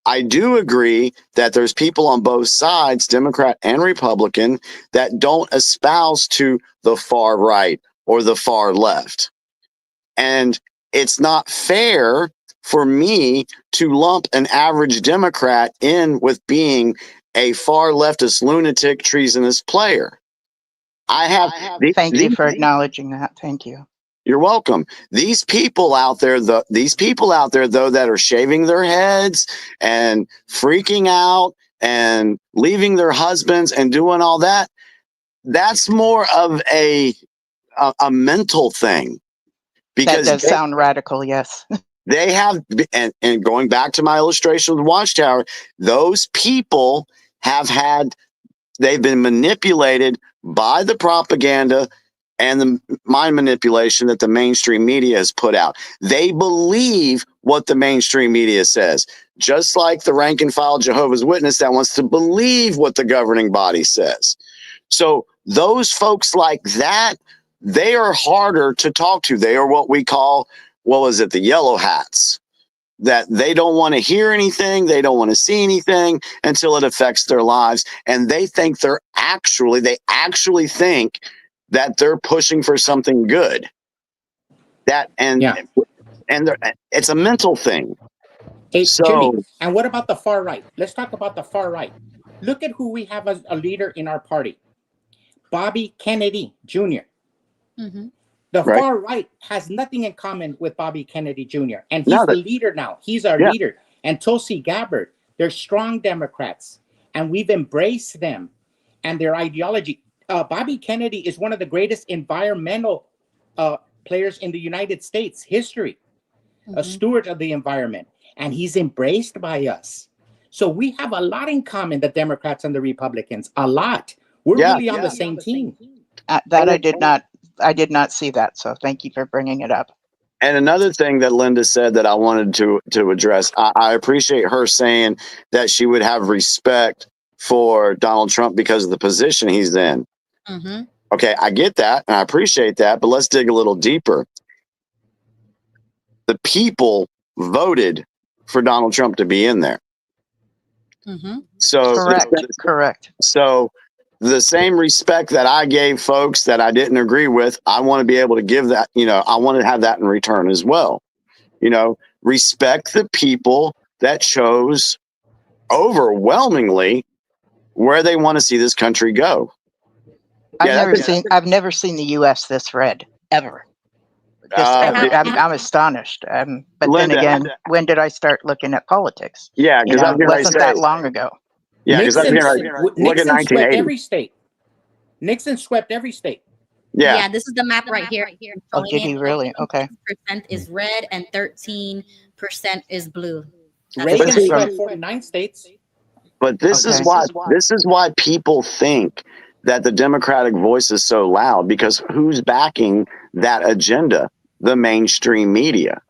Speaker 3: I do agree that there's people on both sides, Democrat and Republican, that don't espouse to the far right or the far left. And it's not fair for me to lump an average Democrat in with being a far leftist, lunatic, treasonous player.
Speaker 12: Thank you for acknowledging that. Thank you.
Speaker 3: You're welcome. These people out there, though, that are shaving their heads and freaking out and leaving their husbands and doing all that, that's more of a mental thing.
Speaker 12: Because that does sound radical, yes.
Speaker 3: They have, and going back to my illustration with Watchtower, those people have had they've been manipulated by the propaganda and the mind manipulation that the mainstream media has put out. They believe what the mainstream media says, just like the rank and file Jehovah's Witness that wants to believe what the governing body says. So those folks like that, they are harder to talk to. They are what we call, the yellow hats, that they don't want to hear anything. They don't want to see anything until it affects their lives. And they think they actually think that they're pushing for something good. It's a mental thing.
Speaker 4: Hey, Jimmy, and what about the far right? Let's talk about the far right. Look at who we have as a leader in our party. Bobby Kennedy Jr.
Speaker 2: Mm-hmm.
Speaker 4: The far right has nothing in common with Bobby Kennedy Jr. And he's the leader now. He's our leader. And Tulsi Gabbard, they're strong Democrats. And we've embraced them and their ideology. Bobby Kennedy is one of the greatest environmental players in the United States history, a steward of the environment. And he's embraced by us. So we have a lot in common, the Democrats and the Republicans, a lot. We're really on the same team.
Speaker 12: I did not see that. So thank you for bringing it up.
Speaker 3: And another thing that Linda said that I wanted to address, I appreciate her saying that she would have respect for Donald Trump because of the position he's in.
Speaker 2: Mm-hmm.
Speaker 3: Okay, I get that and I appreciate that, but let's dig a little deeper. The people voted for Donald Trump to be in there.
Speaker 2: Mm-hmm.
Speaker 3: So
Speaker 12: correct.
Speaker 3: So the same respect that I gave folks that I didn't agree with, I want to be able to give that, I want to have that in return as well. Respect the people that chose overwhelmingly where they want to see this country go.
Speaker 12: I've never seen the U.S. this red ever. I'm astonished. But
Speaker 3: Linda,
Speaker 12: then again, when did I start looking at politics?
Speaker 3: Yeah, because
Speaker 12: it wasn't that long ago.
Speaker 3: Yeah, because look at 1980.
Speaker 4: Swept every state. Nixon swept every state.
Speaker 2: Yeah, this is the map right here.
Speaker 12: Oh, did he really? Okay.
Speaker 2: Percent is red and 13% is blue.
Speaker 4: Reagan swept 49 states.
Speaker 3: But this is why people think that the Democratic voice is so loud, because who's backing that agenda? The mainstream media.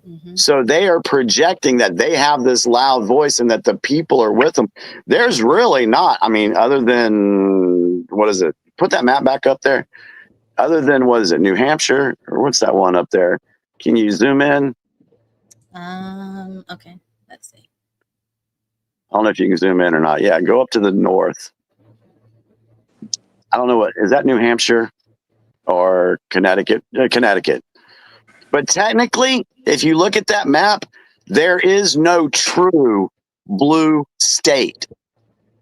Speaker 3: Mm-hmm. So they are projecting that they have this loud voice and that the people are with them. There's really not, other than, put that map back up there. Other than, New Hampshire? Or what's that one up there? Can you zoom in?
Speaker 2: Okay, let's see.
Speaker 3: I don't know if you can zoom in or not. Yeah, go up to the north. I don't know is that New Hampshire or Connecticut? Connecticut. But technically, if you look at that map, there is no true blue state.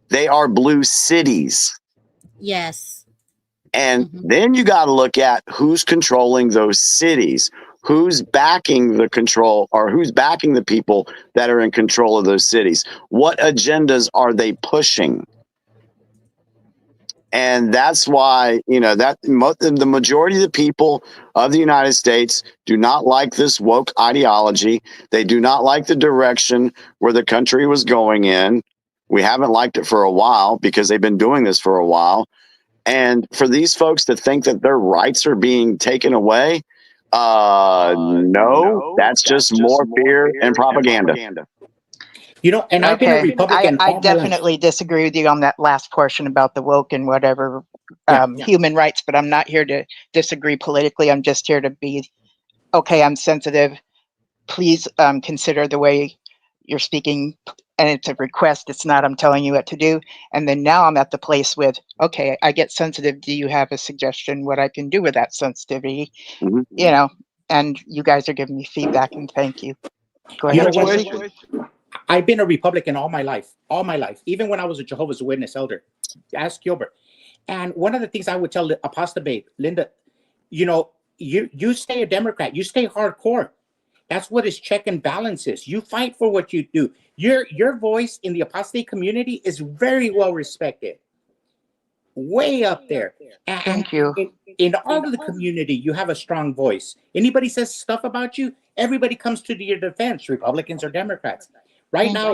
Speaker 3: They are blue cities.
Speaker 2: Yes.
Speaker 3: And then you got to look at who's controlling those cities, who's backing the control, or who's backing the people that are in control of those cities. What agendas are they pushing? And that's why, the majority of the people of the United States do not like this woke ideology. They do not like the direction where the country was going in. We haven't liked it for a while because they've been doing this for a while. And for these folks to think that their rights are being taken away, no, that's just more fear and propaganda.
Speaker 4: And I've been a Republican.
Speaker 12: I definitely disagree with you on that last portion about the woke and whatever human rights, but I'm not here to disagree politically. I'm just here to be, okay, I'm sensitive. Please consider the way you're speaking. And it's a request. It's not, I'm telling you what to do. And then now I'm at the place with, okay, I get sensitive. Do you have a suggestion what I can do with that sensitivity? Mm-hmm. And you guys are giving me feedback, and thank you. Go ahead.
Speaker 4: I've been a Republican all my life, even when I was a Jehovah's Witness elder. Ask Gilbert. And one of the things I would tell Apostle Babe, Linda, you stay a Democrat, you stay hardcore. That's what his check and balance is. You fight for what you do. Your voice in the apostate community is very well respected. Way up there. And
Speaker 12: thank you.
Speaker 4: In all of the community, you have a strong voice. Anybody says stuff about you, everybody comes to your defense, Republicans or Democrats. Right now,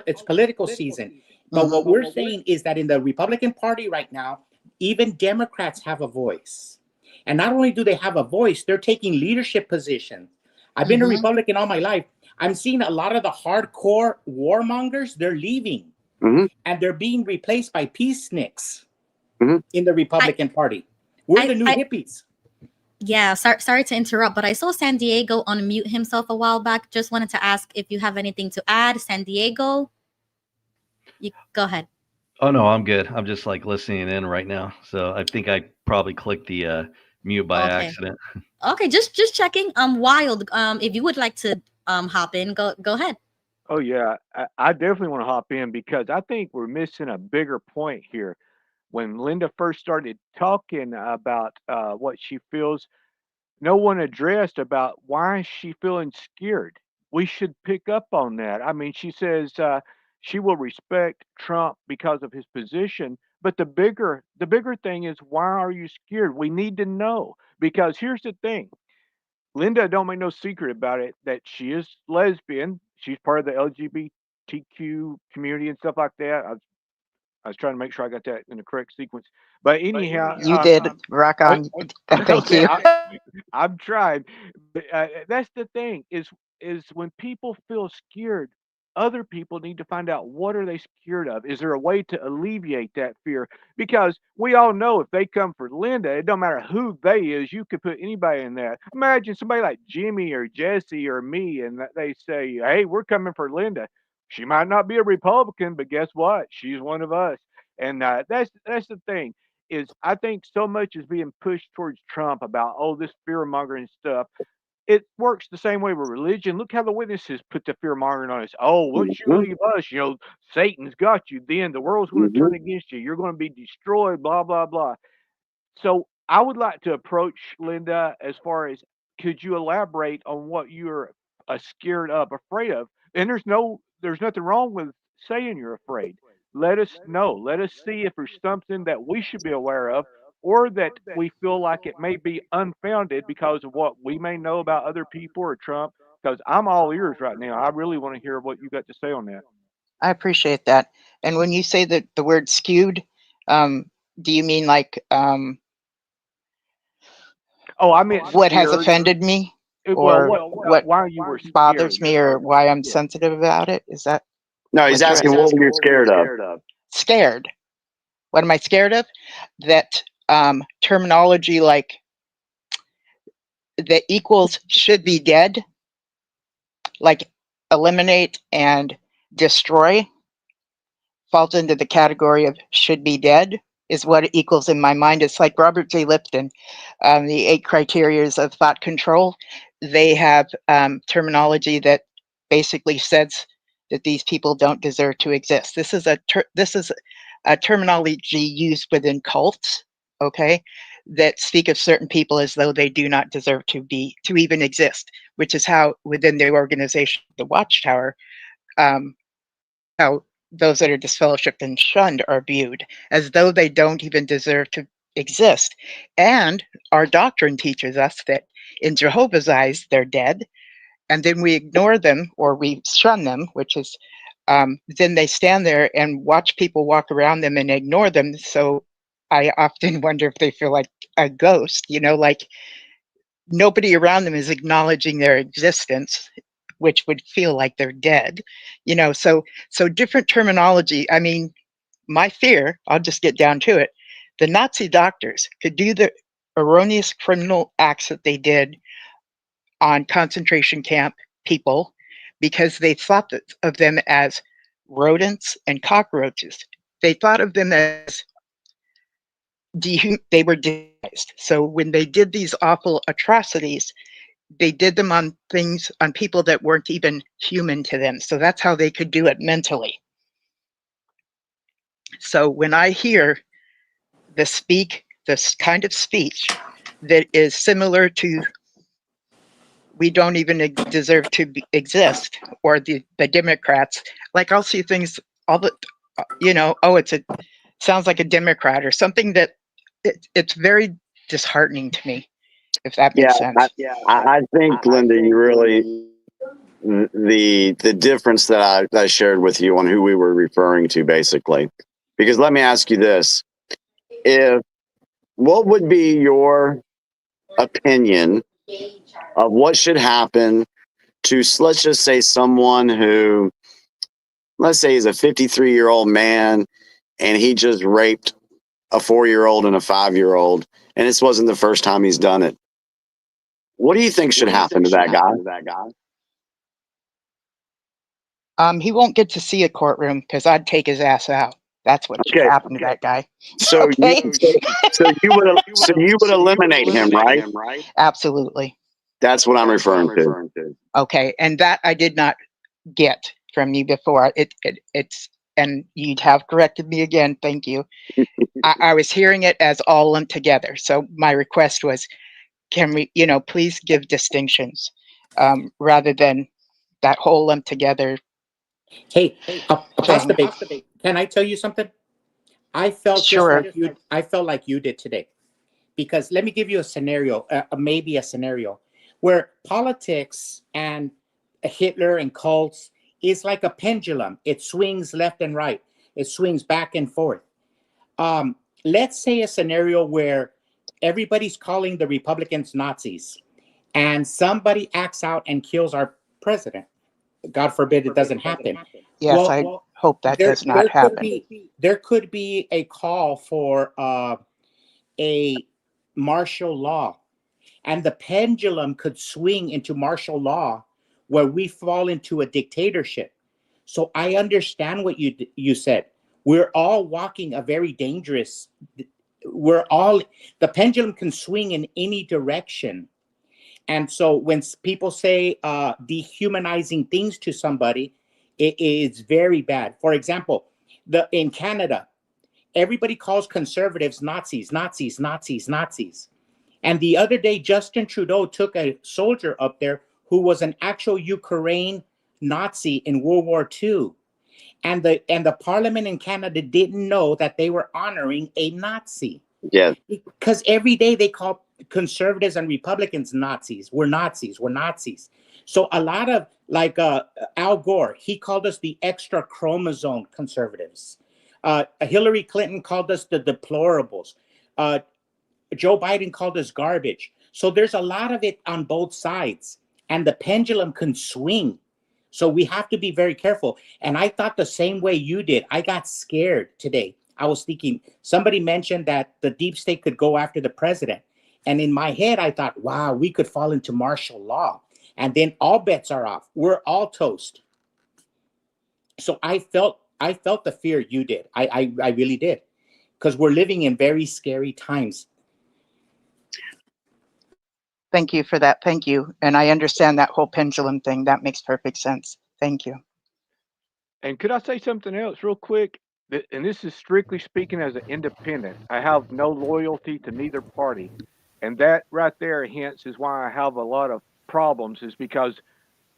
Speaker 4: it's political season. But what we're saying is that in the Republican Party right now, even Democrats have a voice. And not only do they have a voice, they're taking leadership positions. I've been a Republican all my life. I'm seeing a lot of the hardcore warmongers, they're leaving. And they're being replaced by peaceniks in the Republican Party. We're the new hippies.
Speaker 2: Yeah, sorry to interrupt, but I saw San Diego unmute himself a while back. Just wanted to ask if you have anything to add. San Diego, you go ahead.
Speaker 11: Oh no, I'm good. I'm just like listening in right now. So I think I probably clicked the mute by accident.
Speaker 2: Okay, just checking. Wild. If you would like to hop in, go ahead.
Speaker 7: Oh yeah, I definitely want to hop in because I think we're missing a bigger point here. When Linda first started talking about what she feels, no one addressed about why is she feeling scared. We should pick up on that. I mean, she says she will respect Trump because of his position, but the bigger thing is, why are you scared? We need to know, because here's the thing. Linda don't make no secret about it that she is lesbian. She's part of the LGBTQ community and stuff like that. I was trying to make sure I got that in the correct sequence. But anyhow,
Speaker 12: you did. Rock on. Thank you.
Speaker 7: I'm trying. But, that's the thing is when people feel scared, other people need to find out, what are they scared of? Is there a way to alleviate that fear? Because we all know if they come for Linda, it don't matter who they is, you could put anybody in that. Imagine somebody like Jimmy or Jesse or me, and they say, hey, we're coming for Linda. She might not be a Republican, but guess what? She's one of us. And that's the thing, is I think so much is being pushed towards Trump about, oh, this fear mongering stuff. It works the same way with religion. Look how the witnesses put the fear mongering on us. Oh, once you leave us, Satan's got you. Then the world's going to turn against you. You're going to be destroyed, blah, blah, blah. So I would like to approach Linda as far as, could you elaborate on what you're scared of, afraid of? And there's nothing wrong with saying you're afraid. Let us know. Let us see if there's something that we should be aware of, or that we feel like it may be unfounded because of what we may know about other people or Trump. Because I'm all ears right now. I really want to hear what you got to say on that.
Speaker 12: I appreciate that. And when you say that the word skewed, do you mean like
Speaker 7: I meant
Speaker 12: what has
Speaker 7: scared.
Speaker 12: offended me?
Speaker 7: Or
Speaker 12: what
Speaker 7: why you were
Speaker 12: bothers me, or why I'm sensitive about it? Is that?
Speaker 3: No, he's asking what were you scared of?
Speaker 12: Scared. What am I scared of? That terminology like the equals should be dead, like eliminate and destroy, falls into the category of should be dead, is what it equals in my mind. It's like Robert J. Lipton, the 8 criteria of thought control. They have terminology that basically says that these people don't deserve to exist. This is a terminology used within cults, okay, that speak of certain people as though they do not deserve to even exist, which is how within the organization, the Watchtower, how those that are disfellowshipped and shunned are viewed as though they don't even deserve to exist. And our doctrine teaches us that in Jehovah's eyes, they're dead. And then we ignore them or we shun them, which is, then they stand there and watch people walk around them and ignore them. So I often wonder if they feel like a ghost, like nobody around them is acknowledging their existence, which would feel like they're dead, so different terminology. I mean, my fear, I'll just get down to it. The Nazi doctors could do the erroneous criminal acts that they did on concentration camp people because they thought of them as rodents and cockroaches. They thought of them as they were dehumanized. So when they did these awful atrocities, they did them on people that weren't even human to them. So that's how they could do it mentally. So when I hear this kind of speech that is similar to we don't even deserve to exist, or the Democrats, like I'll see things all the, sounds like a Democrat or something that it's very disheartening to me, if that makes sense.
Speaker 3: I think, Linda, you really, the difference that I shared with you on who we were referring to, basically. Because let me ask you this: what would be your opinion of what should happen to, let's just say, someone who, let's say, is a 53-year-old man and he just raped a 4-year-old and a 5-year-old, and this wasn't the first time he's done it? What do you think should happen to that guy?
Speaker 12: He won't get to see a courtroom because I'd take his ass out. That's what should happen to that guy.
Speaker 3: So
Speaker 12: Okay.
Speaker 3: you would eliminate him, right?
Speaker 12: Absolutely.
Speaker 3: That's what I'm referring to.
Speaker 12: Okay, and that I did not get from you before. It's and you'd have corrected me again. Thank you. I was hearing it as all lumped together. So my request was, can we, please give distinctions rather than that whole lumped together.
Speaker 4: Hey, Apostrophe, can I tell you something? I felt
Speaker 12: Sure.
Speaker 4: I felt like you did today, because let me give you a scenario, maybe a scenario where politics and Hitler and cults is like a pendulum. It swings left and right. It swings back and forth. Let's say a scenario where everybody's calling the Republicans Nazis, and somebody acts out and kills our president. God forbid it doesn't happen.
Speaker 12: Yes, I hope that does not happen.
Speaker 4: There could be a call for a martial law, and the pendulum could swing into martial law where we fall into a dictatorship. So I understand what you said. We're all walking a very dangerous, the pendulum can swing in any direction. And so when people say dehumanizing things to somebody, it is very bad. For example, in Canada, everybody calls conservatives Nazis, Nazis, Nazis, Nazis. And the other day, Justin Trudeau took a soldier up there who was an actual Ukraine Nazi in World War II. And the parliament in Canada didn't know that they were honoring a Nazi.
Speaker 3: Yeah.
Speaker 4: Because every day they call conservatives and Republicans Nazis. We're Nazis. We're Nazis. So a lot of, like Al Gore, he called us the extra chromosome conservatives. Hillary Clinton called us the deplorables. Joe Biden called us garbage. So there's a lot of it on both sides, and the pendulum can swing. So we have to be very careful. And I thought the same way you did. I got scared today. I was thinking, somebody mentioned that the deep state could go after the president. And in my head, I thought, wow, we could fall into martial law. And then all bets are off. We're all toast. So I felt the fear you did. I really did. Because we're living in very scary times.
Speaker 12: Thank you for that. Thank you. And I understand that whole pendulum thing. That makes perfect sense. Thank you.
Speaker 7: And could I say something else real quick? And this is strictly speaking as an independent. I have no loyalty to neither party. And that right there, hence, is why I have a lot of problems, is because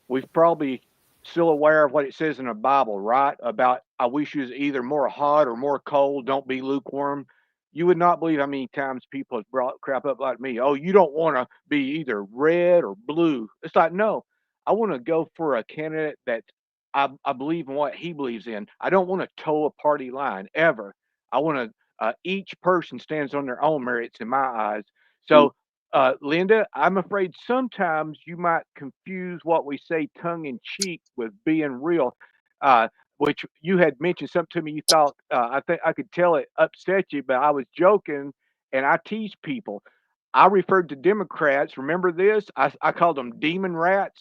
Speaker 7: we've probably still aware of what it says in the Bible, right? About, I wish you was either more hot or more cold. Don't be lukewarm. You would not believe how many times people have brought crap up like me. Oh, you don't want to be either red or blue. It's like, no, I want to go for a candidate that I believe in what he believes in. I don't want to toe a party line ever. I want to, each person stands on their own merits in my eyes. So, Linda, I'm afraid sometimes you might confuse what we say tongue in cheek with being real. Which you had mentioned something to me. You thought I think I could tell it upset you, but I was joking and I tease people. I referred to Democrats. Remember this? I called them demon rats,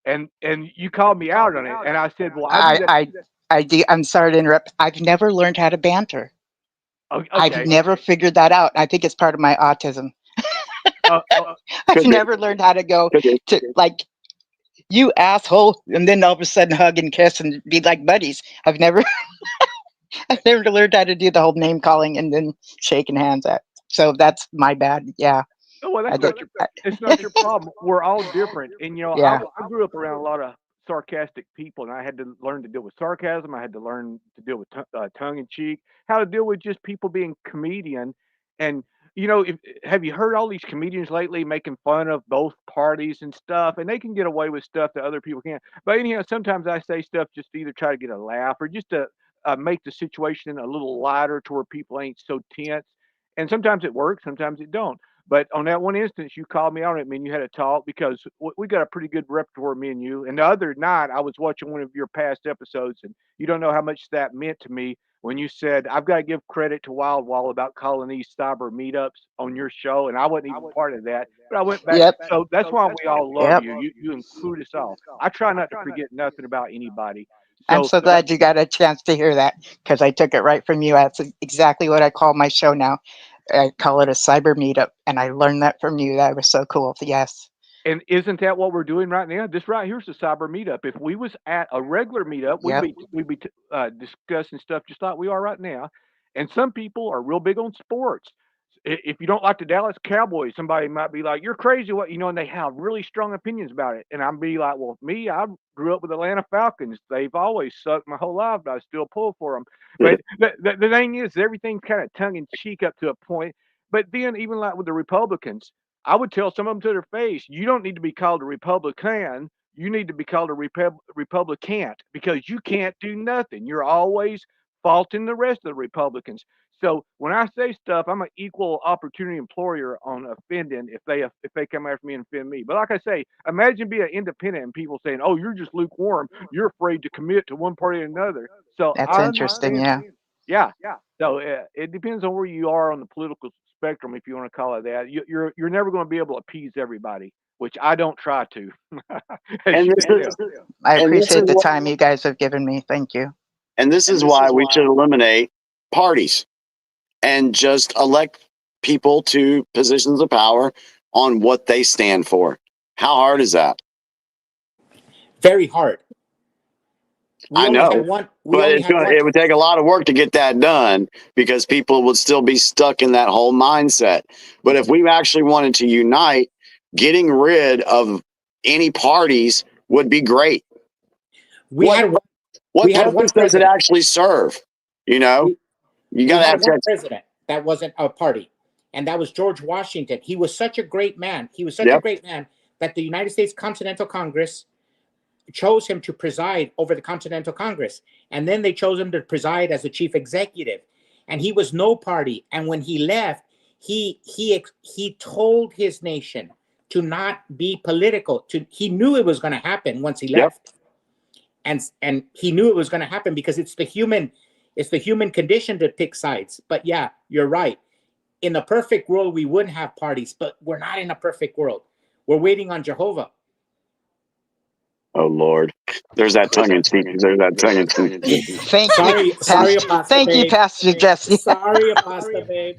Speaker 7: and you called me out on it, and I said, "Well,
Speaker 12: I'm sorry to interrupt. I've never learned how to banter.
Speaker 7: Okay.
Speaker 12: I've never figured that out. I think it's part of my autism. I've never learned how to go to like, you asshole, and then all of a sudden hug and kiss and be like buddies. I've never learned how to do the whole name calling and then shaking hands at. So that's my bad. Yeah.
Speaker 7: Oh, well, it's not your problem. We're all different. And,
Speaker 12: yeah.
Speaker 7: I grew up around a lot of sarcastic people, and I had to learn to deal with sarcasm. I had to learn to deal with tongue in cheek, how to deal with just people being comedian. And you know, have you heard all these comedians lately making fun of both parties and stuff? And they can get away with stuff that other people can't. But anyhow, sometimes I say stuff just to either try to get a laugh or just to make the situation a little lighter to where people ain't so tense. And sometimes it works, sometimes it don't. But on that one instance, you called me on it, man. You had a talk because we got a pretty good repertoire, me and you. And the other night, I was watching one of your past episodes, and you don't know how much that meant to me when you said, I've got to give credit to Wild Wall about calling these cyber meetups on your show. And I wasn't even part of that. But I went back.
Speaker 12: Yep.
Speaker 7: So that's why we all love
Speaker 12: Yep.
Speaker 7: you. You include us all. I try not to forget nothing about anybody.
Speaker 12: I'm so glad you got a chance to hear that because I took it right from you. That's exactly what I call my show now. I call it a cyber meetup, and I learned that from you. That was so cool. Yes.
Speaker 7: And isn't that what we're doing right now? This right here's the cyber meetup. If we was at a regular meetup,
Speaker 12: Yep.
Speaker 7: we'd be discussing stuff just like we are right now. And some people are real big on sports. If you don't like the Dallas Cowboys, somebody might be like, "You're crazy," what you know, and they have really strong opinions about it. And I'd be like, "Well, me, I grew up with Atlanta Falcons. They've always sucked my whole life, but I still pull for them." But the thing is, everything's kind of tongue in cheek up to a point. But then, even like with the Republicans, I would tell some of them to their face, "You don't need to be called a Republican. You need to be called a Republican because you can't do nothing. You're always faulting the rest of the Republicans." So when I say stuff, I'm an equal opportunity employer on offending if they come after me and offend me. But like I say, imagine being an independent and people saying, "Oh, you're just lukewarm. You're afraid to commit to one party or another." So
Speaker 12: That's interesting. Yeah.
Speaker 7: yeah. So it depends on where you are on the political spectrum, if you want to call it that. You're never going to be able to appease everybody, which I don't try to.
Speaker 3: And this is,
Speaker 12: I
Speaker 3: and this
Speaker 12: appreciate
Speaker 3: is
Speaker 12: the
Speaker 3: wh-
Speaker 12: time you guys have given me. Thank you.
Speaker 3: and this is why we should eliminate parties and just elect people to positions of power on what they stand for. How hard is that?
Speaker 4: Very hard. We
Speaker 3: I
Speaker 4: only
Speaker 3: know,
Speaker 4: had one. We
Speaker 3: but
Speaker 4: only
Speaker 3: it's
Speaker 4: had
Speaker 3: gonna,
Speaker 4: one.
Speaker 3: it would take a lot of work to get that done because people would still be stuck in that whole mindset. But if we actually wanted to unite, getting rid of any parties would be great.
Speaker 4: We had one.
Speaker 3: What
Speaker 4: we had one
Speaker 3: purpose does it
Speaker 4: president.
Speaker 3: actually serve? You know, you
Speaker 4: We
Speaker 3: gotta
Speaker 4: had
Speaker 3: have
Speaker 4: one
Speaker 3: checks.
Speaker 4: president that wasn't a party, and that was George Washington. He was such a great man. He was such a
Speaker 3: Yep.
Speaker 4: great man that the United States Continental Congress chose him to preside over the Continental Congress, and then they chose him to preside as the chief executive. And he was no party. And when he left, he told his nation to not be political. He knew it was going to happen once he left, and he knew it was going to happen because it's the human condition to pick sides. But yeah, you're right. In the perfect world, we wouldn't have parties, but we're not in a perfect world. We're waiting on Jehovah.
Speaker 3: Oh Lord, there's that tongue in cheek. There's that tongue in cheek.
Speaker 12: Thank you,
Speaker 4: Sorry,
Speaker 12: Pastor.
Speaker 4: Apostle
Speaker 12: Thank you,
Speaker 4: Babe.
Speaker 12: Pastor Jesse.
Speaker 4: Sorry, Apostle Babe.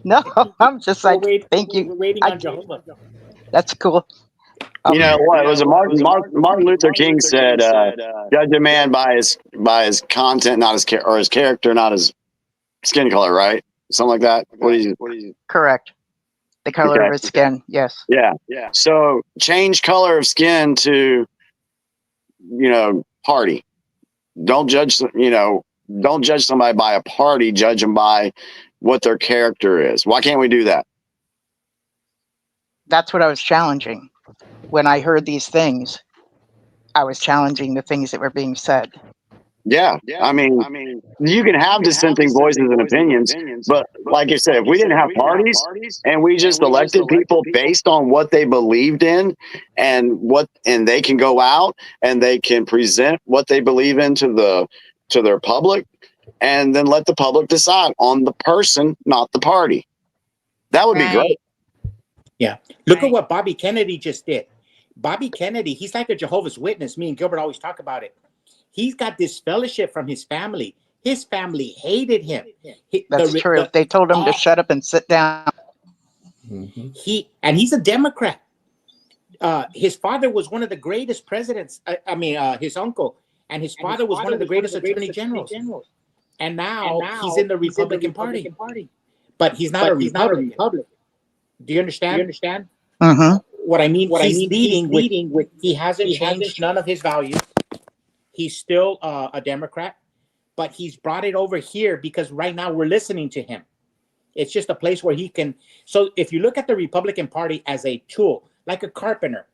Speaker 12: No, I'm just like, thank
Speaker 4: We're
Speaker 12: you.
Speaker 4: waiting on Jehovah.
Speaker 12: That's cool.
Speaker 3: You know what? It was a Martin Luther King said, "Judge a man by his content, not his or his character, not his skin color." Right? Something like that. What do you?
Speaker 12: Correct. The color of his skin. Yes.
Speaker 3: Yeah. So change color of skin to, party. Don't judge. Don't judge somebody by a party. Judge them by what their character is. Why can't we do that?
Speaker 12: That's what I was challenging. When I heard these things, I was challenging the things that were being said.
Speaker 3: Yeah. I mean, you can have dissenting voices and opinions, but like I said, if we didn't have parties and we just elected people based on what they believed in and they can go out and they can present what they believe in to their public and then let the public decide on the person, not the party. That would be great.
Speaker 4: Yeah. Look at what Bobby Kennedy just did. Bobby Kennedy, he's like a Jehovah's Witness. Me and Gilbert always talk about it. He's got this fellowship from his family. His family hated him.
Speaker 12: That's true. They told him to shut up and sit down.
Speaker 4: He's a Democrat. His father was one of the greatest presidents. His uncle. And his father was one of the greatest attorney generals. And now he's in the Republican Party. But he's not a Republican. Do you understand?
Speaker 12: Mm-hmm.
Speaker 4: What I mean? He's leading with. He hasn't changed none of his values. He's still a Democrat, but he's brought it over here because right now we're listening to him. It's just a place where he can. So if you look at the Republican Party as a tool, like a carpenter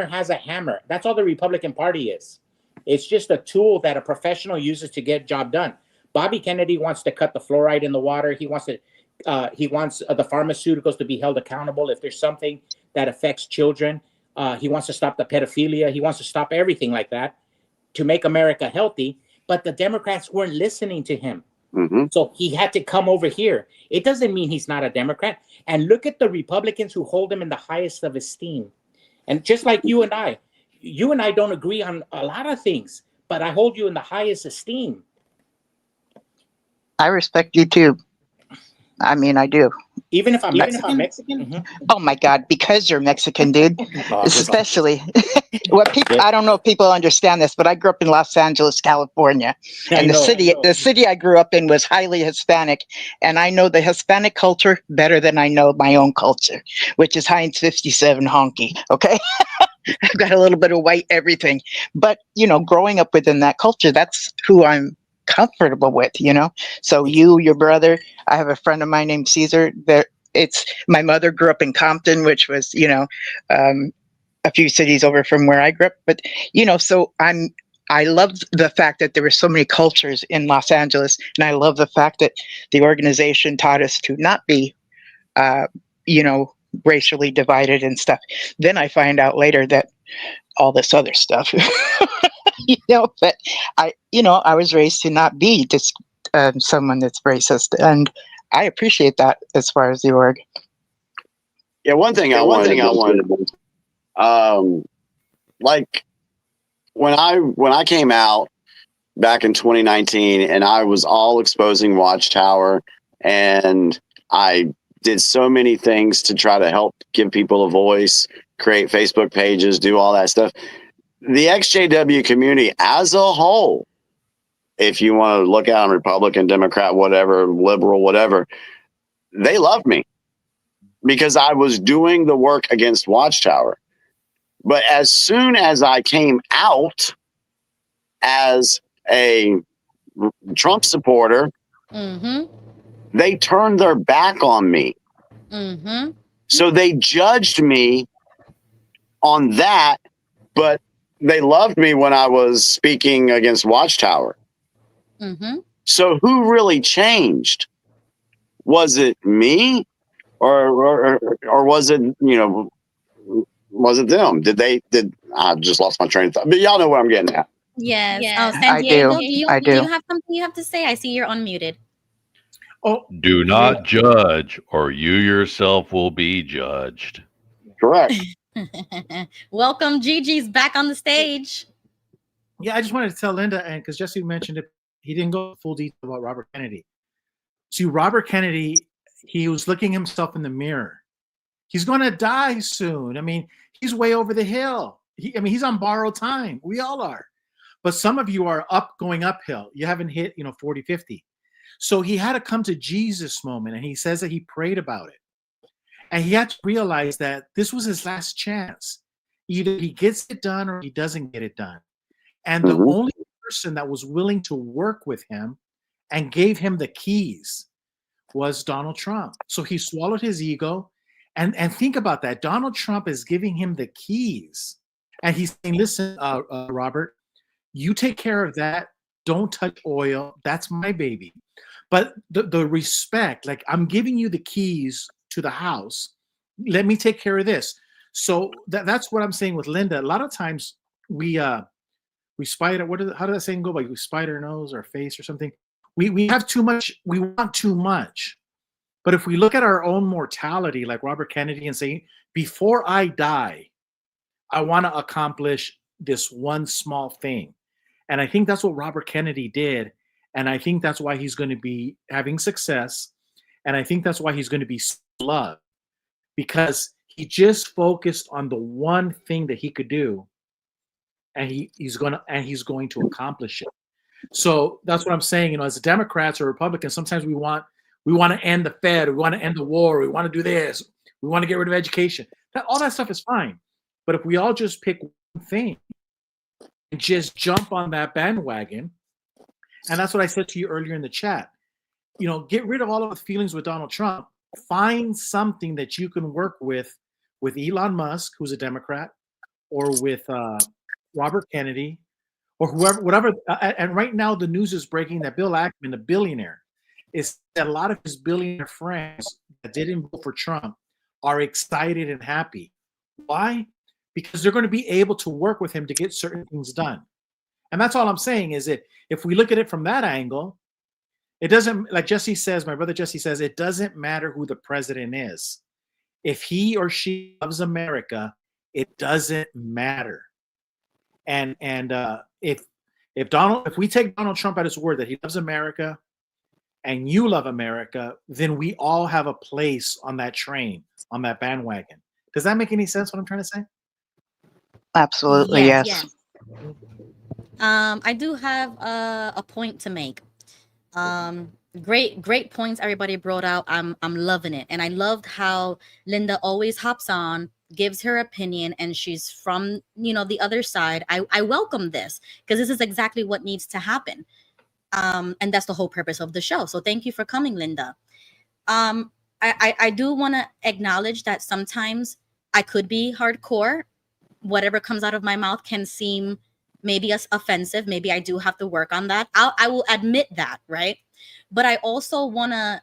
Speaker 4: has a hammer. That's all the Republican Party is. It's just a tool that a professional uses to get job done. Bobby Kennedy wants to cut the fluoride in the water. He wants the pharmaceuticals to be held accountable if there's something that affects children. He wants to stop the pedophilia. He wants to stop everything like that to make America healthy. But the Democrats weren't listening to him.
Speaker 3: Mm-hmm.
Speaker 4: So he had to come over here. It doesn't mean he's not a Democrat. And look at the Republicans who hold him in the highest of esteem. And just like you and I don't agree on a lot of things, but I hold you in the highest esteem.
Speaker 12: I respect you too. I mean, I do.
Speaker 4: Even if I'm Mexican? Mm-hmm.
Speaker 12: Oh my God, because you're Mexican, dude. Especially what people, I don't know if people understand this, but I grew up in Los Angeles, California. And the city I grew up in was highly Hispanic. And I know the Hispanic culture better than I know my own culture, which is Heinz 57 honky. Okay. I've got a little bit of white everything. But, you know, growing up within that culture, that's who I'm comfortable with, you know. So you, your brother, I have a friend of mine named Caesar. My mother grew up in Compton, which was, you know, a few cities over from where I grew up. But, you know, so I love the fact that there were so many cultures in Los Angeles, and I love the fact that the organization taught us to not be, you know, racially divided and stuff. Then I find out later that all this other stuff. You know, but I was raised to not be just someone that's racist, and I appreciate that as far as the org.
Speaker 3: Yeah, one thing I wanted, like when I came out back in 2019, and I was all exposing Watchtower, and I did so many things to try to help give people a voice, create Facebook pages, do all that stuff. The XJW community as a whole, if you want to look at them, Republican, Democrat, whatever, liberal, whatever, they loved me because I was doing the work against Watchtower. But as soon as I came out as a Trump supporter,
Speaker 2: mm-hmm.
Speaker 3: they turned their back on me.
Speaker 2: Mm-hmm.
Speaker 3: So they judged me on that, but they loved me when I was speaking against Watchtower.
Speaker 2: Mm-hmm.
Speaker 3: So who really changed? Was it me, or was it, you know, was it them? I just lost my train of thought, but y'all know what I'm getting at.
Speaker 2: Yes.
Speaker 12: Yeah.
Speaker 2: Oh, San Diego,
Speaker 12: I do.
Speaker 2: Do you have something you have to say? I see you're unmuted.
Speaker 6: Oh,
Speaker 13: do not judge, or you yourself will be judged.
Speaker 3: Correct.
Speaker 2: Welcome, Gigi's back on the stage.
Speaker 6: Yeah, I just wanted to tell Linda, and because Jesse mentioned it, he didn't go full detail about Robert Kennedy. See, Robert Kennedy, he was looking himself in the mirror. He's going to die soon. I mean, he's way over the hill. He's on borrowed time. We all are. But some of you are going uphill. You haven't hit, 40, 50. So he had to come to Jesus moment, and he says that he prayed about it. And he had to realize that this was his last chance. Either he gets it done or he doesn't get it done. And the only person that was willing to work with him and gave him the keys was Donald Trump. So he swallowed his ego. And think about that. Donald Trump is giving him the keys. And he's saying, listen, Robert, you take care of that. Don't touch oil. That's my baby. But the respect, like, I'm giving you the keys to the house. Let me take care of this. So that's what I'm saying with Linda. A lot of times we spider. How does that saying go? Like we spider nose our face or something. We have too much. We want too much. But if we look at our own mortality, like Robert Kennedy, and say, before I die, I want to accomplish this one small thing. And I think that's what Robert Kennedy did. And I think that's why he's going to be having success. And I think that's why he's going to be loved, because he just focused on the one thing that he could do. And he's going to accomplish it. So that's what I'm saying. As Democrats or Republicans, sometimes we want to end the Fed, we want to end the war, we want to do this, we want to get rid of education. All that stuff is fine. But if we all just pick one thing and just jump on that bandwagon, and that's what I said to you earlier in the chat, get rid of all of the feelings with Donald Trump. Find something that you can work with Elon Musk, who's a Democrat, or with Robert Kennedy, or whoever, whatever. And right now, the news is breaking that Bill Ackman, a billionaire, is that a lot of his billionaire friends that didn't vote for Trump are excited and happy. Why? Because they're going to be able to work with him to get certain things done. And that's all I'm saying is that if we look at it from that angle, it doesn't, like Jesse says, my brother Jesse says, it doesn't matter who the president is. If he or she loves America, it doesn't matter. And if we take Donald Trump at his word that he loves America and you love America, then we all have a place on that train, on that bandwagon. Does that make any sense what I'm trying to say?
Speaker 12: Absolutely, yes.
Speaker 2: I do have a point to make. Great points everybody brought out. I'm loving it, and I loved how Linda always hops on, gives her opinion, and she's from the other side. I welcome this because this is exactly what needs to happen, and that's the whole purpose of the show. So thank you for coming, Linda. I do want to acknowledge that sometimes I could be hardcore. Whatever comes out of my mouth can seem maybe as offensive. Maybe I do have to work on that. I will admit that, right? But I also want to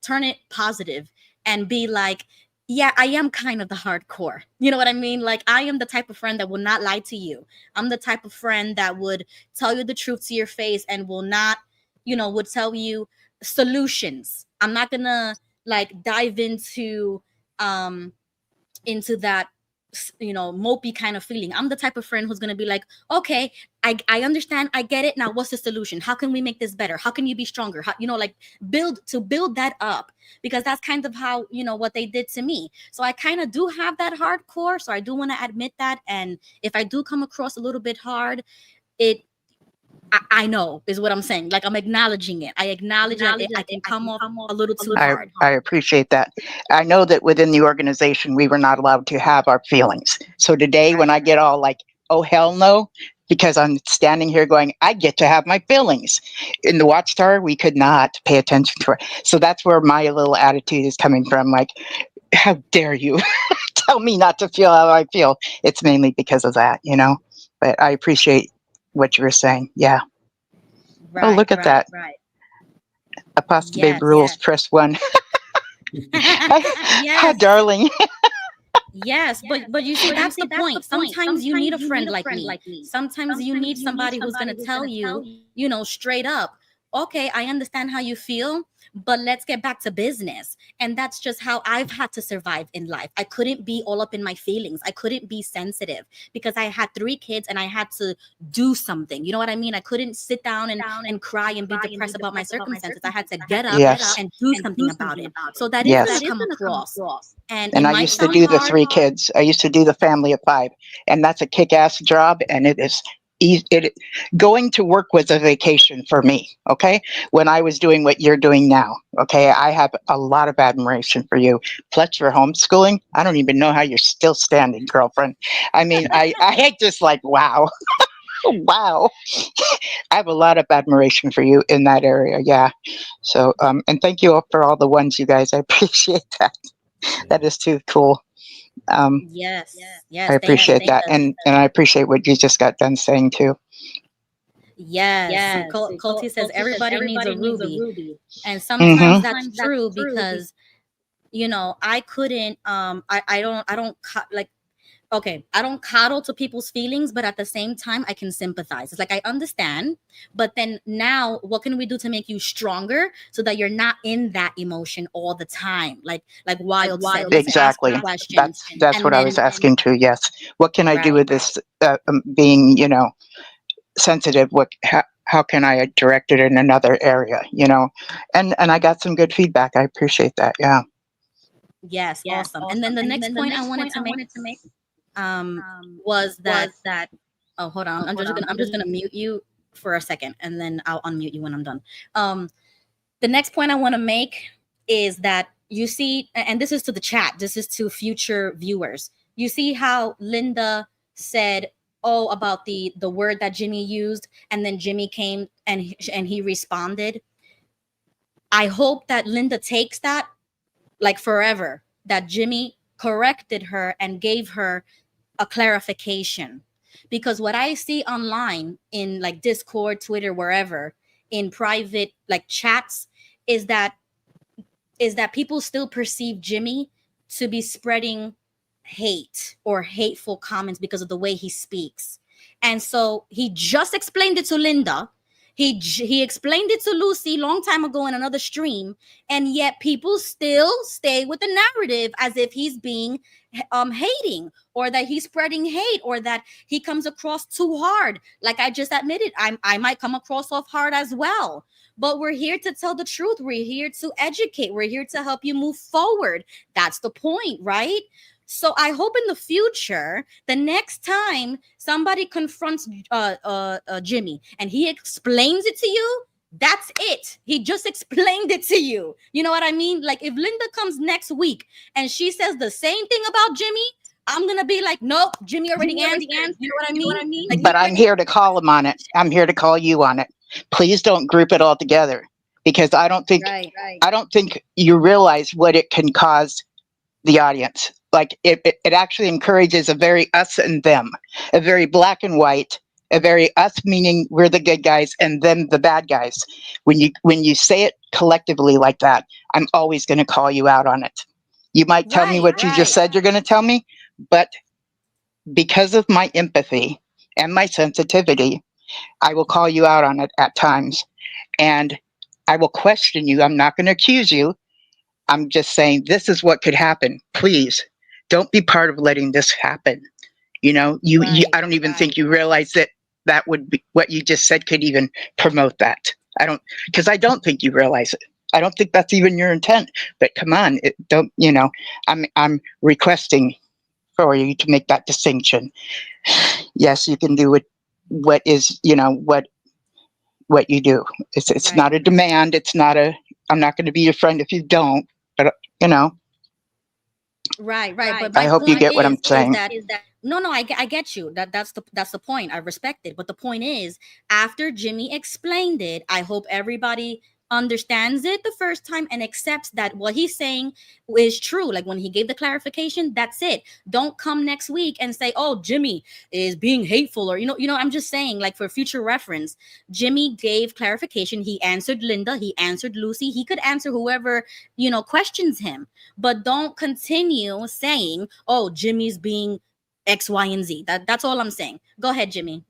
Speaker 2: turn it positive and be like, yeah, I am kind of the hardcore. You know what I mean? Like, I am the type of friend that will not lie to you. I'm the type of friend that would tell you the truth to your face and will not, would tell you solutions. I'm not gonna like dive into that mopey kind of feeling. I'm the type of friend who's going to be like, okay, I understand, I get it. Now what's the solution? How can we make this better? How can you be stronger? How, like build that up, because that's kind of how what they did to me. So I kind of do have that hardcore, so I do want to admit that. And if I do come across a little bit hard, I know is what I'm saying. Like, I'm acknowledging it. I acknowledge that I can come off a little too hard.
Speaker 12: I appreciate that. I know that within the organization, we were not allowed to have our feelings. So today, when I get all like, oh, hell no, because I'm standing here going, I get to have my feelings. In the Watchtower, we could not pay attention to it. So that's where my little attitude is coming from. Like, how dare you tell me not to feel how I feel? It's mainly because of that, but I appreciate what you were saying. Yeah.
Speaker 2: Right,
Speaker 12: oh, look at that.
Speaker 2: Right.
Speaker 12: Apostrophe rules, press 1.
Speaker 2: Yes.
Speaker 12: Darling.
Speaker 2: Yes, but you see, that's the point. Sometimes you need a friend like me. Sometimes you need somebody who's going to tell you, straight up, okay, I understand how you feel, but let's get back to business. And that's just how I've had to survive in life. I couldn't be all up in my feelings. I couldn't be sensitive because I had 3 kids and I had to do something. You know what I mean? I couldn't sit down and cry and be depressed about my circumstances. I had to get up and do something about it. So that is going to come across. And
Speaker 12: I used to do the 3 kids. I used to do the family of 5. And that's a kick-ass job. And it is going to work was a vacation for me. Okay. When I was doing what you're doing now. Okay. I have a lot of admiration for you. Plus your homeschooling. I don't even know how you're still standing, girlfriend. I mean, I just like, wow. Wow. I have a lot of admiration for you in that area. Yeah. So, and thank you for all the ones, you guys. I appreciate that. That is too cool.
Speaker 2: Yes.
Speaker 12: I appreciate that. And I appreciate what you just got done saying too.
Speaker 2: Yes. Colty says everybody needs a Ruby. And sometimes that's true because, I couldn't, I don't like, okay, I don't coddle to people's feelings, but at the same time, I can sympathize. It's like, I understand, but then now what can we do to make you stronger so that you're not in that emotion all the time? Like Wild said.
Speaker 12: Exactly. That's what I was asking too. Yes. What can I do with this being, sensitive? How can I direct it in another area, and I got some good feedback. I appreciate that. Yeah.
Speaker 2: Yes. Awesome. And then the next point I wanted to make was that oh, hold on. I'm just gonna mute you for a second and then I'll unmute you when I'm done. The next point I want to make is that you see, and this is to the chat, this is to future viewers. You see how Linda said, oh, about the word that Jimmy used, and then Jimmy came and he responded. I hope that Linda takes that like forever, that Jimmy corrected her and gave her a clarification. Because what I see online in like Discord, Twitter, wherever, in private like chats, is that people still perceive Jimmy to be spreading hate or hateful comments because of the way he speaks. And so he just explained it to Linda. He explained it to Lucy long time ago in another stream, and yet people still stay with the narrative as if he's being hating, or that he's spreading hate, or that he comes across too hard. Like I just admitted, I might come across off hard as well. But we're here to tell the truth. We're here to educate. We're here to help you move forward. That's the point, right? So I hope in the future, the next time somebody confronts Jimmy and he explains it to you, that's it. He just explained it to you. You know what I mean? Like if Linda comes next week and she says the same thing about Jimmy, I'm going to be like, nope, Jimmy already answered. You know what I mean? Like,
Speaker 12: But I'm here to call him on it. I'm here to call you on it. Please don't group it all together, because I don't think you realize what it can cause the audience. Like it actually encourages a very us and them, a very black and white, a very us meaning we're the good guys and them the bad guys. When you say it collectively like that, I'm always going to call you out on it. You might tell me what you just said you're going to tell me, but because of my empathy and my sensitivity, I will call you out on it at times, and I will question you. I'm not going to accuse you. I'm just saying this is what could happen. Please don't be part of letting this happen. You know, I don't even think you realize that would be what you just said could even promote that. I don't think you realize it. I don't think that's even your intent, but come on, I'm requesting for you to make that distinction. Yes, you can do what is, what you do. It's not a demand. It's not I'm not going to be your friend if you don't, but
Speaker 2: Right. But
Speaker 12: I hope you get what I'm saying.
Speaker 2: No, I get you. That's the point. I respect it. But the point is, after Jimmy explained it, I hope everybody understands it the first time and accepts that what he's saying is true. Like when he gave the clarification, that's it. Don't come next week and say, oh, Jimmy is being hateful, or I'm just saying, like, for future reference, Jimmy gave clarification. He answered Linda, he answered Lucy, he could answer whoever questions him, but don't continue saying, oh, Jimmy's being X, Y, and Z. That's all I'm saying. Go ahead, Jimmy.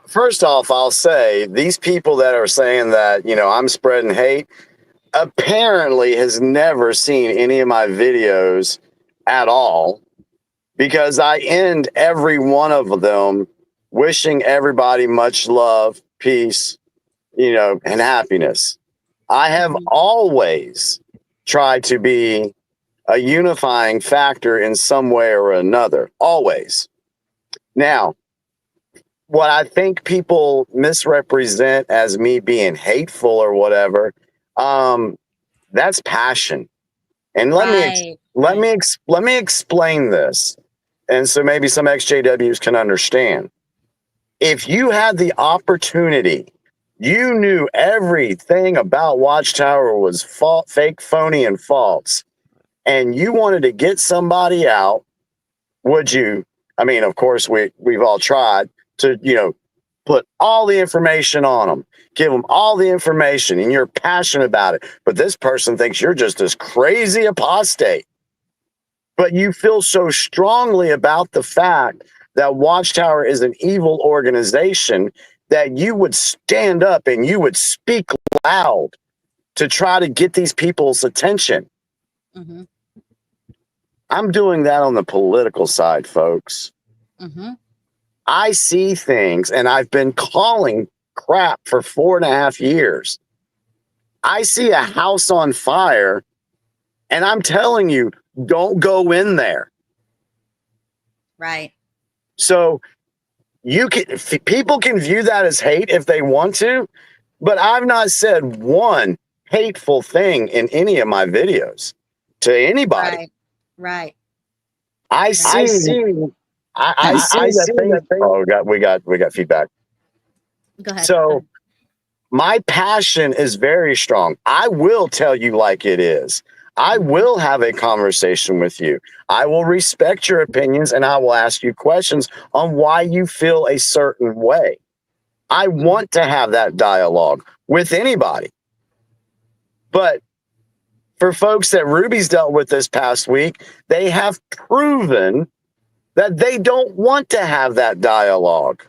Speaker 3: First off, I'll say these people that are saying that, I'm spreading hate, apparently has never seen any of my videos at all, because I end every one of them wishing everybody much love, peace, and happiness. I have always tried to be a unifying factor in some way or another, always. Now, what I think people misrepresent as me being hateful or whatever, that's passion. And let me explain this, and so maybe some XJWs can understand. If you had the opportunity, you knew everything about Watchtower was fake, phony, and false, and you wanted to get somebody out, would you? I mean, of course, we've all tried to, put all the information on them, give them all the information, and you're passionate about it. But this person thinks you're just this crazy apostate. But you feel so strongly about the fact that Watchtower is an evil organization that you would stand up and you would speak loud to try to get these people's attention.
Speaker 2: Mm-hmm.
Speaker 3: I'm doing that on the political side, folks.
Speaker 2: Mm-hmm.
Speaker 3: I see things, and I've been calling crap for 4.5 years. I see a house on fire, and I'm telling you, don't go in there.
Speaker 2: Right.
Speaker 3: So people can view that as hate if they want to, but I've not said one hateful thing in any of my videos to anybody.
Speaker 2: Right.
Speaker 3: I see that thing. Oh, we got feedback.
Speaker 2: Go ahead.
Speaker 3: So My passion is very strong. I will tell you like it is. I will have a conversation with you. I will respect your opinions and I will ask you questions on why you feel a certain way. I want to have that dialogue with anybody. But for folks that Ruby's dealt with this past week, they have proven that they don't want to have that dialogue.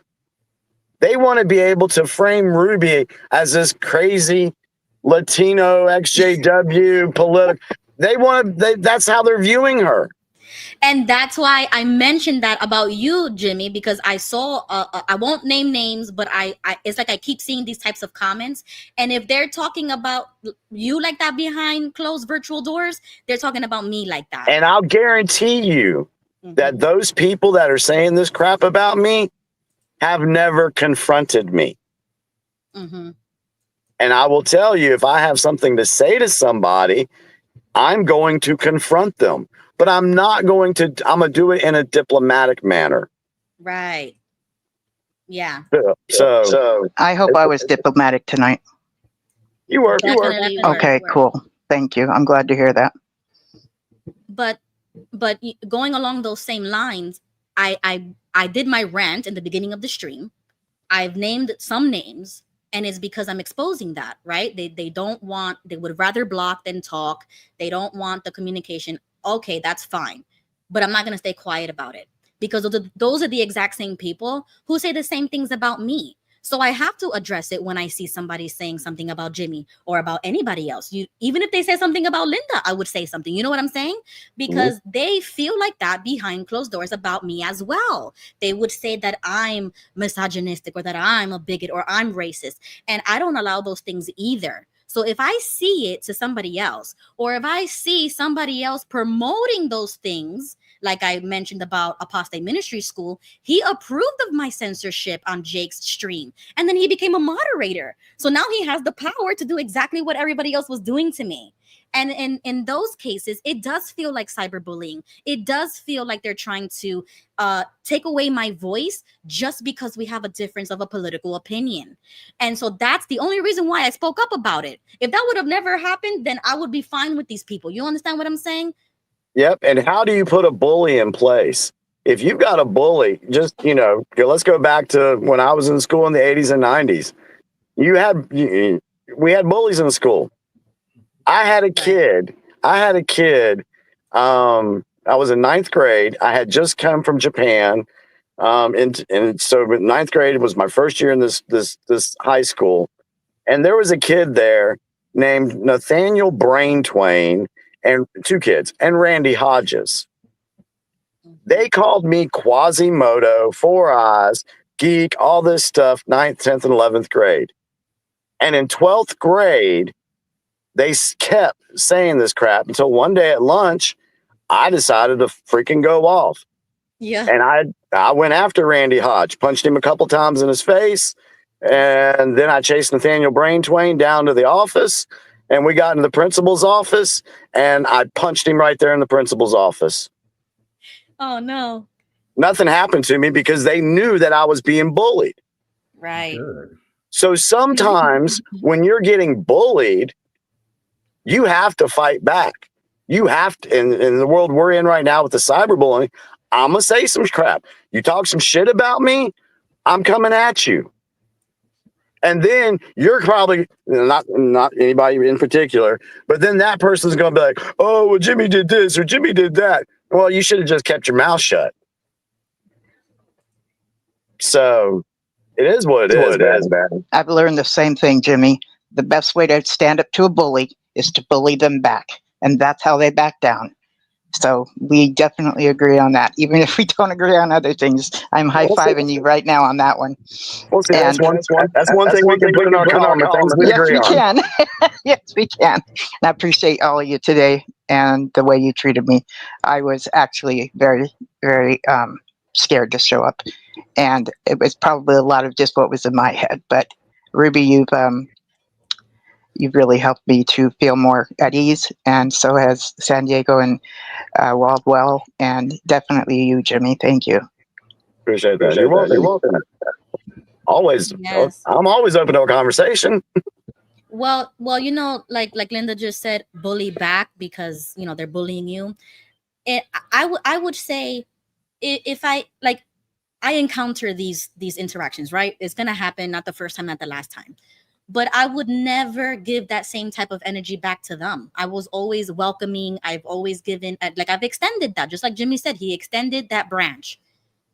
Speaker 3: They want to be able to frame Ruby as this crazy Latino XJW political. That's how they're viewing her.
Speaker 2: And that's why I mentioned that about you, Jimmy, because I saw, I won't name names, but I it's like I keep seeing these types of comments. And if they're talking about you like that behind closed virtual doors, they're talking about me like that.
Speaker 3: And I'll guarantee you that those people that are saying this crap about me have never confronted me. And I will tell you, if I have something to say to somebody, I'm going to confront them. But I'm not going to, I'm going to do it in a diplomatic manner.
Speaker 2: Right. Yeah.
Speaker 3: So
Speaker 12: I hope I was diplomatic tonight.
Speaker 3: You were.
Speaker 2: Definitely were.
Speaker 12: Okay, cool. Thank you. I'm glad to hear that.
Speaker 2: But going along those same lines, I did my rant in the beginning of the stream. I've named some names, and it's because I'm exposing that, right? They don't want, they would rather block than talk. They don't want the communication. Okay, that's fine. But I'm not going to stay quiet about it, because those are the exact same people who say the same things about me. So I have to address it when I see somebody saying something about Jimmy or about anybody else. Even if they say something about Linda, I would say something. You know what I'm saying? Because they feel like that behind closed doors about me as well. They would say that I'm misogynistic, or that I'm a bigot, or I'm racist. And I don't allow those things either. So if I see it to somebody else, or if I see somebody else promoting those things, like I mentioned about Apostate Ministry School, he approved of my censorship on Jake's stream. And then he became a moderator. So now he has the power to do exactly what everybody else was doing to me. And in those cases, it does feel like cyberbullying. It does feel like they're trying to take away my voice just because we have a difference of a political opinion. And so that's the only reason why I spoke up about it. If that would have never happened, then I would be fine with these people. You understand what I'm saying?
Speaker 3: Yep. And how do you put a bully in place? If you've got a bully, just, let's go back to when I was in school in the 80s and 90s. We had bullies in school. I had a kid. I was in ninth grade. I had just come from Japan. And so ninth grade was my first year in this high school. And there was a kid there named Nathaniel Brain Twain, and two kids, and Randy Hodges. They called me Quasimodo, Four Eyes, geek, all this stuff, 9th, 10th, and 11th grade. And in 12th grade, they kept saying this crap until one day at lunch, I decided to freaking go off.
Speaker 2: Yeah.
Speaker 3: And I went after Randy Hodge, punched him a couple times in his face, and then I chased Nathaniel Brain Twain down to the office, and we got into the principal's office, and I punched him right there in the principal's office.
Speaker 2: Oh, no.
Speaker 3: Nothing happened to me because they knew that I was being bullied.
Speaker 2: Right.
Speaker 3: So sometimes when you're getting bullied, you have to fight back. You have to, in the world we're in right now with the cyberbullying, I'm going to say some crap. You talk some shit about me, I'm coming at you. And then you're probably not anybody in particular, but then that person's going to be like, oh, well, Jimmy did this or Jimmy did that. Well, you should have just kept your mouth shut. So it is what it is, man.
Speaker 12: I've learned the same thing, Jimmy. The best way to stand up to a bully is to bully them back. And that's how they back down. So we definitely agree on that. Even if we don't agree on other things, I'm high-fiving you right now on that one.
Speaker 3: Well, see, that's one thing we can put in our column of things we agree on.
Speaker 12: Yes, we can. Yes, we can. And I appreciate all of you today and the way you treated me. I was actually very, very scared to show up. And it was probably a lot of just what was in my head. But Ruby, you've really helped me to feel more at ease, and so has San Diego and Waldwell, and definitely you, Jimmy. Thank you.
Speaker 3: Appreciate that. You're welcome. Always,
Speaker 2: Yes.
Speaker 3: I'm always open to a conversation.
Speaker 2: Well, you know, like Linda just said, bully back because you know they're bullying you. I would say if I like I encounter these interactions, right? It's gonna happen not the first time, not the last time. But I would never give that same type of energy back to them. I was always welcoming. I've always given, like I've extended that, just like Jimmy said, he extended that branch.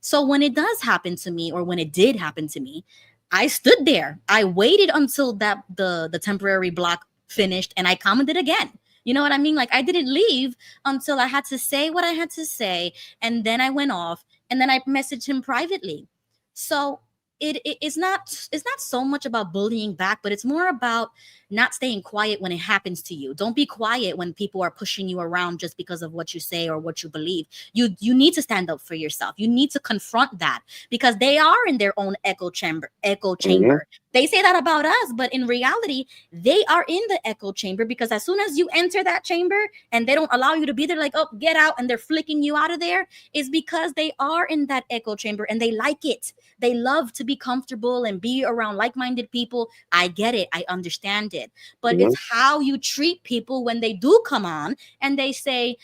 Speaker 2: So when it does happen to me, or when it did happen to me, I stood there. I waited until that the temporary block finished, and I commented again. You know what I mean? Like I didn't leave until I had to say what I had to say, and then I went off, and then I messaged him privately. So it's not so much about bullying back, but it's more about not staying quiet when it happens to you. Don't be quiet when people are pushing you around just because of what you say or what you believe. You need to stand up for yourself. You need to confront that, because they are in their own echo chamber. They say that about us, but in reality, they are in the echo chamber, because as soon as you enter that chamber and they don't allow you to be there, like, oh, get out, and they're flicking you out of there, is because they are in that echo chamber and they like it. They love to be comfortable and be around like-minded people. I get it. I understand it. But it's how you treat people when they do come on and they say,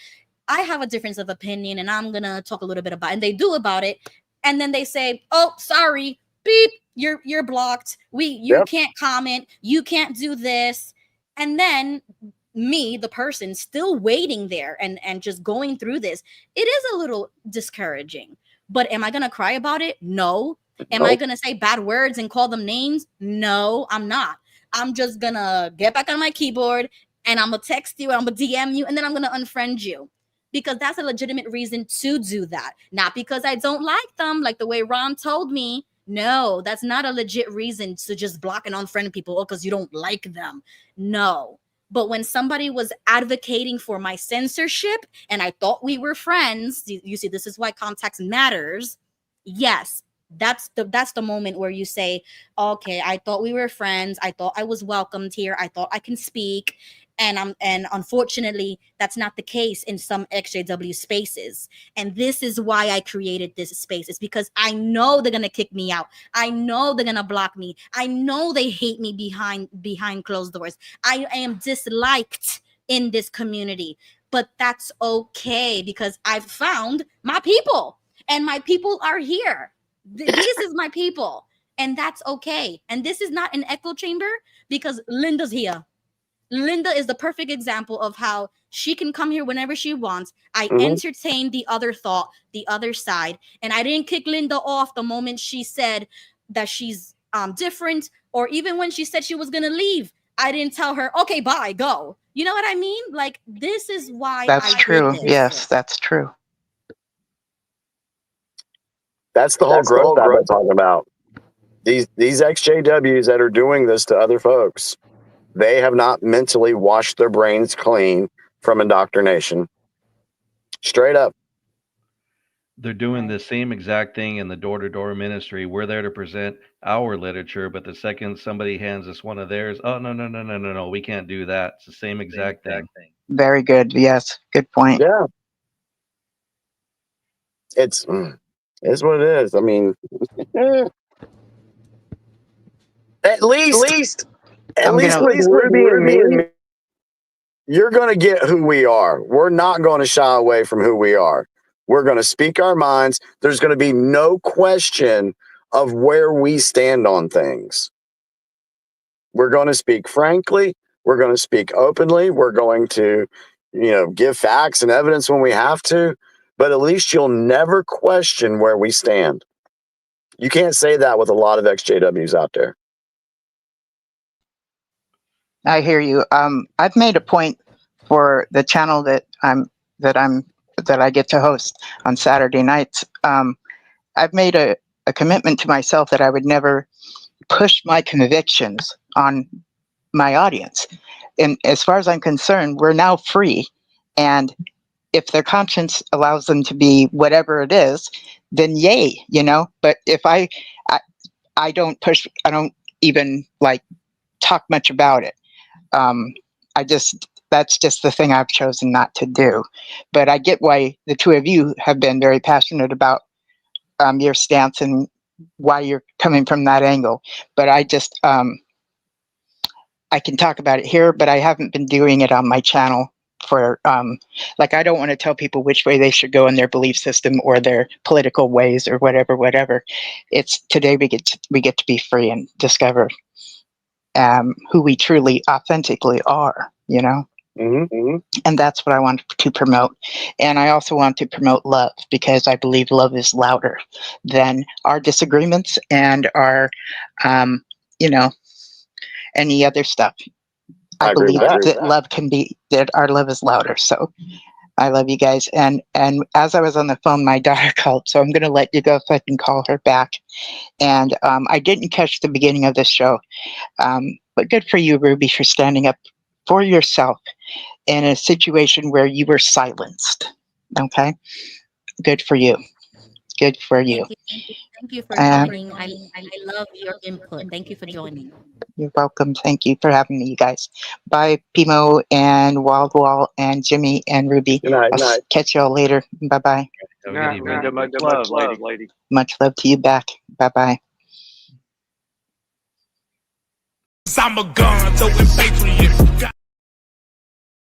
Speaker 2: I have a difference of opinion and I'm going to talk a little bit about it. And they do about it. And then they say, oh, sorry, beep, you're blocked. You can't comment. You can't do this. And then me, the person, still waiting there and just going through this, it is a little discouraging. But am I going to cry about it? No. Am I going to say bad words and call them names? No, I'm not. I'm just going to get back on my keyboard and I'm going to text you, I'm going to DM you, and then I'm going to unfriend you. Because that's a legitimate reason to do that. Not because I don't like them, like the way Ron told me. No, that's not a legit reason to just block and unfriend people because you don't like them. No. But when somebody was advocating for my censorship and I thought we were friends, you see, this is why context matters. Yes, that's the moment where you say, okay, I thought we were friends. I thought I was welcomed here. I thought I can speak. And unfortunately, that's not the case in some XJW spaces. And this is why I created this space. It's because I know they're gonna kick me out. I know they're gonna block me. I know they hate me behind closed doors. I am disliked in this community, but that's okay because I've found my people, and my people are here. This is my people, and that's okay. And this is not an echo chamber because Linda's here. Linda is the perfect example of how she can come here whenever she wants. I entertained the other thought, the other side, and I didn't kick Linda off the moment she said that she's different, or even when she said she was gonna leave. I didn't tell her, okay, bye, go. You know what I mean? Like, this is why
Speaker 12: that's true.
Speaker 2: Did this.
Speaker 12: Yes, that's true.
Speaker 3: That's the whole growth I've been talking about. These XJWs that are doing this to other folks, they have not mentally washed their brains clean from indoctrination. Straight up.
Speaker 11: They're doing the same exact thing in the door-to-door ministry. We're there to present our literature, but the second somebody hands us one of theirs, oh, no, we can't do that. It's the same exact thing.
Speaker 12: Very good. Yes, good point.
Speaker 3: Yeah. It's what it is. I mean, at least with Ruby and me, you're going to get who we are. We're not going to shy away from who we are. We're going to speak our minds. There's going to be no question of where we stand on things. We're going to speak frankly. We're going to speak openly. We're going to, give facts and evidence when we have to. But at least you'll never question where we stand. You can't say that with a lot of XJWs out there.
Speaker 12: I hear you. I've made a point for the channel that I get to host on Saturday nights. I've made a commitment to myself that I would never push my convictions on my audience. And as far as I'm concerned, we're now free. And if their conscience allows them to be whatever it is, then yay, But if I don't push, I don't even talk much about it. That's just the thing I've chosen not to do. But I get why the two of you have been very passionate about your stance and why you're coming from that angle. But I just, I can talk about it here, but I haven't been doing it on my channel for, like, I don't want to tell people which way they should go in their belief system or their political ways or whatever. It's today we get to be free and discover who we truly, authentically are, you know? And that's what I want to promote. And I also want to promote love, because I believe love is louder than our disagreements and our, you know, any other stuff. I believe that love can be, that our love is louder. So I love you guys. And as I was on the phone, my daughter called, so I'm going to let you go so I can call her back. And I didn't catch the beginning of the show, but good for you, Ruby, for standing up for yourself in a situation where you were silenced. Okay, good for you. Good for you.
Speaker 2: Thank you for joining. I love your input. Thank you for joining.
Speaker 12: You're welcome. Thank you for having me, you guys. Bye, Pimo and Wild Wall and Jimmy and Ruby.
Speaker 3: Good night.
Speaker 12: I'll catch y'all later. Bye bye.
Speaker 7: Much love, lady.
Speaker 12: Much love to you back. Bye bye.
Speaker 1: I'm a gun throwing patriot.